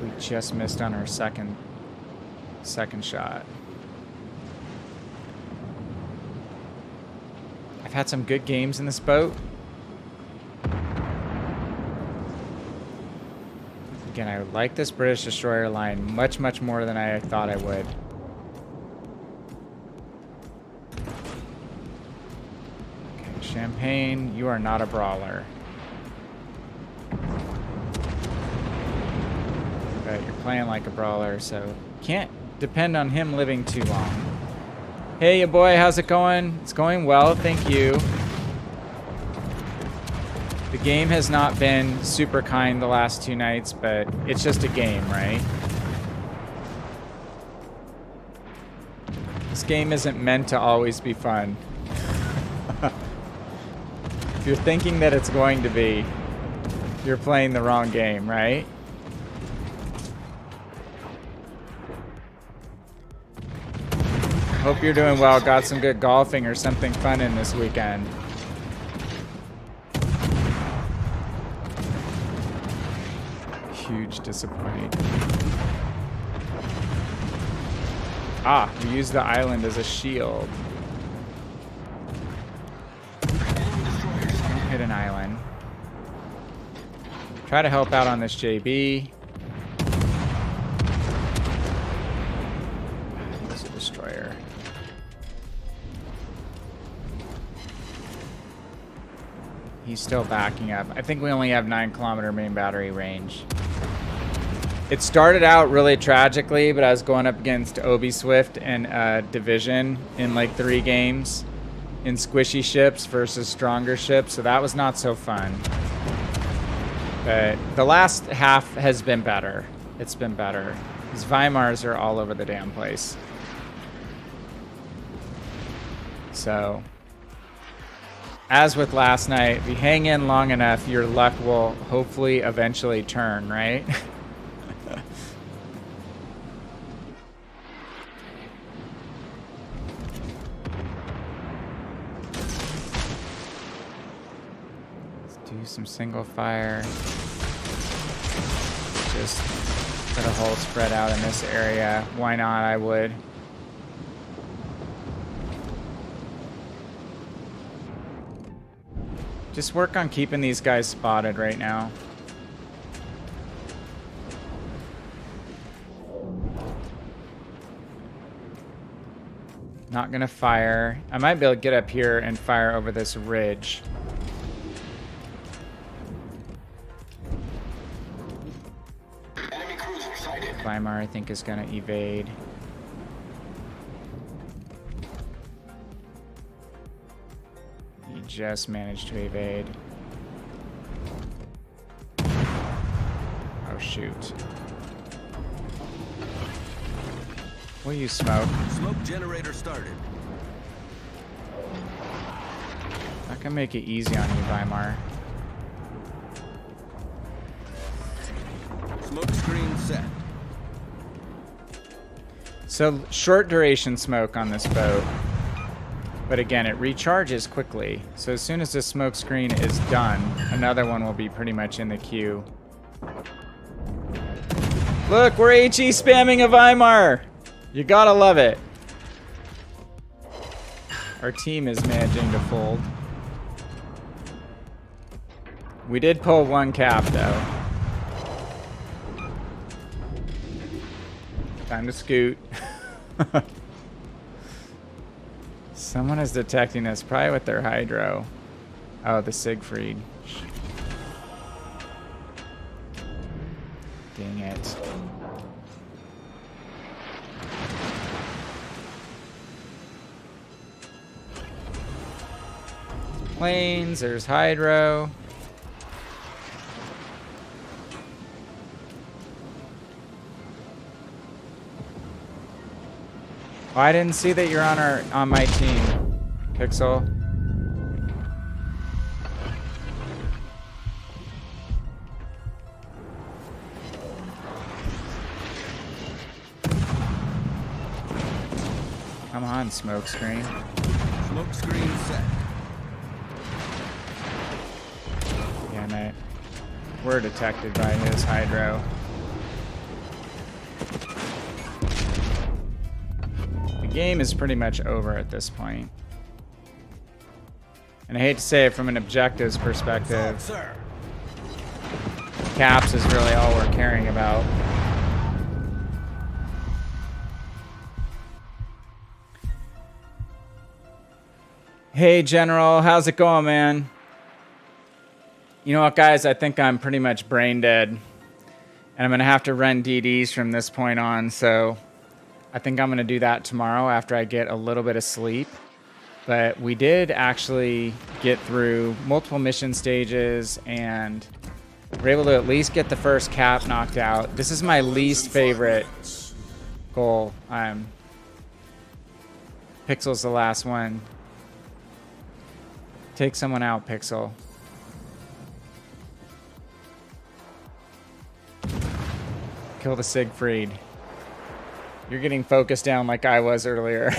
We just missed on our second shot. I've had some good games in this boat. Again, I like this British destroyer line much, much more than I thought I would. Okay, Champagne, you are not a brawler. But you're playing like a brawler, so can't depend on him living too long. Hey, ya boy, how's it going? It's going well, thank you. The game has not been super kind the last 2 nights, but it's just a game, right? This game isn't meant to always be fun. If you're thinking that it's going to be, you're playing the wrong game, right? Hope you're doing well. Got some good golfing or something fun in this weekend. Huge disappointing. Ah, we use the island as a shield. Don't hit an island. Try to help out on this JB. Use a destroyer. He's still backing up. I think we only have 9-kilometer main battery range. It started out really tragically, but I was going up against Obi Swift and Division in like 3 games in squishy ships versus stronger ships, so that was not so fun. But the last half has been better. It's been better. These Weimars are all over the damn place. So, as with last night, if you hang in long enough, your luck will hopefully eventually turn, right? Do some single fire. Just put a whole spread out in this area. Why not? I would. Just work on keeping these guys spotted right now. Not gonna fire. I might be able to get up here and fire over this ridge. Enemy cruiser sighted. Weimar, I think, is gonna evade. He just managed to evade. Oh, shoot. Will you smoke? Smoke generator started. I can make it easy on you, Weimar. Smoke screen set. So, short duration smoke on this boat. But again, it recharges quickly. So as soon as this smoke screen is done, another one will be pretty much in the queue. Look, we're HE spamming a Weimar! You gotta love it. Our team is managing to fold. We did pull one cap, though. Time to scoot. Someone is detecting us, probably with their hydro. Oh, the Siegfried. Dang it. Planes, there's hydro. Oh, I didn't see that you're on my team, Pixel. Come on, smoke screen. Smoke screen set. Damn it. We're detected by his hydro. The game is pretty much over at this point. And I hate to say it from an objectives perspective, Sir. caps is really all we're caring about. Hey, General, how's it going, man? You know what, guys? I think I'm pretty much brain dead. And I'm going to have to run DDs from this point on, so I think I'm going to do that tomorrow after I get a little bit of sleep. But we did actually get through multiple mission stages, and we're able to at least get the first cap knocked out. This is my least favorite goal. Pixel's the last one. Take someone out, Pixel. Kill the Siegfried. You're getting focused down like I was earlier.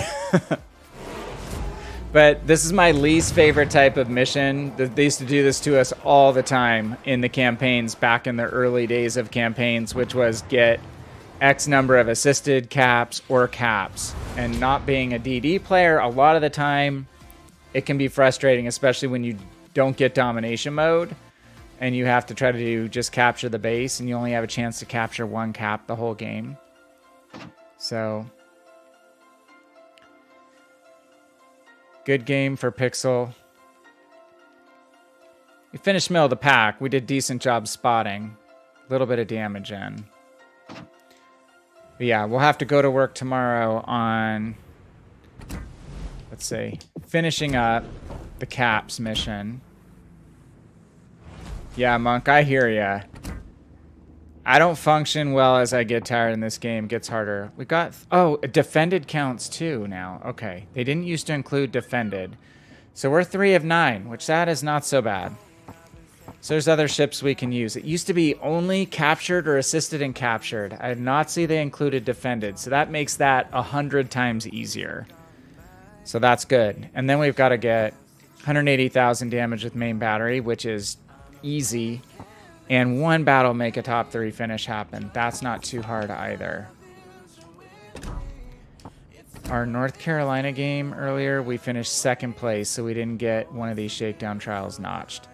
But this is my least favorite type of mission. They used to do this to us all the time in the campaigns back in the early days of campaigns, which was get X number of assisted caps or caps. And not being a DD player, a lot of the time, it can be frustrating, especially when you don't get domination mode and you have to try to just capture the base and you only have a chance to capture one cap the whole game. So, good game for Pixel. We finished middle of the pack. We did decent job spotting. A little bit of damage in. But yeah, we'll have to go to work tomorrow on, let's see, finishing up the caps mission. Yeah, Monk, I hear ya. I don't function well as I get tired in this game. It gets harder. We got... Oh, defended counts too now. Okay. They didn't used to include defended. So we're 3 of 9, which that is not so bad. So there's other ships we can use. It used to be only captured or assisted and captured. I did not see they included defended. So that makes that 100 times easier. So that's good. And then we've got to get 180,000 damage with main battery, which is easy. And one battle make a top 3 finish happen. That's not too hard either. Our North Carolina game earlier, we finished 2nd place, so we didn't get one of these shakedown trials notched.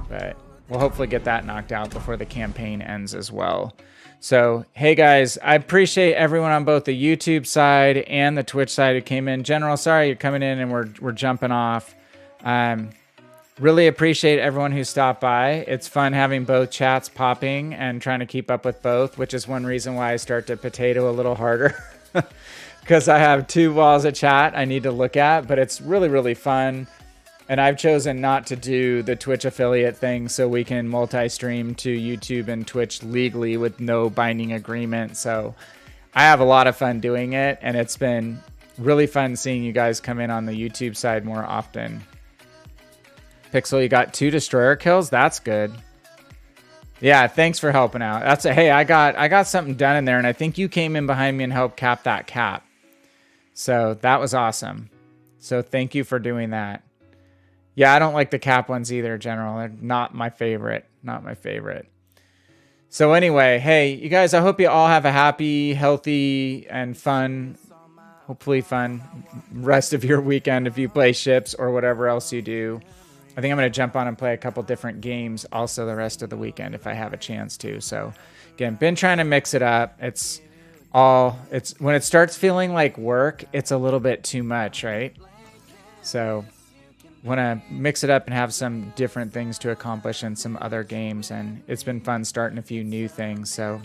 But we'll hopefully get that knocked out before the campaign ends as well. So, hey guys, I appreciate everyone on both the YouTube side and the Twitch side who came in. General, sorry you're coming in and we're jumping off. Really appreciate everyone who stopped by. It's fun having both chats popping and trying to keep up with both, which is one reason why I start to potato a little harder. Because I have 2 walls of chat I need to look at, but it's really, really fun. And I've chosen not to do the Twitch affiliate thing so we can multi-stream to YouTube and Twitch legally with no binding agreement. So I have a lot of fun doing it, and it's been really fun seeing you guys come in on the YouTube side more often. Pixel, you got 2 destroyer kills? That's good. Yeah, thanks for helping out. Hey, I got something done in there, and I think you came in behind me and helped cap that cap. So that was awesome. So thank you for doing that. Yeah, I don't like the cap ones either, General. They're not my favorite. Not my favorite. So anyway, hey, you guys, I hope you all have a happy, healthy, and fun, hopefully fun rest of your weekend if you play ships or whatever else you do. I think I'm going to jump on and play a couple different games also the rest of the weekend if I have a chance to. So again, been trying to mix it up. It's when it starts feeling like work, it's a little bit too much, right? So want to mix it up and have some different things to accomplish in some other games. And it's been fun starting a few new things. So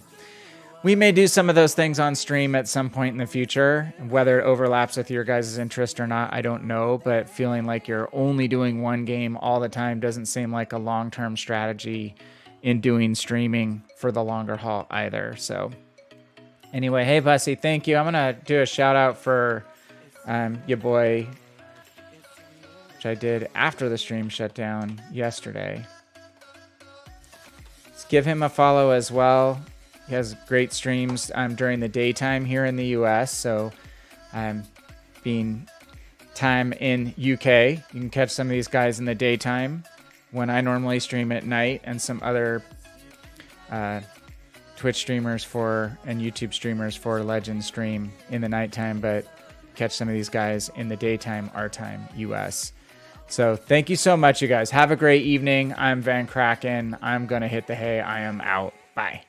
we may do some of those things on stream at some point in the future. Whether it overlaps with your guys' interest or not, I don't know. But feeling like you're only doing one game all the time doesn't seem like a long-term strategy in doing streaming for the longer haul either. So anyway, hey, Bussy, thank you. I'm going to do a shout-out for your boy, which I did after the stream shut down yesterday. Let's give him a follow as well. He has great streams during the daytime here in the US. So being time in UK, you can catch some of these guys in the daytime when I normally stream at night, and some other Twitch streamers and YouTube streamers for Legend stream in the nighttime, but catch some of these guys in the daytime, our time, US. So thank you so much, you guys. Have a great evening. I'm VannKraken. I'm going to hit the hay. I am out. Bye.